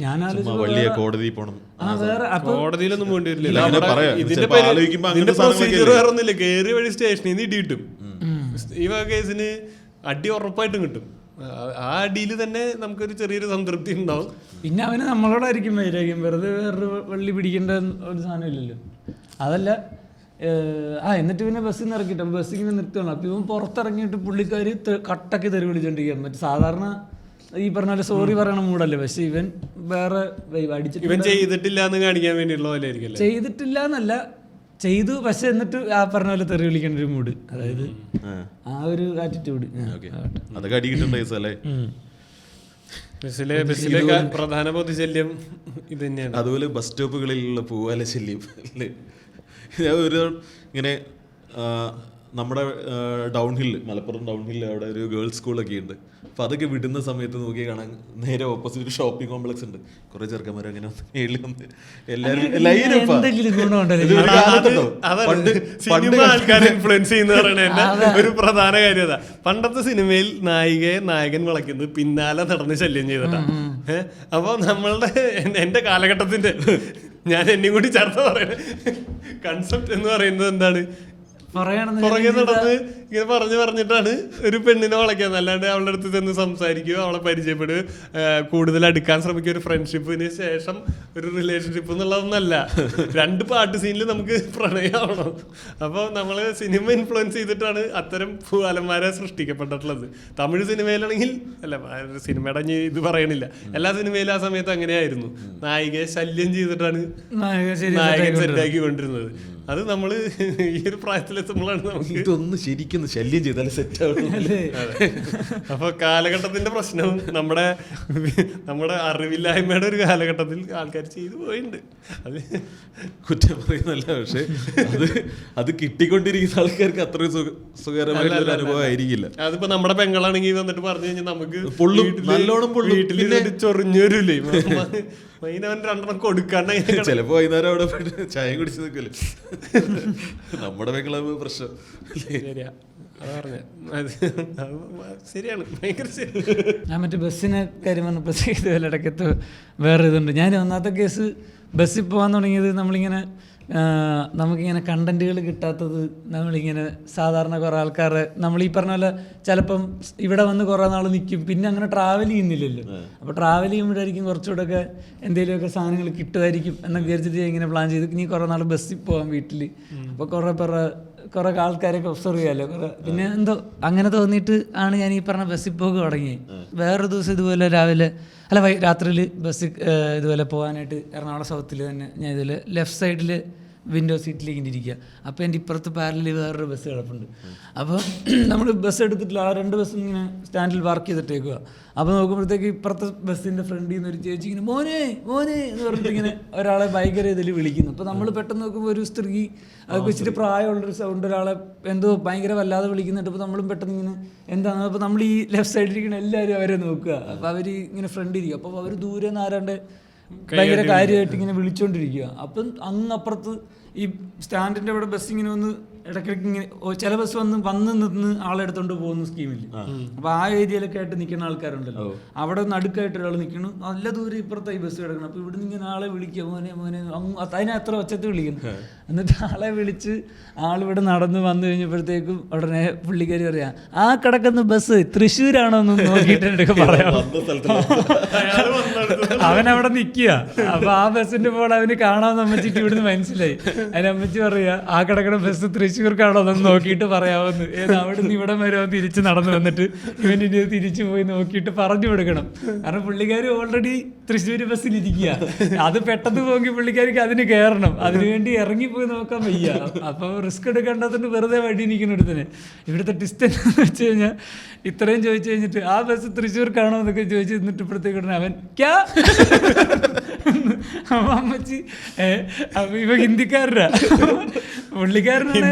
ഞാൻ വലിയ കോടതി പോകണം, കോടതിയിലൊന്നും പോകേണ്ടി വരില്ല. വേറെ ഒന്നുമില്ല, കയറി വഴി സ്റ്റേഷനിൽ ഇടി കിട്ടും. ഈ കേസിന് അടി ഉറപ്പായിട്ടും കിട്ടും. ആ അടിയിൽ തന്നെ നമുക്കൊരു ചെറിയൊരു സംതൃപ്തി ഉണ്ടാവും. പിന്നെ അവന് നമ്മളോടായിരിക്കും വൈരാഗ്യം. വെറുതെ വേറൊരു വള്ളി പിടിക്കേണ്ട ഒരു സാധനം ഇല്ലല്ലോ. അതല്ല എന്നിട്ട് പിന്നെ ബസ്സിൽ നിന്ന് ഇറക്കിയിട്ട് ബസ്സിൽ ഇങ്ങനെ നിർത്തുകയാണ്. അപ്പം ഇവൻ പുറത്തിറങ്ങിയിട്ട് പുള്ളിക്കാർ കട്ടൊക്കെ തെറി വിളിച്ചോണ്ടിരിക്കുകയാണ്. മറ്റേ സാധാരണ ഈ പറഞ്ഞ പോലെ സോറി പറയണ മൂടല്ലേ. പക്ഷെ ഇവൻ വേറെ അടിച്ചിട്ട് ചെയ്തിട്ടില്ല എന്ന് കാണിക്കാൻ വേണ്ടിയുള്ള പോലെ ആയിരിക്കും. ചെയ്തിട്ടില്ല എന്നല്ല, ചെയ്തു. പക്ഷെ എന്നിട്ട് ആ പറഞ്ഞ പോലെ തെറി വിളിക്കേണ്ട ഒരു മൂഡ്. അതായത് ആ ഒരു ആറ്റിറ്റ്യൂഡ്. അതൊക്കെ അടി കിട്ടേണ്ട കേസല്ലേ. ബസ്സിലെ പ്രധാന പൊതുശല്യം ഇത് തന്നെയാണ്. അതുപോലെ ബസ് സ്റ്റോപ്പുകളിലുള്ള പൂവാല ശല്യം അല്ലേ. ഒരു ഇങ്ങനെ നമ്മുടെ down hill, Malappuram down hill, അവിടെ ഒരു ഗേൾസ് സ്കൂളൊക്കെ ഉണ്ട്. അപ്പോൾ അതൊക്കെ വിടുന്ന സമയത്ത് നോക്കി കാണാൻ നേരെ ഓപ്പോസിറ്റ് ഒരു ഷോപ്പിംഗ് കോംപ്ലക്സ് ഉണ്ട്. കുറേ ചെറുക്കന്മാർ അങ്ങനെ മേളിൽ വന്ന് എല്ലാവരും സിനിമ ആൾക്കാരെ ഇൻഫ്ലുവൻസ് ചെയ്യുന്ന പറയുന്നത് ഒരു പ്രധാന കാര്യം അതാ. പണ്ടത്തെ സിനിമയിൽ നായകൻ വിളക്കുന്നത് പിന്നാലെ നടന്ന് ശല്യം ചെയ്തിട്ടാ. അപ്പൊ നമ്മളുടെ എന്റെ കാലഘട്ടത്തിന്റെ ഞാൻ എന്നെ കൂടി ചേർത്ത് പറയണ കൺസെപ്റ്റ് എന്ന് പറയുന്നത് എന്താണ്, പുറകെ നടന്ന് ഇങ്ങനെ പറഞ്ഞിട്ടാണ് ഒരു പെണ്ണിനെ വളയ്ക്കുന്നത്. അല്ലാണ്ട് അവളുടെ അടുത്ത് ചെന്ന് സംസാരിക്കുക, അവളെ പരിചയപ്പെടുക, കൂടുതൽ അടുക്കാൻ ശ്രമിക്കുക, ഒരു ഫ്രണ്ട്ഷിപ്പിന് ശേഷം ഒരു റിലേഷൻഷിപ്പ് എന്നുള്ളതൊന്നല്ല. 2 പാട്ട് സീനിൽ നമുക്ക് പ്രണയമാവണം. അപ്പോൾ നമ്മൾ സിനിമ ഇൻഫ്ലുവൻസ് ചെയ്തിട്ടാണ് അത്തരം പൂവാലന്മാരെ സൃഷ്ടിക്കപ്പെട്ടിട്ടുള്ളത്. തമിഴ് സിനിമയിലാണെങ്കിൽ അല്ല, സിനിമയുടെ ഇത് പറയണില്ല, എല്ലാ സിനിമയിലും ആ സമയത്ത് അങ്ങനെയായിരുന്നു. നായികയെ ശല്യം ചെയ്തിട്ടാണ് നായകൻ സെറ്റാക്കി കൊണ്ടിരുന്നത്. അത് നമ്മള് ഈ ഒരു പ്രായത്തിലെത്തുമ്പോഴാണ് നമുക്ക് ഇതൊന്ന് ശരിക്കും ശല്യം ചെയ്താൽ സെറ്റ് ആവുന്നത്. അപ്പൊ കാലഘട്ടത്തിന്റെ പ്രശ്നവും നമ്മുടെ അറിവില്ലായ്മയുടെ ഒരു കാലഘട്ടത്തിൽ ആൾക്കാർ ചെയ്തു പോയിട്ടുണ്ട്. അത് കുറ്റം പറയുന്നല്ല, പക്ഷെ അത് കിട്ടിക്കൊണ്ടിരിക്കുന്ന ആൾക്കാർക്ക് അത്രയും സുഖകരമായിട്ടുള്ള ഒരു അനുഭവം ആയിരിക്കില്ല. അതിപ്പോ നമ്മുടെ പെങ്ങളാണെങ്കിൽ വന്നിട്ട് പറഞ്ഞു കഴിഞ്ഞാൽ നമുക്ക് നല്ലോണം വീട്ടിൽ ചൊറിഞ്ഞൊരുല്ലേ അവൻ 2 കൊടുക്കാണ്ട് ചിലപ്പോ വൈകുന്നേരം അവിടെ പോയിട്ട് ചായ കുടിച്ച് നിൽക്കല്ലേ. നമ്മുടെ പെങ്ങളാവ് പ്രശ്നം. ശരിയാ, ശരിയാണ്, ഭയങ്കര ശരി. ഞാൻ മറ്റേ ബസ്സിനെ കാര്യം പറഞ്ഞപ്പോൾ ഇതുപോലെ ഇടയ്ക്കത്ത് വേറെ ഇതുണ്ട്. ഞാൻ ഒന്നാമത്തെ കേസ് ബസ്സിൽ പോകാൻ തുടങ്ങിയത് നമുക്കിങ്ങനെ കണ്ടന്റുകൾ കിട്ടാത്തത്. നമ്മളിങ്ങനെ സാധാരണ കുറേ ആൾക്കാരെ നമ്മൾ ഈ പറഞ്ഞ പോലെ ചിലപ്പം ഇവിടെ വന്ന് കുറേ നാൾ നിൽക്കും, പിന്നെ അങ്ങനെ ട്രാവൽ ചെയ്യുന്നില്ലല്ലോ. അപ്പോൾ ട്രാവൽ ചെയ്യുമ്പോഴായിരിക്കും കുറച്ചുകൂടെ ഒക്കെ എന്തെങ്കിലുമൊക്കെ സാധനങ്ങൾ കിട്ടുമായിരിക്കും എന്നൊക്കെ വിചാരിച്ചിട്ട് ഇങ്ങനെ പ്ലാൻ ചെയ്ത് ഇനി കുറേ നാൾ ബസ്സിൽ പോകാം വീട്ടിൽ. അപ്പോൾ കുറേ ആൾക്കാരൊക്കെ ഒബ്സർവ് ചെയ്യാമല്ലോ കുറേ. പിന്നെ എന്തോ അങ്ങനെ തോന്നിയിട്ട് ആണ് ഞാൻ ഈ പറഞ്ഞ ബസ്സിൽ പോക്ക് തുടങ്ങി. വേറൊരു ദിവസം ഇതുപോലെ രാത്രിയിൽ ബസ് ഇതുപോലെ പോകാനായിട്ട് എറണാകുളം സൗത്തിൽ തന്നെ ഞാൻ ഇതുപോലെ ലെഫ്റ്റ് സൈഡിൽ വിൻഡോ സീറ്റിലേക്ക് ഇങ്ങനെ ഇരിക്കുക. അപ്പോൾ എൻ്റെ ഇപ്പുറത്ത് പാരലിൽ വേറൊരു ബസ് കിടപ്പുണ്ട്. അപ്പോൾ നമ്മൾ ബസ് എടുത്തിട്ടില്ല, ആ 2 ബസ്സും ഇങ്ങനെ സ്റ്റാൻഡിൽ പാർക്ക് ചെയ്തിട്ടേക്കുക. അപ്പോൾ നോക്കുമ്പോഴത്തേക്ക് ഇപ്പുറത്തെ ബസ്സിൻ്റെ ഫ്രണ്ടിൽ നിന്ന് ഒരു ചേച്ചി ഇങ്ങനെ മോനെ എന്ന് പറഞ്ഞിട്ട് ഇങ്ങനെ ഒരാളെ ഭയങ്കര ഇതിൽ വിളിക്കുന്നു. അപ്പോൾ നമ്മൾ പെട്ടെന്ന് നോക്കുമ്പോൾ ഒരു സ്ത്രീ അതൊക്കെ വെച്ചിട്ട് പ്രായമുള്ളൊരു സൗണ്ട് ഒരാളെ എന്തോ ഭയങ്കര വല്ലാതെ വിളിക്കുന്നുണ്ട്. അപ്പോൾ നമ്മളും പെട്ടെന്ന് ഇങ്ങനെ എന്താണ്, അപ്പോൾ നമ്മൾ ഈ ലെഫ്റ്റ് സൈഡിലിരിക്കുന്ന എല്ലാവരും അവരെ നോക്കുക. അപ്പോൾ അവർ ഇങ്ങനെ ഫ്രണ്ടിരിക്കുക. അപ്പോൾ അവർ ദൂരെ നിന്ന് ആരാണ്ട് ഭയങ്കര കാര്യമായിട്ട് ഇങ്ങനെ വിളിച്ചോണ്ടിരിക്കുക. അപ്പം അങ്ങപ്പുറത്ത് ഈ സ്റ്റാൻഡിന്റെ അവിടെ ബസ് ഇങ്ങനെ വന്ന് ഇടയ്ക്കിടയ്ക്ക് ഇങ്ങനെ ചില ബസ് വന്ന് നിന്ന് ആളെടുത്തോണ്ട് പോകുന്ന സ്കീമില്ല. അപ്പൊ ആ ഏരിയയിലൊക്കെ ആയിട്ട് നിൽക്കുന്ന ആൾക്കാരുണ്ടല്ലോ, അവിടെ നടുക്കായിട്ട് ഒരാൾ നിൽക്കണം, നല്ല ദൂരം ഇപ്പുറത്തെ ഈ ബസ് കിടക്കണം. അപ്പൊ ഇവിടുന്ന് ഇങ്ങനെ ആളെ വിളിക്കുക, മോനെ അതിനെ അത്ര ഒച്ചത്ത് വിളിക്കുന്നു. എന്നിട്ട് ആളെ വിളിച്ച് ആളിവിടെ നടന്ന് വന്നു കഴിഞ്ഞപ്പോഴത്തേക്കും ഉടനെ പുള്ളിക്കാരി പറയാ, ആ കിടക്കുന്ന ബസ് തൃശ്ശൂരാണോ എന്ന് നോക്കിയിട്ട് പറയാം. അവനവിടെ നിൽക്കുക. അപ്പൊ ആ ബസ്സിന്റെ പോൾ അവന് കാണാമെന്ന് അമ്മച്ചിട്ട് ഇവിടുന്ന് മനസ്സിലായി. അതിനമ്മച്ചി പറയാ, ആ കിടക്കുന്ന ബസ് തൃശ്ശൂർക്കാണോ എന്ന് നോക്കിയിട്ട് പറയാമെന്ന്. അവിടെ നിന്ന് ഇവിടെ വരെ തിരിച്ച് നടന്നു വന്നിട്ട് ഇവന് ഇനി തിരിച്ചു പോയി നോക്കിയിട്ട് പറഞ്ഞു കൊടുക്കണം. കാരണം പുള്ളിക്കാരി ഓൾറെഡി തൃശ്ശൂർ ബസ്സിലിരിക്കുക. അത് പെട്ടെന്ന് പോകി പുള്ളിക്കാരിക്ക് അതിന് കയറണം, അതിനുവേണ്ടി ഇറങ്ങിപ്പോയി നോക്കാൻ വയ്യ. അപ്പൊ റിസ്ക് എടുക്കേണ്ടതുകൊണ്ട് വെറുതെ വഴി നിൽക്കുന്നിടത്തിന്. ഇവിടുത്തെ ട്വിസ്റ്റ് എന്താണെന്ന് വെച്ച് കഴിഞ്ഞാൽ ഇത്രയും ചോദിച്ചു കഴിഞ്ഞിട്ട് ആ ബസ് തൃശ്ശൂർക്കാണോ എന്നൊക്കെ ചോദിച്ചു നിന്നിട്ട് ഇപ്പോഴത്തേക്ക് ഉടനെ അവൻ ക്യാ അപ്പൊ അമ്മച്ചി ഇവ ഹിന്ദിക്കാരനാ,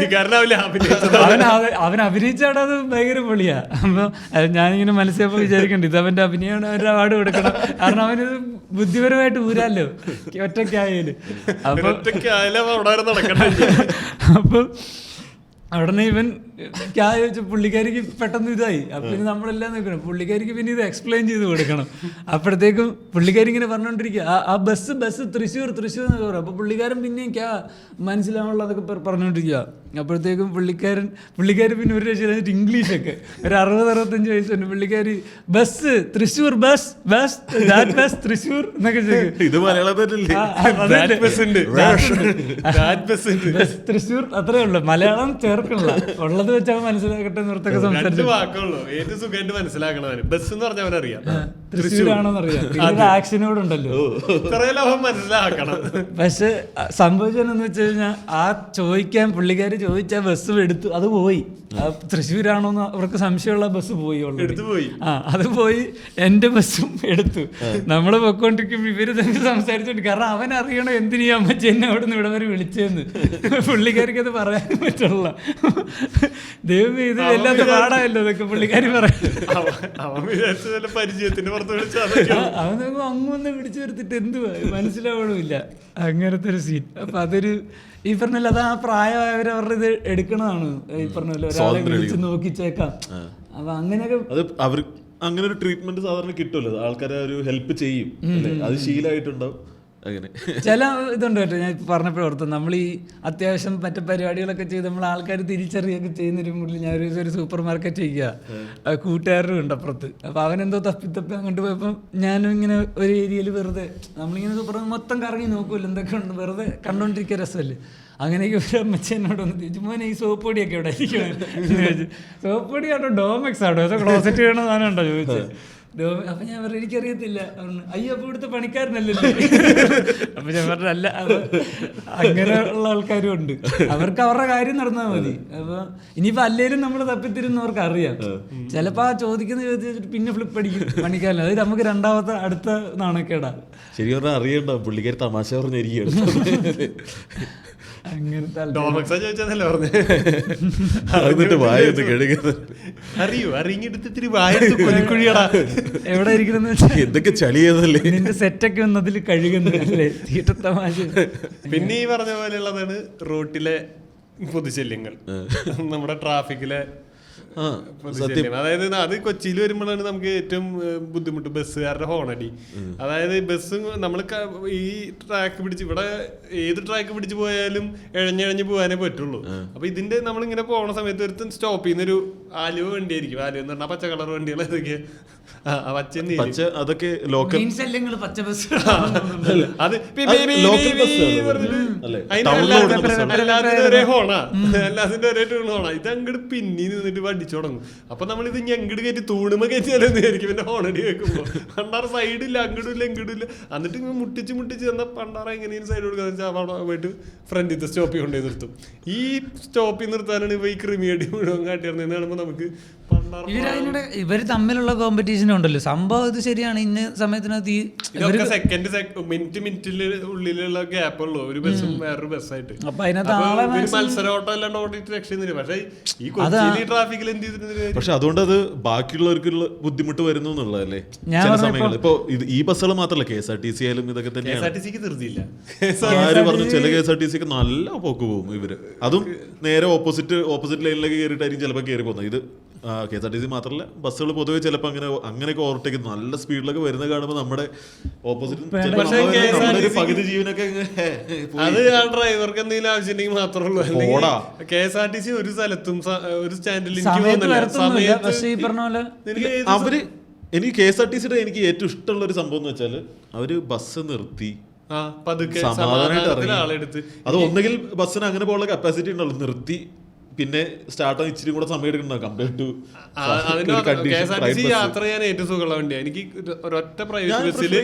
അവൻ അഭിനയിച്ചാണ് അത് ഭയങ്കര പൊളിയാ. അപ്പൊ ഞാനിങ്ങനെ മനസ്സിലപ്പോ വിചാരിക്കണ്ട ഇത് അവന്റെ അഭിനയമാണ്, അവന്റെ അവാർഡ് കൊടുക്കണം. കാരണം അവനത് ബുദ്ധിപരമായിട്ട് ഊരാല്ലോ ഒറ്റയ്ക്കായാലും. അപ്പൊ ഉടനെ ഇവൻ ചോദിച്ചു പുള്ളിക്കാരിക്ക് പെട്ടെന്ന് ഇതായി. അപ്പൊ പിന്നെ നമ്മളെല്ലാം നിൽക്കണം, പുള്ളിക്കാരിക്ക് പിന്നെ ഇത് എക്സ്പ്ലെയിൻ ചെയ്ത് കൊടുക്കണം. അപ്പോഴത്തേക്കും പുള്ളിക്കാരി ഇങ്ങനെ പറഞ്ഞുകൊണ്ടിരിക്കുക, ആ ബസ് തൃശ്ശൂർ എന്നൊക്കെ പറയും. അപ്പൊ പുള്ളിക്കാരൻ പിന്നെയും മനസ്സിലാവുള്ളതൊക്കെ പറഞ്ഞുകൊണ്ടിരിക്കുക. അപ്പോഴത്തേക്കും പുള്ളിക്കാരി പിന്നെ ഒരു രക്ഷ ഇംഗ്ലീഷൊക്കെ ഒരു 60-65 വയസ്സുണ്ട്. പുള്ളിക്കാരി ബസ് തൃശ്ശൂർ ബസ് തൃശ്ശൂർ എന്നൊക്കെ തൃശ്ശൂർ അത്രേ ഉള്ളു, മലയാളം ചേർക്കണില്ല, ഉള്ളത് വെച്ചാൽ മനസ്സിലാക്കട്ടെ നിർത്തൊക്കെ സംസാരിച്ചു വാക്കുള്ളൂ. ഏത് സുഖമായിട്ട് മനസ്സിലാക്കണവന് ബസ് എന്ന് പറഞ്ഞാൽ അവനറിയാം. തൃശ്ശൂരാണോന്ന് അറിയാം. പിന്നെ ആക്ഷനോടുണ്ടല്ലോ. ഇത്രയെല്ലാം അവൻ മനസ്സിലാക്കണം. പക്ഷെ സംഭവിച്ചതെന്ന് വെച്ച് കഴിഞ്ഞാൽ ആ ചോദിക്കാൻ പുള്ളിക്കാർ ചോദിച്ച ബസ് എടുത്തു, അത് പോയി. തൃശ്ശൂരാണോന്ന് അവർക്ക് സംശയമുള്ള ബസ് പോയി എടുത്തു പോയി. അത് പോയി. എൻ്റെ ബസ്സും എടുത്തു. നമ്മൾ പൊക്കോണ്ടിരിക്കും ഇവര് തന്നെ സംസാരിച്ചോണ്ട്, കാരണം അവൻ അറിയണം എന്തിനീ അമ്മച്ചി എന്നെ അവിടെ നിന്ന് ഇവിടെ വരെ വിളിച്ചതെന്ന്. പുള്ളിക്കാർക്ക് അത് പറയാൻ പറ്റുള്ള. ദൈവം ഇത് വല്ലാത്ത പാടായല്ലോ അതൊക്കെ പുള്ളിക്കാരി പറയാം. പരിചയത്തിന് അവൻ അങ്ങൊന്ന് പിടിച്ചു വരുത്തിട്ട് എന്തുവാ മനസ്സിലാവണമില്ല. അങ്ങനത്തെ ഒരു സീൻ. അപ്പൊ അതൊരു ഈ പറഞ്ഞല്ലോ, അത് ആ പ്രായമായവർ അവരുടെ ഇത് എടുക്കണതാണ്. ഈ പറഞ്ഞല്ലോ ഒരാളെ വിളിച്ച് നോക്കിച്ചേക്കാം. അപ്പൊ അങ്ങനെയൊക്കെ അവർ അങ്ങനെ ഒരു ട്രീറ്റ്മെന്റ് സാധാരണ കിട്ടുമല്ലോ, ആൾക്കാരെ ഒരു ഹെൽപ്പ് ചെയ്യും, അത് ശീലമായിട്ടുണ്ടാവും. അങ്ങനെ ചില ഇതുണ്ട് കേട്ടോ. ഞാൻ പറഞ്ഞപ്പോഴും ഓർത്തു, നമ്മൾ ഈ അത്യാവശ്യം മറ്റു പരിപാടികളൊക്കെ ചെയ്ത് നമ്മൾ ആൾക്കാർ തിരിച്ചറിയൊക്കെ ചെയ്യുന്നൊരു മുന്നിൽ ഞാൻ ഒരു സൂപ്പർ മാർക്കറ്റ് ചെയ്യുക, കൂട്ടുകാരും ഉണ്ട് അപ്പുറത്ത്. അപ്പോൾ അവനെന്തോ തപ്പി അങ്ങോട്ട് പോയപ്പോൾ ഞാനും ഇങ്ങനെ ഒരു ഏരിയയിൽ വെറുതെ നമ്മളിങ്ങനെ സൂപ്പർ മൊത്തം കറങ്ങി നോക്കുമല്ലോ എന്തൊക്കെ ഉണ്ട്, വെറുതെ കണ്ടുകൊണ്ടിരിക്കുക രസമല്ലേ. അങ്ങനെയൊക്കെ ഒരു അമ്മച്ചി എന്നോട് ഒന്ന് ചോദിച്ചു, മോനെ ഈ സോപ്പ് പൊടിയൊക്കെ ഇവിടെ ചോദിച്ചു. സോപ്പ് പൊടി ആണോ ഡോമെക്സ് ആണോ ഏതോ ക്ലോസറ്റ് വേണോ സാധനമുണ്ടോ ചോദിച്ചത്. അപ്പൊ ഞാൻ പറഞ്ഞു എനിക്കറിയത്തില്ല. അയ്യോ അപ്പൊ ഇവിടുത്തെ പണിക്കാരനല്ലല്ലോ. അപ്പൊ ഞാൻ പറഞ്ഞു അല്ല. അങ്ങനെയുള്ള ആൾക്കാരും ഉണ്ട്. അവർക്ക് അവരുടെ കാര്യം നടന്നാൽ മതി. അപ്പൊ ഇനിയിപ്പോ അല്ലേലും നമ്മൾ തപ്പിത്തിരുന്നവർക്ക് അറിയാം. ചിലപ്പോ ആ ചോദിക്കുന്ന ചോദിച്ചിട്ട് പിന്നെ ഫ്ലിപ്പ് അടിക്കും പണിക്കാരൻ. അത് നമുക്ക് രണ്ടാമത്തെ അടുത്ത നാണക്കേടാ. ശരി പറഞ്ഞാൽ അറിയണ്ട പുള്ളിക്കാരി തമാശ പറഞ്ഞിരിക്കുകയാണ്. അങ്ങനത്തെ അറിയൂ അറിഞ്ഞെടുത്ത് ഇത്തിരി വായെടുത്ത് കൊലിക്കുഴിയടാ എവിടെ ഇരിക്കുന്ന എന്തൊക്കെ ചളിയതല്ലേ നിന്റെ സെറ്റൊക്കെ ഒന്നതിൽ കഴുകുന്നല്ലേ തീട്ടത്തമാശ. പിന്നെ ഈ പറഞ്ഞ പോലെയുള്ളതാണ് റോട്ടിലെ പൊതുശല്യങ്ങൾ, നമ്മുടെ ട്രാഫിക്കിലെ പൊതുശല്യം. അതായത് അത് കൊച്ചിയിൽ വരുമ്പോഴാണ് നമുക്ക് ഏറ്റവും ബുദ്ധിമുട്ട്, ബസ്സുകാരുടെ ഹോണടി. അതായത് ബസ് നമ്മൾ ഈ ട്രാക്ക് പിടിച്ച് ഇവിടെ ഏത് ട്രാക്ക് പിടിച്ച് പോയാലും ഇഴഞ്ഞിഴഞ്ഞ് പോകാനേ പറ്റുള്ളൂ. അപ്പൊ ഇതിന്റെ നമ്മളിങ്ങനെ പോണ സമയത്ത് ഒരു സ്റ്റോപ്പ് ചെയ്യുന്നൊരു ആലുവ വണ്ടി ആയിരിക്കും. ആലുവ എന്ന് പറഞ്ഞാൽ പച്ച കളർ വണ്ടികൾ ഏതൊക്കെ പച്ച അതൊക്കെ ലോക്കൽ പച്ച ബസ്. അത് എല്ലാത്തിനും ഒരേ ഹോണാ, എല്ലാത്തിനും ഒരേ ടൂൺ ഹോണാ. ഇത് അങ്ങോട്ട് പിന്നി നിന്നിട്ട് അടിച്ചു തുടങ്ങും. അപ്പൊ നമ്മളിത് ഞങ്ങട് കയറ്റി തൂണുമ്പോ കയറ്റിയാലെന്ന് വിചാരിക്കും. പിന്നെ ഹോണടി കേൾക്കുമ്പോ പണ്ടാറ് സൈഡില്ല, അങ്ങോട്ടും ഇല്ല ഇങ്ങോട്ടും ഇല്ല. എന്നിട്ട് മുട്ടിച്ച് തന്ന പണ്ടാറ എങ്ങനെയും സൈഡ് കൊടുക്കാന്ന് വെച്ചാൽ അവിടെ പോയിട്ട് ഫ്രണ്ടിത്തെ സ്റ്റോപ്പിൽ കൊണ്ടുപോയി നിർത്തും. ഈ സ്റ്റോപ്പിൽ നിർത്താനാണ് ഇവ ഈ ക്രിമിയടി മുഴുവൻ കാട്ടിയിരുന്നതെന്ന് കാണുമ്പോൾ നമുക്ക് ഇവര് തമ്മിലുള്ള കോമ്പറ്റീഷനും ഉണ്ടല്ലോ. സംഭവം ഇത് ശരിയാണ്. ഇന്ന സമയത്തിനകത്ത് മിനിറ്റിന്റെ ഉള്ളിലുള്ള ഗ്യാപ്പ് ഉള്ളൂ ഒരു ബസ്സും വേറൊരു ബസ്സായിട്ട്. അപ്പൊ അതിനകത്ത് മത്സരോട്ടം അല്ലാണ്ട് ഓടിയിട്ട് രക്ഷയുന്നില്ല. പക്ഷെ ഈ കൊച്ചിയിൽ ട്രാഫിക്കിൽ എന്ത് ചെയ്തിട്ടുണ്ട്. പക്ഷെ അതുകൊണ്ട് അത് ബാക്കിയുള്ളവർക്കുള്ള ബുദ്ധിമുട്ട് വരുന്നു എന്നുള്ളതല്ലേ ചില സമയങ്ങളിൽ. ഇപ്പൊ ഈ ബസ്സുകൾ മാത്രമല്ല, KSRTC ആയാലും ഇതൊക്കെ തന്നെയാണ്. KSRTC തീർച്ചയില്ല. ആര് പറഞ്ഞു ചില KSRTC ഒക്കെ നല്ല പോക്ക് പോകും ഇവര്. അതും നേരെ ഓപ്പോസിറ്റ് ലൈനിലേക്ക് കയറിയിട്ടായിരിക്കും ചിലപ്പോൾ കയറി പോകുന്നത്. ഇത് KSRTC മാത്രമല്ല, ബസ്സുകൾ പൊതുവെ ചിലപ്പോൾ അങ്ങനെയൊക്കെ ഓവർടേക്ക് നല്ല സ്പീഡിലൊക്കെ വരുന്നത് കാണുമ്പോൾ നമ്മുടെ ഓപ്പോസിറ്റ് പകുതി ജീവനൊക്കെ അത് ആ ഡ്രൈവർക്ക് എന്തെങ്കിലും ആവശ്യമുണ്ടെങ്കിൽ മാത്രമേ ഉള്ളൂ. KSRTC ഒരു സ്ഥലത്തും ഒരു സ്റ്റാൻഡിൽ അവര് എനിക്ക് KSRTCയുടെ എനിക്ക് ഏറ്റവും ഇഷ്ടമുള്ള ഒരു സംഭവം എന്ന് വെച്ചാൽ അവര് ബസ് നിർത്തി സമാധാനമായിട്ട് ഇറങ്ങി. അത് ഒന്നുകിൽ ബസ്സിന് അങ്ങനെ പോലുള്ള കപ്പാസിറ്റി ഉണ്ടല്ലോ, നിർത്തി പിന്നെ സ്റ്റാർട്ട് ഇച്ചിരി കൂടെ സമയം എടുക്കണ്ട കമ്പയർ ടു KSRTC യാത്ര ചെയ്യാൻ ഏറ്റവും സുഖമുള്ള വണ്ടിയാണ്. എനിക്ക് ഒരൊറ്റ പ്രൈവറ്റ് ബസ്സിൽ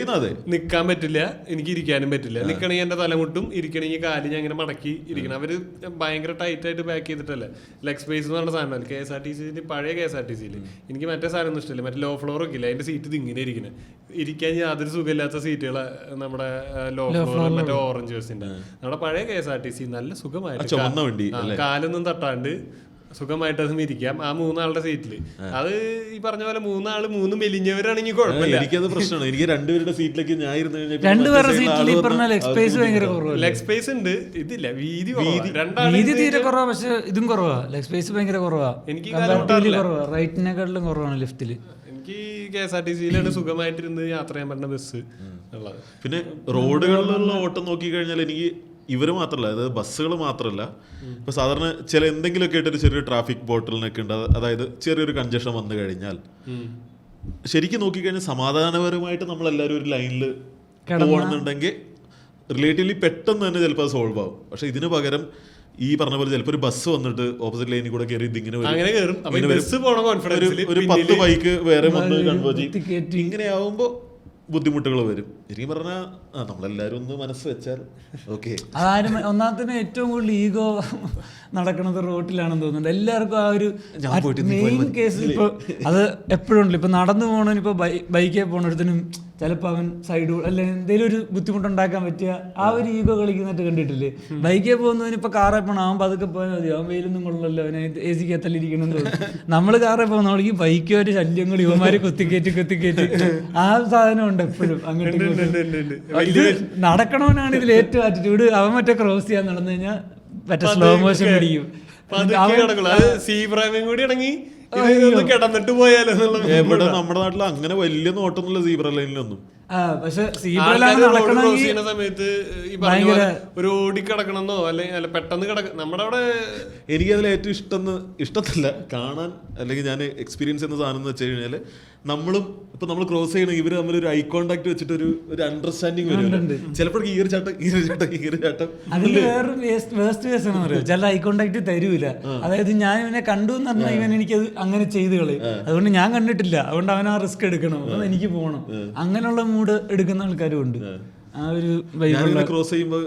നിൽക്കാൻ പറ്റില്ല, എനിക്ക് ഇരിക്കാനും പറ്റില്ല. നിൽക്കണമെങ്കിൽ എന്റെ തലമുട്ടും, ഇരിക്കണമെങ്കിൽ കാല് ഞാൻ ഇങ്ങനെ മടക്കി ഇരിക്കണം. അവര് ഭയങ്കര ടൈറ്റ് ആയിട്ട് പാക്ക് ചെയ്തിട്ടല്ലേ. ലെഗ് സ്പേസ് എന്ന് പറഞ്ഞ സാധനം KSRTC പഴയ KSRTC എനിക്ക് മറ്റേ സാധനം ഒന്നും ഇഷ്ടമില്ല. മറ്റേ ലോ ഫ്ലോർ ഒക്കെ ഇല്ല, അതിന്റെ സീറ്റ് ഇങ്ങനെ ഇരിക്കുന്നത്, ഇരിക്കാൻ യാതൊരു സുഖമില്ലാത്ത സീറ്റുകള്. നമ്മുടെ ലോ ഫ്ലോർ മറ്റേ ഓറഞ്ച് ബസ്സിന്റെ നമ്മുടെ പഴയ KSRTC നല്ല സുഖമായിട്ട് കാലൊന്നും തട്ടാണ്ട് സുഖമായിട്ട് അതും ഇരിക്കാം ആ മൂന്നാളുടെ സീറ്റില്. അത് ഈ പറഞ്ഞ പോലെ മൂന്ന് മെലിഞ്ഞവരാണെങ്കിൽ കുഴപ്പമില്ല. എനിക്കത് പ്രശ്നമാണ്. എനിക്ക് രണ്ടുപേരുടെ സീറ്റിലേക്ക് ഞാൻ ലെഗ് സ്പേസ് ഉണ്ട്, ഇതില്ല വീതി തീരെ കുറവാ. പക്ഷെ ഇതും കുറവാ, ലെഗ് സ്പേസ് ഭയങ്കര കുറവാ. എനിക്ക് റൈറ്റിനെക്കാട്ടിലും കുറവാണ് ലെഫ്റ്റില്. എനിക്ക് KSRTCയിലാണ് സുഖമായിട്ടിരുന്ന് യാത്ര ചെയ്യാൻ പറ്റുന്ന ബസ് ഉള്ളത്. പിന്നെ റോഡുകളിലുള്ള ഓട്ടം നോക്കി കഴിഞ്ഞാൽ എനിക്ക് ഇവർ മാത്രമല്ല, അതായത് ബസ്സുകൾ മാത്രമല്ല, ഇപ്പൊ സാധാരണ ചില എന്തെങ്കിലുമൊക്കെ ആയിട്ടൊരു ചെറിയൊരു ട്രാഫിക് ബോട്ടിലിനൊക്കെ ഉണ്ട്. അതായത് ചെറിയൊരു കൺജഷൻ വന്നു കഴിഞ്ഞാൽ ശരിക്കും നോക്കിക്കഴിഞ്ഞാൽ സമാധാനപരമായിട്ട് നമ്മളെല്ലാവരും ഒരു ലൈനിൽ പോകണമെന്നുണ്ടെങ്കിൽ റിലേറ്റീവ്ലി പെട്ടെന്ന് തന്നെ ചിലപ്പോൾ അത് സോൾവ് ആവും. പക്ഷെ ഇതിന് പകരം ഈ പറഞ്ഞ പോലെ ചിലപ്പോൾ ഒരു ബസ് വന്നിട്ട് ഓപ്പോസിറ്റ് ലൈനിൽ കൂടെ കയറി ഇതിങ്ങനെ അങ്ങനെ കയറും. അപ്പൊ ബസ് പോണ കോൺഫിഡൻസിൽ ഒരു 10 ബൈക്ക് വേറെ വന്ന് കൺവേർജ് ഇങ്ങനെ ആവുമ്പോ ബുദ്ധിമുട്ടുകൾ വരും. ശരിക്കും പറഞ്ഞാൽ നമ്മളെല്ലാരും ഒന്ന് മനസ്സ് വെച്ചാൽ ഓക്കെ. അതാരും ഒന്നാമത്തെ ഏറ്റവും കൂടുതൽ ഈഗോ നടക്കുന്നത് റോട്ടിലാണെന്ന് തോന്നുന്നുണ്ട് എല്ലാവർക്കും. ആ ഒരു മെയിൻ കേസ് ഇപ്പൊ അത് എപ്പോഴും ഉണ്ടല്ലോ. ഇപ്പൊ നടന്നു പോകണവന് ഇപ്പൊ ബൈക്കിൽ പോകണൊരുത്തിനും ചിലപ്പോൾ അവൻ സൈഡ് അല്ലെങ്കിൽ എന്തെങ്കിലും ഒരു ബുദ്ധിമുട്ടുണ്ടാക്കാൻ പറ്റിയ ആ ഒരു ഈഗോ കളിക്കുന്നതായിട്ട് കണ്ടിട്ടില്ലേ? ബൈക്കിൽ പോകുന്നവന് ഇപ്പൊ കാറിൽ പോകണം, അവൻ പതുക്കെ പോയാൽ മതി, അവൻ വെയിലൊന്നും കൊള്ളല്ലോ, അവനെ എ സിക്ക് എത്തലിരിക്കണം തോന്നുന്നു. നമ്മൾ കാറിൽ പോകുന്ന നമ്മൾക്ക് ബൈക്ക് ഒരു ശല്യങ്ങൾ യുവമാര് കുത്തിക്കയറ്റി ആ സാധനം ഉണ്ട് എപ്പോഴും. അങ്ങോട്ട് നടക്കണവനാണ് ഇതിൽ ഏറ്റവും ആറ്റിറ്റ്യൂഡ്. അവൻ മറ്റേ ക്രോസ് ചെയ്യാൻ നടന്നു കഴിഞ്ഞാൽ മറ്റേ സ്ലോ മോഷൻ പിടിക്കും. കിടന്നിട്ട് പോയാലോ എവിടെ നമ്മുടെ നാട്ടിൽ അങ്ങനെ വലിയ നോട്ടൊന്നുമില്ല സീബ്ര ലൈനിലൊന്നും. പക്ഷെ സമയത്ത് ഒരു ഓടിക്കിടക്കണമെന്നോ അല്ലെങ്കിൽ പെട്ടെന്ന് നമ്മുടെ അവിടെ എനിക്കതിൽ ഏറ്റവും ഇഷ്ടത്തില്ല കാണാൻ അല്ലെങ്കിൽ ഞാൻ എക്സ്പീരിയൻസ് ചെയ്യുന്ന സാധനം എന്ന് വെച്ച് കഴിഞ്ഞാല് നമ്മൾ ക്രോസ് ചെയ്യണം, ഇവര് തമ്മിൽ ഒരു ഐ കോണ്ടാക്ട് വെച്ചിട്ട് ഒരു അണ്ടർസ്റ്റാൻഡിങ് വരും. ചിലപ്പോൾ ഈർച്ചാട്ടം അതിൽ വേറൊരു വേസ്റ്റ് കേസാണെന്ന് പറയാം. ചില ഐ കോണ്ടാക്ട് തരൂല. അതായത് ഞാൻ ഇവനെ കണ്ടു എന്ന് പറഞ്ഞാൽ ഇവൻ എനിക്കത് അങ്ങനെ ചെയ്ത് കളയും. അതുകൊണ്ട് ഞാൻ കണ്ടിട്ടില്ല, അതുകൊണ്ട് അവൻ ആ റിസ്ക് എടുക്കണം, അപ്പം എനിക്ക് പോകണം. അങ്ങനെയുള്ള മൂഡ് എടുക്കുന്ന ആൾക്കാരും ഉണ്ട്. ആ ഒരു ക്രോസ് ചെയ്യുമ്പോൾ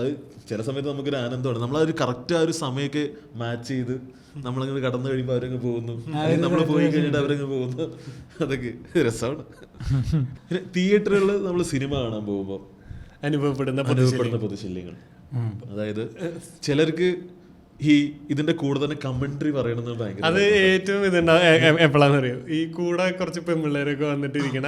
അത് ചില സമയത്ത് നമുക്കൊരു ആനന്ദമാണ്. നമ്മളൊരു കറക്റ്റ് ആ ഒരു സമയമൊക്കെ മാച്ച് ചെയ്ത് നമ്മളങ്ങനെ കടന്നു കഴിയുമ്പോൾ അവരങ്ങ് പോകുന്നു, നമ്മൾ പോയി കഴിഞ്ഞിട്ട് അവരങ്ങ് പോകുന്നു. അതൊക്കെ രസമാണ്. പിന്നെ തിയേറ്ററുകളിൽ നമ്മൾ സിനിമ കാണാൻ പോകുമ്പോൾ അനുഭവപ്പെടുന്ന പൊതുശല്യങ്ങൾ, അതായത് ചിലർക്ക് ഇതിന്റെ കൂടെ തന്നെ കമന്ററി പറയണമെന്ന് ഭയങ്കര അത് ഏറ്റവും ഇതുണ്ടാവും. എപ്പോഴാന്ന് അറിയോ? ഈ കൂടെ കുറച്ച് പെൺപിള്ളേരൊക്കെ വന്നിട്ട് ഇരിക്കണ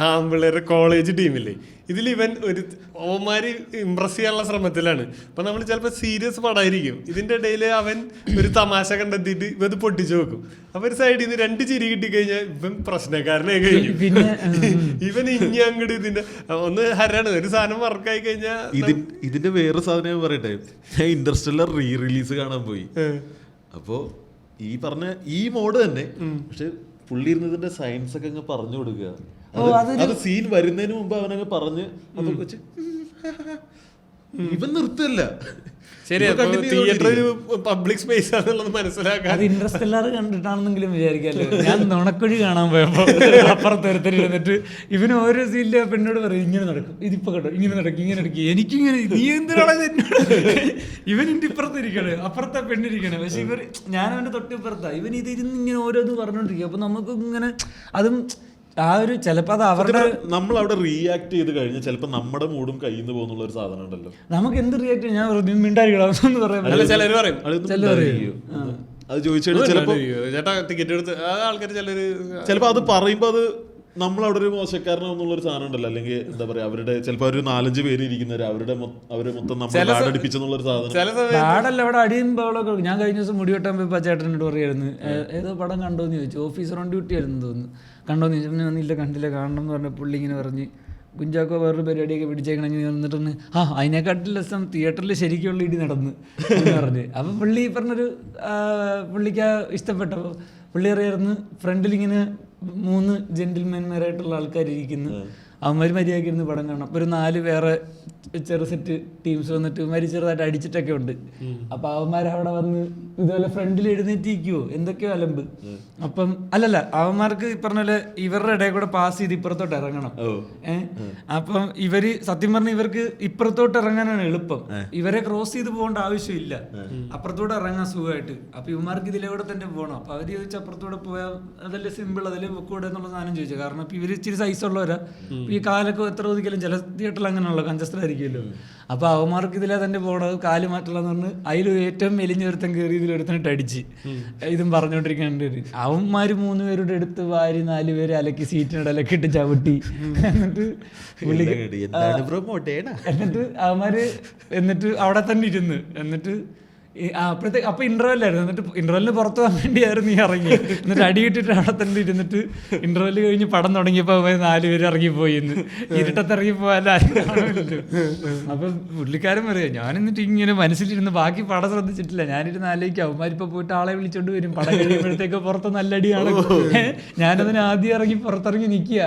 ആൺപിള്ളേരുടെ കോളേജ് ടീമില്ലേ, ഇതിൽ ഇവൻ ഒരു ഓമാര് ഇമ്പ്രസ് ചെയ്യാനുള്ള ശ്രമത്തിലാണ്. അപ്പൊ നമ്മൾ ചിലപ്പോൾ സീരിയസ് പടായിരിക്കും, ഇതിന്റെ ഇടയിൽ അവൻ ഒരു തമാശ കണ്ടെത്തിയിട്ട് ഇവ ഇത് പൊട്ടിച്ചു വെക്കും. അപ്പൊ ഒരു സൈഡിൽ നിന്ന് 2 ചിരി കിട്ടിക്കഴിഞ്ഞാൽ ഇവൻ പ്രശ്നക്കാരനായി കഴിഞ്ഞു. ഇവൻ ഇനി അങ്ങോട്ട് ഇതിന്റെ ഒന്ന് ഹരാണ്, ഒരു സാധനം വർക്കായി കഴിഞ്ഞാൽ. ഇതിന്റെ വേറെ സാധനം ഞാൻ പറയട്ടെ, ഞാൻ ഇന്റർസ്റ്റെല്ലർ റിലീസ് കാണാൻ പോയി. അപ്പോ ഈ പറഞ്ഞ ഈ മോഡ് തന്നെ, പക്ഷെ പുള്ളി ഇരുന്നതിന്റെ സയൻസ് ഒക്കെ അങ്ങ് പറഞ്ഞു കൊടുക്കുക. അത് സീൻ വരുന്നതിന് മുമ്പ് അവനങ്ങ് പറഞ്ഞ് അപ്പൊ വെച്ച് ഇവൻ നിർത്തല്ല. തിയേറ്റർ ഒരു പബ്ലിക് സ്പേസ് ആണെന്നുള്ളത് മനസ്സിലാക്കാൻ. അത് ഇന്റർസ്റ്റെല്ലർ കണ്ടിട്ടാണെന്നെങ്കിലും വിചാരിക്കാമല്ലോ. ഞാൻ നുണക്കുഴി കാണാൻ പോയപ്പോ അപ്പുറത്തൊരുത്തരിരുന്നിട്ട് ഇവന് ഓരോ സീനിലെ പെണ്ണോട് പറയും ഇങ്ങനെ നടക്കും, ഇതിപ്പോ കേട്ടോ ഇങ്ങനെ നടക്കും, ഇങ്ങനെ നടക്കും, എനിക്കിങ്ങനെ നീ എന്തിനാണ് ഇവൻ ഇന്റെ ഇപ്പുറത്തിരിക്കണേ, അപ്പുറത്തെ പെണ്ണിരിക്കണേ. പക്ഷെ ഇവർ ഞാൻ അവന്റെ തൊട്ടിപ്പുറത്താ, ഇവൻ ഇതിരുന്ന് ഇങ്ങനെ ഓരോന്ന് പറഞ്ഞോണ്ടിരിക്കും. അപ്പൊ നമുക്ക് ഇങ്ങനെ അതും ആ ഒരു ചിലപ്പോൾ അത് അവരുടെ നമ്മൾ അവിടെ റിയാക്ട് ചെയ്ത് കഴിഞ്ഞാൽ ചിലപ്പോൾ നമ്മുടെ മൂടും കയ്യിൽ നിന്ന് പോകുന്നുള്ള ഒരു സാധനം ഉണ്ടല്ലോ. നമുക്ക് എന്ത് റിയാക്ട് ചെയ്യാൻ ഞാൻ മിണ്ടായിരിക്കണം പറയാം. ചിലർ പറയും അത് ചോദിച്ചാൽ ചിലപ്പോൾ ചേട്ടാ ടിക്കറ്റ് എടുത്ത് ആൾക്കാർ ചിലപ്പോൾ അത് പറയുമ്പോൾ അത് നമ്മളവിടെ ഒരു മോശക്കാരനോ എന്നുള്ളൊരു സാധനം ഉണ്ടല്ലോ. അല്ലെങ്കിൽ എന്താ പറയാ, അവരുടെ ചിലപ്പോൾ ഒരു 4-5 പേര് ഇരിക്കുന്നവര് അവരെ മൊത്തം നമ്മൾ അടിപ്പിച്ചെന്നുള്ളൊരു സാധനം. ആടല്ല അവിടെ അടിയും ബഹളമൊക്കെ. ഞാൻ കഴിഞ്ഞ ദിവസം മുടി വെട്ടാൻ പോയപ്പോൾ ചേട്ടനോട് പറയായിരുന്നു, ഏതോ പടം കണ്ടോന്ന് ചോദിച്ചു, ഓഫീസർ ഓൺ ഡ്യൂട്ടി ആയിരുന്നു തോന്നുന്നു, കണ്ടോന്ന് ചോദിച്ചു. ഇല്ല കണ്ടില്ല, കാണണം എന്ന് പറഞ്ഞ പുള്ളി ഇങ്ങനെ പറഞ്ഞ് കുഞ്ചാക്കോ വേറൊരു പരിപാടിയൊക്കെ പിടിച്ചേക്കണമെങ്കിൽ വന്നിട്ടൊന്ന് അതിനെക്കാട്ടിൽ രസം തിയേറ്ററിൽ ശരിക്കുള്ള ഇടി നടന്ന് എന്ന് പറഞ്ഞ്. അപ്പം പുള്ളി പറഞ്ഞൊരു പുള്ളിക്ക് ഇഷ്ടപ്പെട്ടപ്പോൾ പുള്ളി അറിയായിരുന്നു ഫ്രണ്ടിലിങ്ങനെ 3 ജെന്റിൽമാൻമാരായിട്ടുള്ള ആൾക്കാരിയ്ക്കുന്നു, അവന്മാർ മര്യാദയ്ക്കിരുന്ന് പടം കാണണം. അപ്പോൾ ഒരു 4 വേറെ ചെറു സെറ്റ് ടീംസ് വന്നിട്ട് ഇവന്മാർ ചെറുതായിട്ട് അടിച്ചിട്ടൊക്കെ ഉണ്ട്. അപ്പൊ അവന്മാർ അവിടെ വന്ന് ഇതുപോലെ ഫ്രണ്ടിൽ എഴുന്നേറ്റിരിക്കുവോ എന്തൊക്കെയോ അലമ്പ്. അപ്പം അല്ലല്ല അവന്മാർക്ക് ഈ പറഞ്ഞ പോലെ ഇവരുടെ ഇടയിൽ കൂടെ പാസ് ചെയ്ത് ഇപ്പുറത്തോട്ട് ഇറങ്ങണം. അപ്പം ഇവര് സത്യം പറഞ്ഞ ഇവർക്ക് ഇപ്പുറത്തോട്ട് ഇറങ്ങാനാണ് എളുപ്പം, ഇവരെ ക്രോസ് ചെയ്ത് പോകേണ്ട ആവശ്യമില്ല, അപ്പുറത്തോട്ട് ഇറങ്ങാൻ സുഖമായിട്ട്. അപ്പൊ ഇവന്മാർക്ക് ഇതിലൂടെ തന്നെ പോകണം. അപ്പൊ അവര് ചോദിച്ചാൽ അപ്പുറത്തോടെ പോയാൽ അതല്ലേ സിമ്പിൾ, അതല്ലേ പൊക്കൂടെ എന്നുള്ള സാധനം ചോദിച്ചത്. കാരണം ഇപ്പൊ ഇവര് ഇച്ചിരി സൈസുള്ളവരാ, ഈ കാലൊക്കെ എത്ര ഒതുക്കിയാലും ചില തിയേറ്ററിൽ അങ്ങനെയുള്ള കൺജസ്റ്റഡ് ആയിരിക്കുമല്ലോ. അപ്പൊ അവന്മാർക്ക് ഇതിലെ തന്നെ പോകണത് കാല് മാറ്റലെന്ന് പറഞ്ഞ് അതിൽ ഏറ്റവും മെലിഞ്ഞൊരുത്തൻ കയറി ഇതിലൊരുത്തനിട്ട് അടിച്ച് ഇതും പറഞ്ഞോണ്ടിരിക്കാണ്ട് അവന്മാര് 3 പേരുടെ എടുത്ത് വാരി 4 പേര് അലക്കി സീറ്റിനിടലൊക്കെ ഇട്ട് ചവിട്ടി. എന്നിട്ട് അവന്മാര് എന്നിട്ട് അവിടെ തന്നെ ഇരുന്ന് എന്നിട്ട് അപ്പോഴത്തേക്ക് അപ്പൊ ഇന്റർവെല്ലായിരുന്നു. എന്നിട്ട് ഇന്റർവെല്ലിന് പുറത്തു പോകാൻ വേണ്ടിയായിരുന്നു ഈ ഇറങ്ങി. എന്നിട്ട് അടി കിട്ടിട്ട് അവിടെ തന്നെ ഇരുന്നിട്ട് ഇന്റർവെല് കഴിഞ്ഞ് പടം തുടങ്ങിയപ്പോ 4 പേര് ഇറങ്ങിപ്പോയി. ഇരുട്ടത്ത് ഇറങ്ങിപ്പോയാലും ആരും കാണുമല്ലോ. അപ്പൊ പുള്ളിക്കാരൻ പറയാം, ഞാൻ എന്നിട്ട് ഇങ്ങനെ മനസ്സിലിരുന്ന് ബാക്കി പടം ശ്രദ്ധിച്ചിട്ടില്ല, ഞാനിരുന്ന് ആലോചിക്കും അവന്മാരിപ്പോ പോയിട്ട് ആളെ വിളിച്ചോണ്ട് വരും, പടം കഴിയുമ്പോഴത്തേക്ക് പുറത്ത് നല്ല അടിയാണ്. ഞാനതിന് ആദ്യം ഇറങ്ങി പുറത്തിറങ്ങി നിൽക്കുക,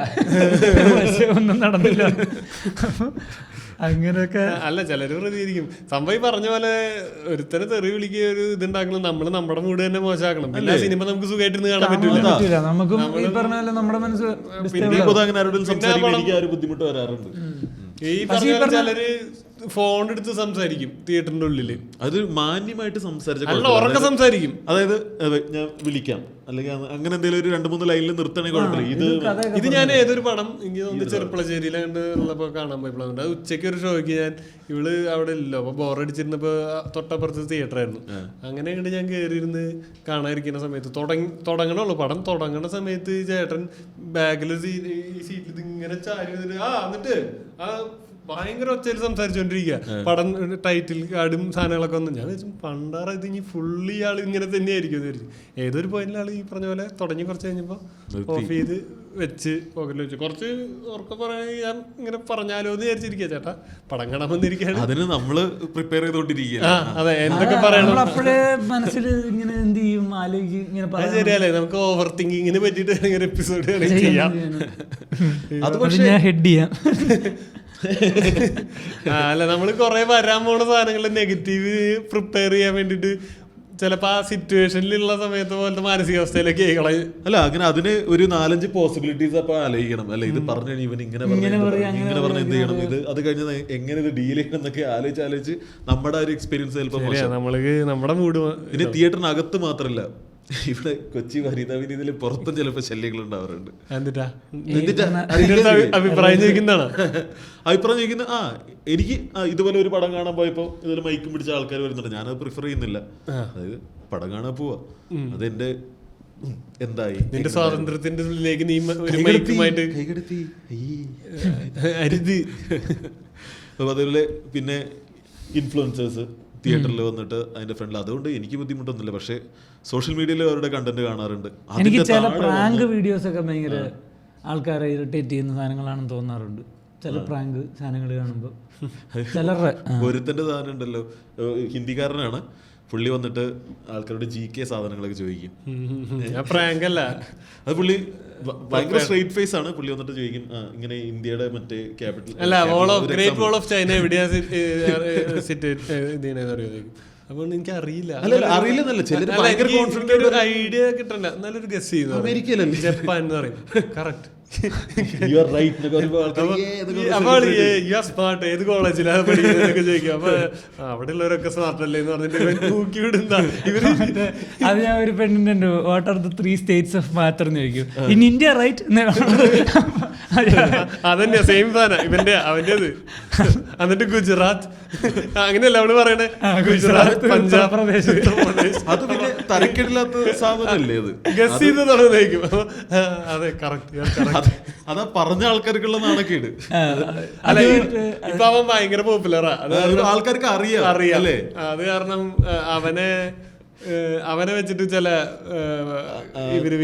പക്ഷെ ഒന്നും നടന്നില്ല. അങ്ങനെയൊക്കെ അല്ല ചിലര് പ്രതികരിക്കും. സംഭവം ഈ പറഞ്ഞ പോലെ ഒരുത്തനെ തെറി വിളിക്കുക ഒരു ഇതുണ്ടാക്കണം, നമ്മള് നമ്മുടെ മൂഡ് തന്നെ മോശമാക്കണം. പിന്നെ സിനിമ നമുക്ക് സുഖമായിട്ടിരുന്ന് കാണാൻ പറ്റൂല. നമുക്കും ഈ പറഞ്ഞ പോലെ നമ്മുടെ മനസ്സ് അങ്ങനെ ആരോടും സംസാരിക്കാൻ എനിക്ക് ആ ഒരു ബുദ്ധിമുട്ട് വരാറുണ്ട്. ഈ പറഞ്ഞ പോലെ ചിലര് ഫോൺ എടുത്ത് സംസാരിക്കും തിയേറ്ററിന്റെ ഉള്ളില്. അത് മാന്യമായിട്ട് ഉറക്കെ സംസാരിക്കും. അതായത് ഞാൻ വിളിക്കാം അല്ലെങ്കിൽ അങ്ങനെ എന്തെങ്കിലും ഒരു 2-3 ലൈനിൽ നിർത്തണമെങ്കിൽ കുഴപ്പമില്ല. ഇത് ഞാൻ ഏതൊരു പടം എനിക്ക് തോന്നുന്നു ചെറുപ്പളശ്ശേരിയിലാണ്ട് ഉള്ളപ്പോ കാണാൻ പോയപ്പോഴുണ്ട്. അത് ഉച്ചയ്ക്ക് ഒരു ഷോയ്ക്ക് ഞാൻ ഇവള് അവിടെ ഇല്ലല്ലോ, അപ്പൊ ബോറടിച്ചിരുന്നപ്പോ തൊട്ടപ്പുറത്ത് തിയേറ്റർ ആയിരുന്നു. അങ്ങനെ കണ്ട് ഞാൻ കയറിയിരുന്ന് കാണാതിരിക്കുന്ന സമയത്ത് തുടങ്ങണുള്ളൂ പടം തുടങ്ങണ സമയത്ത് ചേട്ടൻ ബാഗിൽ സീറ്റിൽ ഇങ്ങനെ ചാരി എന്നിട്ട് ഭയങ്കര ഒച്ചയിൽ സംസാരിച്ചോണ്ടിരിക്കുക. പടം ടൈറ്റിൽ കാർഡും സാധനങ്ങളൊക്കെ വന്നു. ഞാൻ വെച്ചു പണ്ടാറ ഇത് ഇനി ഫുള്ളി ആള് ഇങ്ങനെ തന്നെയായിരിക്കും എന്ന് വിചാരിച്ചു. ഏതൊരു പോയിന്റിൽ ആള് ഈ പറഞ്ഞ പോലെ തുടങ്ങി കുറച്ച് കഴിഞ്ഞപ്പോ ഓഫ് ചെയ്ത് വെച്ച് പോക്കറ്റിൽ വെച്ചു. കുറച്ച് ഉറക്കെ പറയാൻ ഞാൻ ഇങ്ങനെ പറഞ്ഞാലോ എന്ന് വിചാരിച്ചിരിക്കുക. ചേട്ടാ പടം കാണാൻ വന്നിരിക്കുകയാണ്, അതിന് നമ്മള് പ്രിപ്പയർ ചെയ്തോണ്ടിരിക്കുക. അതെ എന്തൊക്കെ പറയണം അപ്പോഴേ മനസ്സിൽ ഇങ്ങനെ എന്ത് ചെയ്യും ആലോചിക്കും ഇങ്ങനെ. ശരിയല്ലേ, നമുക്ക് ഓവർ തിങ്കിങ്ങിനെ പറ്റിയിട്ട് ഒരു എപ്പിസോഡ് ചെയ്യാം. അത് ഞാൻ ഹെഡ് ചെയ്യാം. അല്ല നമ്മള് കൊറേ വരാൻ പോണ സാധനങ്ങള് നെഗറ്റീവ് പ്രിപ്പയർ ചെയ്യാൻ വേണ്ടിട്ട് ചിലപ്പോ ആ സിറ്റുവേഷനിലുള്ള സമയത്ത് പോലത്തെ മാനസികാവസ്ഥയിലേക്ക് അല്ല അങ്ങനെ അതിന് ഒരു 4-5 പോസിബിലിറ്റീസ് അപ്പൊ ആലോചിക്കണം. അല്ലെ ഇത് പറഞ്ഞു ഇവൻ ഇങ്ങനെ പറഞ്ഞ എന്ത് ചെയ്യണം, ഇത് അത് കഴിഞ്ഞ് എങ്ങനെ ഇത് ഡീൽ ചെയ്യണം എന്നൊക്കെ ആലോചിച്ച് നമ്മുടെ ഒരു എക്സ്പീരിയൻസ് ചിലപ്പോൾ നമ്മുടെ മൂഡ്. പിന്നെ തിയേറ്ററിനകത്ത് മാത്രല്ല, ഇവിടെ കൊച്ചി വനിതാവിനിതിൽ പുറത്തും ചിലപ്പോൾ ശല്യങ്ങൾ ഉണ്ടാവാറുണ്ട്. അഭിപ്രായം ചോദിക്കുന്നതാണ്. അഭിപ്രായം ചോദിക്കുന്ന എനിക്ക് ഇതുപോലെ ഒരു പടം കാണാൻ പോയപ്പോ ഇതുപോലെ മൈക്കും പിടിച്ച ആൾക്കാർ വരുന്നുണ്ട്. ഞാനത് പ്രിഫർ ചെയ്യുന്നില്ല. അതായത് പടം കാണാൻ പോവാ, അതെന്റെ എന്തായി നിന്റെ സ്വാതന്ത്ര്യത്തിന്റെ ഉള്ളിലേക്ക് നീ ഒരു മൈക്കുമായിട്ട് കൈകടത്തി അരുത്. അതേപോലെ പിന്നെ ഇൻഫ്ലുവൻസേഴ്സ് തിയേറ്ററിൽ വന്നിട്ട് അതിന്റെ ഫ്രണ്ടിൽ, അതുകൊണ്ട് എനിക്ക് ബുദ്ധിമുട്ടൊന്നുമില്ല. പക്ഷെ സോഷ്യൽ മീഡിയയിൽ അവരുടെ കണ്ടന്റ് കാണാറുണ്ട്. എനിക്ക് ചില പ്രാങ്ക് വീഡിയോസ് ഒക്കെ ഭയങ്കര ആൾക്കാരെ ഇറിറ്റേറ്റ് ചെയ്യുന്ന സാധനങ്ങളാണെന്ന് തോന്നാറുണ്ട്. ചില പ്രാങ്ക് സാധനങ്ങൾ കാണുമ്പോൾ ചിലരുടെ ഒരുത്തന്റെ സാധനം ഉണ്ടല്ലോ, ഹിന്ദിക്കാരനാണ് പുള്ളി, വന്നിട്ട് ആൾക്കാരുടെ GK സാധനങ്ങളൊക്കെ ചോദിക്കും. പ്രാങ്ക് അല്ല അത് പുള്ളി ഭയങ്കര സ്ട്രെയിറ്റ് ഫേസ് ആണ്. പുള്ളി വന്നിട്ട് ചോദിക്കും ഇങ്ങനെ ഇന്ത്യയുടെ മറ്റേ capital great wall of China എവിടെയാ അപ്പൊ എനിക്ക് അറിയില്ല. അറിയില്ലെന്നല്ല, ഒരു ഐഡിയ കിട്ടണ്ട, നല്ലൊരു ഗസ് ചെയ്തു. അമേരിക്കയിലല്ലേ, ജപ്പാൻ എന്ന് പറയും. കറക്റ്റ്. ഏത് കോളേജിലാണ് പഠിക്കുന്നതൊക്കെ ചോദിക്കും. അപ്പൊ അവിടെ ഉള്ളവരൊക്കെ സ്മാർട്ട് അല്ലേ എന്ന് പറഞ്ഞിട്ട് തൂക്കി വിടുന്ന ഇവര്. അത് ഞാൻ ഒരു പെണ്ണിന്റെ what are the 3 states of matter എന്ന് ചോദിക്കും. In India right. അതന്നെയാ സെയിം സാധനം ഇവന്റെ അവന്റേത്. എന്നിട്ട് ഗുജറാത്ത് അങ്ങനെയല്ല അവള് പറയണേ, ഗുജറാത്ത്, പഞ്ചാബ്, പ്രദേശ്. അത് പിന്നെ തരക്കേടില്ലാത്ത സാധനമല്ലേ അത്. ഗസ് ചെയ്ത് തുടങ്ങിയേക്കും. അതെ കറക്റ്റ്. അതാ പറഞ്ഞ ആൾക്കാർക്കുള്ള നാണക്കേട്. അല്ല ഇപ്പൊ അവൻ ഭയങ്കര പോപ്പുലറാ, ആൾക്കാർക്ക് അറിയാം. അല്ലേ? അത് കാരണം അവനെ വെച്ചിട്ട് ചില ഇവര്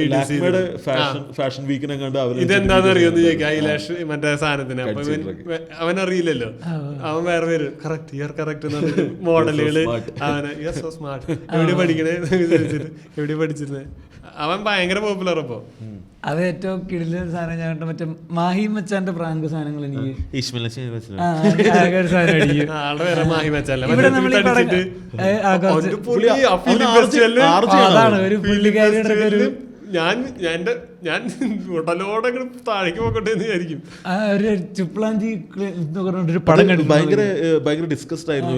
ഫാഷൻ വീക്കിനെ കണ്ട് ഇതെന്താന്ന് അറിയോന്ന് ചോദിക്കാം. ഐലാഷ് മറ്റേ സാധനത്തിന്. അപ്പൊ അവനറിയില്ലല്ലോ, അവൻ വേറെ പേര് കറക്റ്റ് മോഡലുകള്. അവനെ സോ സ്മാർട്ട്, എവിടെ പഠിക്കണേ എവിടെ പഠിച്ചിരുന്നേ. അവൻ ഭയങ്കര പോപ്പുലർ. അപ്പൊ അത് ഏറ്റവും കിടില സാധനം ഞാൻ കണ്ട മറ്റേ മാഹി മച്ചാന്റെ പ്രാങ്ക് സാധനങ്ങൾ എനിക്ക് ആളുടെ പേരെ മാഹി മച്ചല്ല. അതാണ് ഒരു പുള്ളിക്കാരിയുടെ ഒരു ഞാൻ ഉടലോടെ താഴേക്ക് പോകട്ടെ എന്ന് വിചാരിക്കും. ഒരു ചുപ്ലാഞ്ചി ഒരു പടം കണ്ടു, ഭയങ്കര ഡിസ്കസ്ഡ് ആയിരുന്നു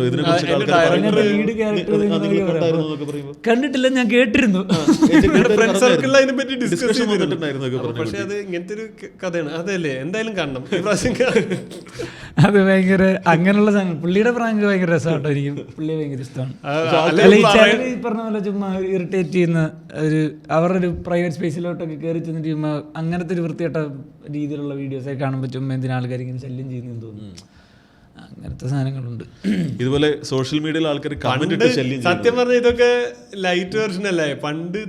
കണ്ടിട്ടില്ല, ഞാൻ കേട്ടിരുന്നു. ഫ്രണ്ട് സർക്കിളിൽ അതിനെ പറ്റി ഡിസ്കസ് ചെയ്തിട്ടുണ്ടായിരുന്നു. പക്ഷെ അത് ഇങ്ങനത്തെ ഒരു കഥയാണ്. അതല്ലേ എന്തായാലും കാണണം ഈ പ്രാവശ്യം. അത് ഭയങ്കര അങ്ങനെയുള്ള സാധനം. പുള്ളിയുടെ പ്രാങ്ക് ഭയങ്കര രസമാട്ടോ, എനിക്ക് പുള്ളിയെ ഭയങ്കര ഇഷ്ടമാണ്. ഈ പറഞ്ഞ പോലെ ചുമ്മാ ഇറിറ്റേറ്റ് ചെയ്യുന്ന ഒരു അവരുടെ ഒരു പ്രൈവറ്റ് സ്പേസിലോട്ടൊക്കെ കയറി ചെന്നിട്ട് ചുമ്മാ അങ്ങനത്തെ ഒരു വൃത്തികെട്ട രീതിയിലുള്ള വീഡിയോസൊക്കെ കാണുമ്പോൾ ചുമ്മാ എന്തിനാ ആൾക്കാർ ഇങ്ങനെ ശല്യം ചെയ്യുന്നതെന്ന് തോന്നുന്നു. അങ്ങനത്തെ സാധനങ്ങളുണ്ട്. ഇതുപോലെ സോഷ്യൽ മീഡിയയിൽ ആൾക്കാർ സത്യം പറഞ്ഞ ഇതൊക്കെ ലൈറ്റ് വെർഷൻ അല്ലേ. പണ്ട്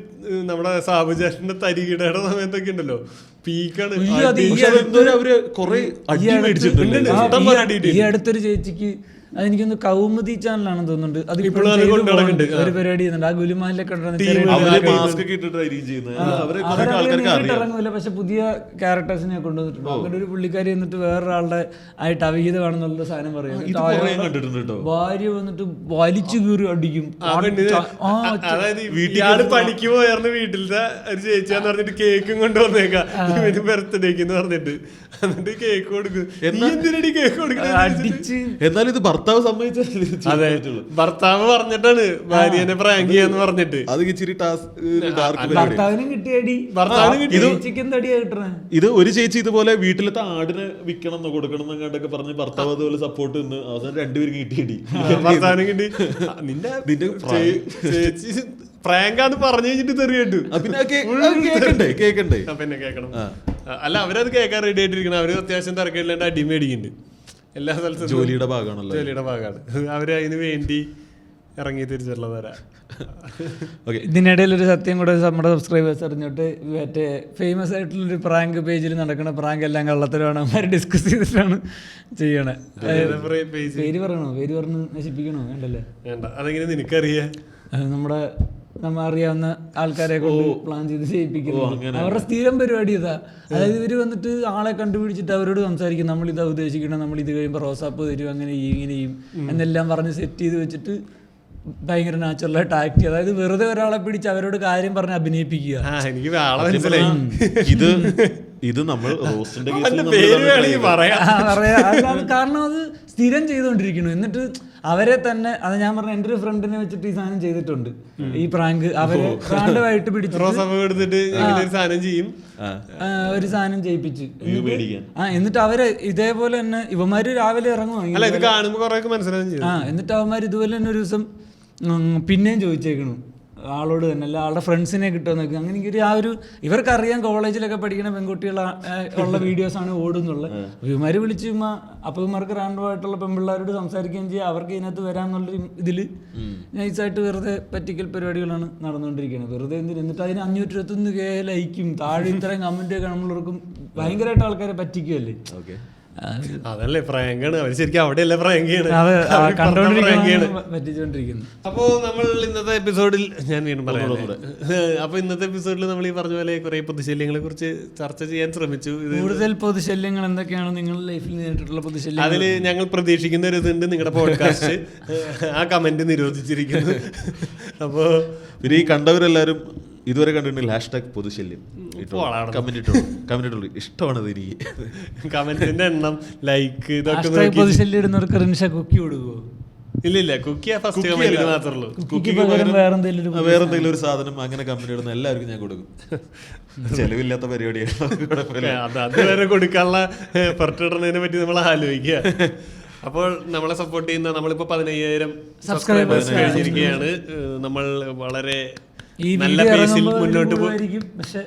നമ്മുടെ സാബുചേട്ടന്റെ തരികിടയുടെ സമയത്തൊക്കെ ഉണ്ടല്ലോ, പീക്കാണ്. ഈ അടുത്തൊരു ചേച്ചിക്ക് അതെനിക്കൊന്ന് കൗമുദി ചാനലാണെന്ന് തോന്നുന്നുണ്ട്. അത് ഇപ്പോഴും അത് കൊണ്ടുനടക്കുന്നുണ്ട്. ഒരു പരിപാടി ചെയ്യുന്നുണ്ട്. ആ ഗുലുമാലിലൊക്കെ അവര് മാസ്ക് ഒക്കെ ഇട്ടിട്ടായിരിക്കും ചെയ്യുന്നത്. അവരെ കുറെ ആൾക്കാർക്ക് അറിയാം. ഇറങ്ങൂല, പക്ഷെ പുതിയ ക്യാരക്ടേഴ്സിനെ കൊണ്ടുവന്നിട്ടുണ്ട്. അങ്ങനെ ഒരു പുള്ളിക്കാരി എന്നിട്ട് വേറൊരാളുടെ ആയിട്ട് അവിഹിതമാണെന്നുള്ള സാധനം പറയും. കണ്ടിട്ടുണ്ട് കേട്ടോ. ഭാര്യ വന്നിട്ട് വലിച്ചു കീറി അടിക്കും. അതായത് വീട്ടിൽ പണിക്ക് പോയായിരുന്നു വീട്ടിലത്തെ ഒരു ചേച്ചിയാന്ന് പറഞ്ഞിട്ട് കേക്കും കൊണ്ടുവന്നേക്കാം ഇവന് ബർത്ത്ഡേക്ക് എന്ന് പറഞ്ഞിട്ട്, എന്നിട്ട് കേക്ക് കൊടുക്കും. എന്തിനടി കേക്ക് കൊടുക്കുന്നത്? അടിച്ച്. എന്നാലും ഇത് ഭർത്താവ് സമ്മതിച്ചല്ലേ? അതെ, ഭർത്താവ് പറഞ്ഞിട്ടാണ് ഭാര്യനെ പ്രാങ്ക് ചെയ്യാന്ന് പറഞ്ഞിട്ട്. അത് ഇച്ചിരി ഭർത്താവിനും കിട്ടിയടി, ഭർത്താവിന് ചിക്കൻ തടിയാ കിട്ടണേ. ഇത് ഒരു ചേച്ചി ഇതുപോലെ വീട്ടിലത്തെ ആടിനെ വിൽക്കണം എന്ന് കൊടുക്കണം എന്നൊക്കെ പറഞ്ഞ് ഭർത്താവ് അതുപോലെ സപ്പോർട്ട് നിന്ന് അവസാനം രണ്ടുപേരും കിട്ടിയടി. ഭർത്താവിനും കിട്ടി. നിന്റെ ചേച്ചി പ്രാങ്കാന്ന് പറഞ്ഞു കഴിഞ്ഞിട്ട് തെറി കേട്ടു. കേക്കണ്ടേ പിന്നെ കേക്കണം. അല്ല, അവരത് കേൾക്കാൻ റെഡി ആയിട്ടിരിക്കണം. അവര് അത്യാവശ്യം തിരക്കില്ലാണ്ട് അടി മേടിക്കുന്നുണ്ട് എല്ലാ സ്ഥലത്തും. ജോലിയുടെ ഭാഗമാണല്ലോ, ജോലിയുടെ ഭാഗമാണ്. അവര് അതിന് വേണ്ടി ഇറങ്ങി തിരിച്ചുള്ളവരാ. ഇതിനിടയിൽ ഒരു സത്യം കൂടെ നമ്മുടെ സബ്സ്ക്രൈബേഴ്സ് അറിഞ്ഞിട്ട്, മറ്റേ ഫേമസ് ആയിട്ടുള്ളൊരു പ്രാങ്ക് പേജിൽ നടക്കുന്ന പ്രാങ്ക് എല്ലാം കള്ളത്തരമാണ് അവന്മാർ ഡിസ്കസ് ചെയ്തിട്ടാണ് ചെയ്യണേ. പേര് പറയണോ? പേര് പറഞ്ഞ് നശിപ്പിക്കണോ? വേണ്ടല്ലേ? വേണ്ട. അതെങ്ങനെ നിനക്കറിയാ? നമ്മുടെ നമ്മൾ അറിയാവുന്ന ആൾക്കാരെ കൊണ്ട് പ്ലാൻ ചെയ്ത് ചെയ്യിപ്പിക്കുന്നു. അവരുടെ സ്ഥിരം പരിപാടി ഇതാ. അതായത് ഇവര് വന്നിട്ട് ആളെ കണ്ടുപിടിച്ചിട്ട് അവരോട് സംസാരിക്കും, നമ്മളിതാ ഉദ്ദേശിക്കണം, നമ്മൾ ഇത് കഴിയുമ്പോൾ റോസാപ്പ് തരും, അങ്ങനെ ഇങ്ങനെ ചെയ്യും എന്നെല്ലാം പറഞ്ഞ് സെറ്റ് ചെയ്ത് വെച്ചിട്ട് ഭയങ്കര നാച്ചുറലായിട്ട് ആക്ട് ചെയ്യുക. അതായത് വെറുതെ ഒരാളെ പിടിച്ച് അവരോട് കാര്യം പറഞ്ഞ് അഭിനയിപ്പിക്കുക. എനിക്ക് മനസ്സിലായി. ഇത് നമ്മൾ റോസ്റ്റിന്റെ കാരണം അത് സ്ഥിരം ചെയ്തുകൊണ്ടിരിക്കുന്നു. എന്നിട്ട് അവരെ തന്നെ, അത് ഞാൻ പറഞ്ഞ എൻ്റെ ഒരു ഫ്രണ്ടിനെ വെച്ചിട്ട് ഈ സാധനം ചെയ്തിട്ടുണ്ട്. ഈ പ്രാങ്ക് അവരെ റാൻഡമായിട്ട് പിടിച്ച് ഒരു സാധനം ചെയ്യിപ്പിച്ച് എന്നിട്ട് അവരെ ഇതേപോലെ തന്നെ ഇവന്മാര് രാവിലെ ഇറങ്ങും. എന്നിട്ട് അവന്മാർ ഇതുപോലെ തന്നെ ഒരു ദിവസം പിന്നെയും ചോദിച്ചേക്കണു ആളോട് തന്നെ, അല്ല ആളുടെ ഫ്രണ്ട്സിനെ കിട്ടുമെന്നൊക്കെ. അങ്ങനെ എനിക്ക് ആ ഒരു ഇവർക്കറിയാം കോളേജിലൊക്കെ പഠിക്കുന്ന പെൺകുട്ടികൾ ഉള്ള വീഡിയോസാണ് ഓടുന്നുള്ളത്. ഇവന്മാർ വിളിച്ച് അപ്പോൾ ഇവന്മാർക്ക് റാൻഡമായിട്ടുള്ള പെൺപിള്ളേരോട് സംസാരിക്കുകയും ചെയ്യുക, അവർക്ക് ഇതിനകത്ത് വരാമെന്നുള്ളൊരു ഇതിൽ നൈസായിട്ട് വെറുതെ പറ്റിക്കൽ പരിപാടികളാണ് നടന്നുകൊണ്ടിരിക്കുന്നത്. വെറുതെ എന്നിട്ട് അതിന് 521K ലൈക്കും താഴെ ഇത്രയും കമൻറ്റൊക്കെ നമ്മൾക്കും ഭയങ്കരമായിട്ട് ആൾക്കാരെ പറ്റിക്കുമല്ലേ. അതല്ലേ പ്രാങ്കാണ്. അവര് ശരിക്കും അവിടെയല്ലേ പ്രാങ്ക് ചെയ്യണത്. അപ്പോ നമ്മൾ ഇന്നത്തെ എപ്പിസോഡിൽ ഞാൻ വീണ്ടും പറയാം. അപ്പൊ ഇന്നത്തെ എപ്പിസോഡിൽ നമ്മൾ ഈ പറഞ്ഞ പോലെ കുറെ പൊതുശല്യങ്ങളെ കുറിച്ച് ചർച്ച ചെയ്യാൻ ശ്രമിച്ചു. കൂടുതൽ പൊതുശല്യങ്ങൾ എന്തൊക്കെയാണ് നിങ്ങളുടെ ലൈഫിൽ നേരിട്ടുള്ള പൊതുശല്യം? അതിൽ ഞങ്ങൾ പ്രതീക്ഷിക്കുന്ന ഒരു ഇതുണ്ട്, നിങ്ങളുടെ പോഡ്കാസ്റ്റ് ആ കമന്റ് നിരോധിച്ചിരിക്കുന്നു. അപ്പോ പിന്നെ ഈ കണ്ടവരെല്ലാരും ഇതുവരെ കണ്ടിട്ടുണ്ടെങ്കിൽ #, പൊതുശല്യം കമന്റ് ഇഷ്ടമാണത് എനിക്ക്. കമന്റിന്റെ എണ്ണം, ലൈക്ക്, ഇതൊക്കെ പൊതുശല്യം ഇടുന്നവർക്ക് റിൻഷ കുക്കി കൊടുക്കുവോ? ഇല്ല, കുക്കിയാ ഫസ്റ്റ് കമന്റ് മാത്രമേ ഉള്ളൂ. വേറെ എന്തെങ്കിലും ഒരു സാധനം അങ്ങനെ കമന്റ് ഇടുന്ന എല്ലാവർക്കും ഞാൻ കൊടുക്കും. ചെലവില്ലാത്ത പരിപാടിയാണ്. അതുവരെ കൊടുക്കാനുള്ള എഫർട്ട് ഇടുന്നതിനെ പറ്റി നമ്മൾ ആലോചിക്കുക. അപ്പോൾ നമ്മളെ സപ്പോർട്ട് ചെയ്യുന്ന നമ്മളിപ്പോ 15,000 സബ്സ്ക്രൈബേഴ്സ് കഴിഞ്ഞിരിക്കുകയാണ്. നമ്മൾ വളരെ നല്ല പേസിൽ മുന്നോട്ട് പോകും. പക്ഷേ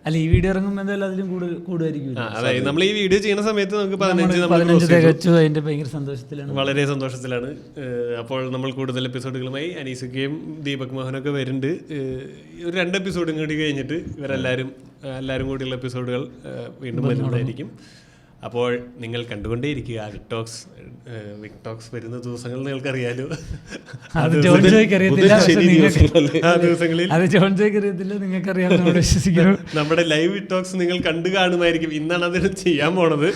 അല്ല, ഈ വീഡിയോ ഇറങ്ങുമ്പോൾ എന്തായാലും അതിലും കൂടുതലായിരിക്കും. അതായത് നമ്മൾ ഈ വീഡിയോ ചെയ്യുന്ന സമയത്ത് നമുക്ക് 15 തികച്ചു. അതിന്റെ ഭയങ്കര സന്തോഷത്തിലാണ്, വളരെ സന്തോഷത്തിലാണ്. അപ്പോൾ നമ്മൾ കൂടുതൽ എപ്പിസോഡുകളുമായി അനീസക്കയും ദീപക് മോഹനൊക്കെ വരുന്നുണ്ട്. ഒരു 2 എപ്പിസോഡും കൂടി കഴിഞ്ഞിട്ട് എല്ലാവരും കൂടിയുള്ള എപ്പിസോഡുകൾ വീണ്ടും വരുന്നതായിരിക്കും. അപ്പോൾ നിങ്ങൾ കണ്ടുകൊണ്ടേയിരിക്കുക വിക്ടോക്സ് വരുന്ന ദിവസങ്ങൾ നിങ്ങൾക്കറിയാലോ. നമ്മുടെ ലൈവ് വിക്ടോക്സ് നിങ്ങൾ കണ്ടു കാണുമായിരിക്കും. ഇന്നാണ് അതിന് ചെയ്യാൻ പോണത്.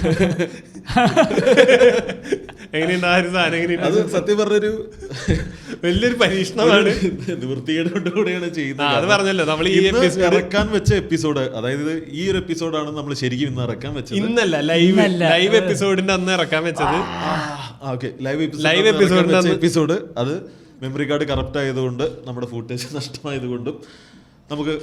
എങ്ങനെയുണ്ട് ആ ഒരു സാധനം? എങ്ങനെയുണ്ട്? സത്യം പറഞ്ഞൊരു വലിയൊരു പരീക്ഷണമാണ്. വൃത്തികേടോടുകൂടിയാണ് ചെയ്യുന്നത്. അത് പറഞ്ഞല്ലോ, നമ്മൾ ഈ ഇറക്കാൻ വെച്ച എപ്പിസോഡ്, അതായത് ഈ ഒരു എപ്പിസോഡാണ് നമ്മൾ ശരിക്കും ഇന്ന് ഇറക്കാൻ വെച്ചത്. ഇന്നല്ല, ലൈവ് എപ്പിസോഡിന്റെ അന്ന് ഇറക്കാൻ വെച്ചത്. ലൈവ് എപ്പിസോഡ് അത് മെമ്മറി കാർഡ് കറപ്റ്റ് ആയതുകൊണ്ട് നമ്മുടെ ഫുട്ടേജ് നഷ്ടമായതുകൊണ്ടും നമുക്ക്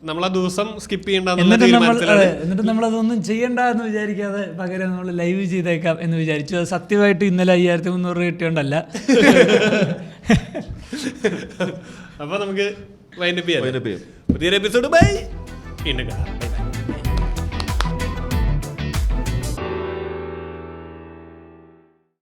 നമ്മൾ ആ ദിവസം സ്കിപ്പ് ചെയ്യണ്ട. എന്നിട്ട് നമ്മളതൊന്നും ചെയ്യണ്ട എന്ന് വിചാരിക്കാതെ പകരം നമ്മൾ ലൈവ് ചെയ്തേക്കാം എന്ന് വിചാരിച്ചു. അത് സത്യമായിട്ട് ഇന്നലെ 5,300 കിട്ടിയോണ്ടല്ല. അപ്പൊ നമുക്ക് വൈൻഡപ്പ് ചെയ്യാം. പുതിയൊരു എപ്പിസോഡ് ബൈ.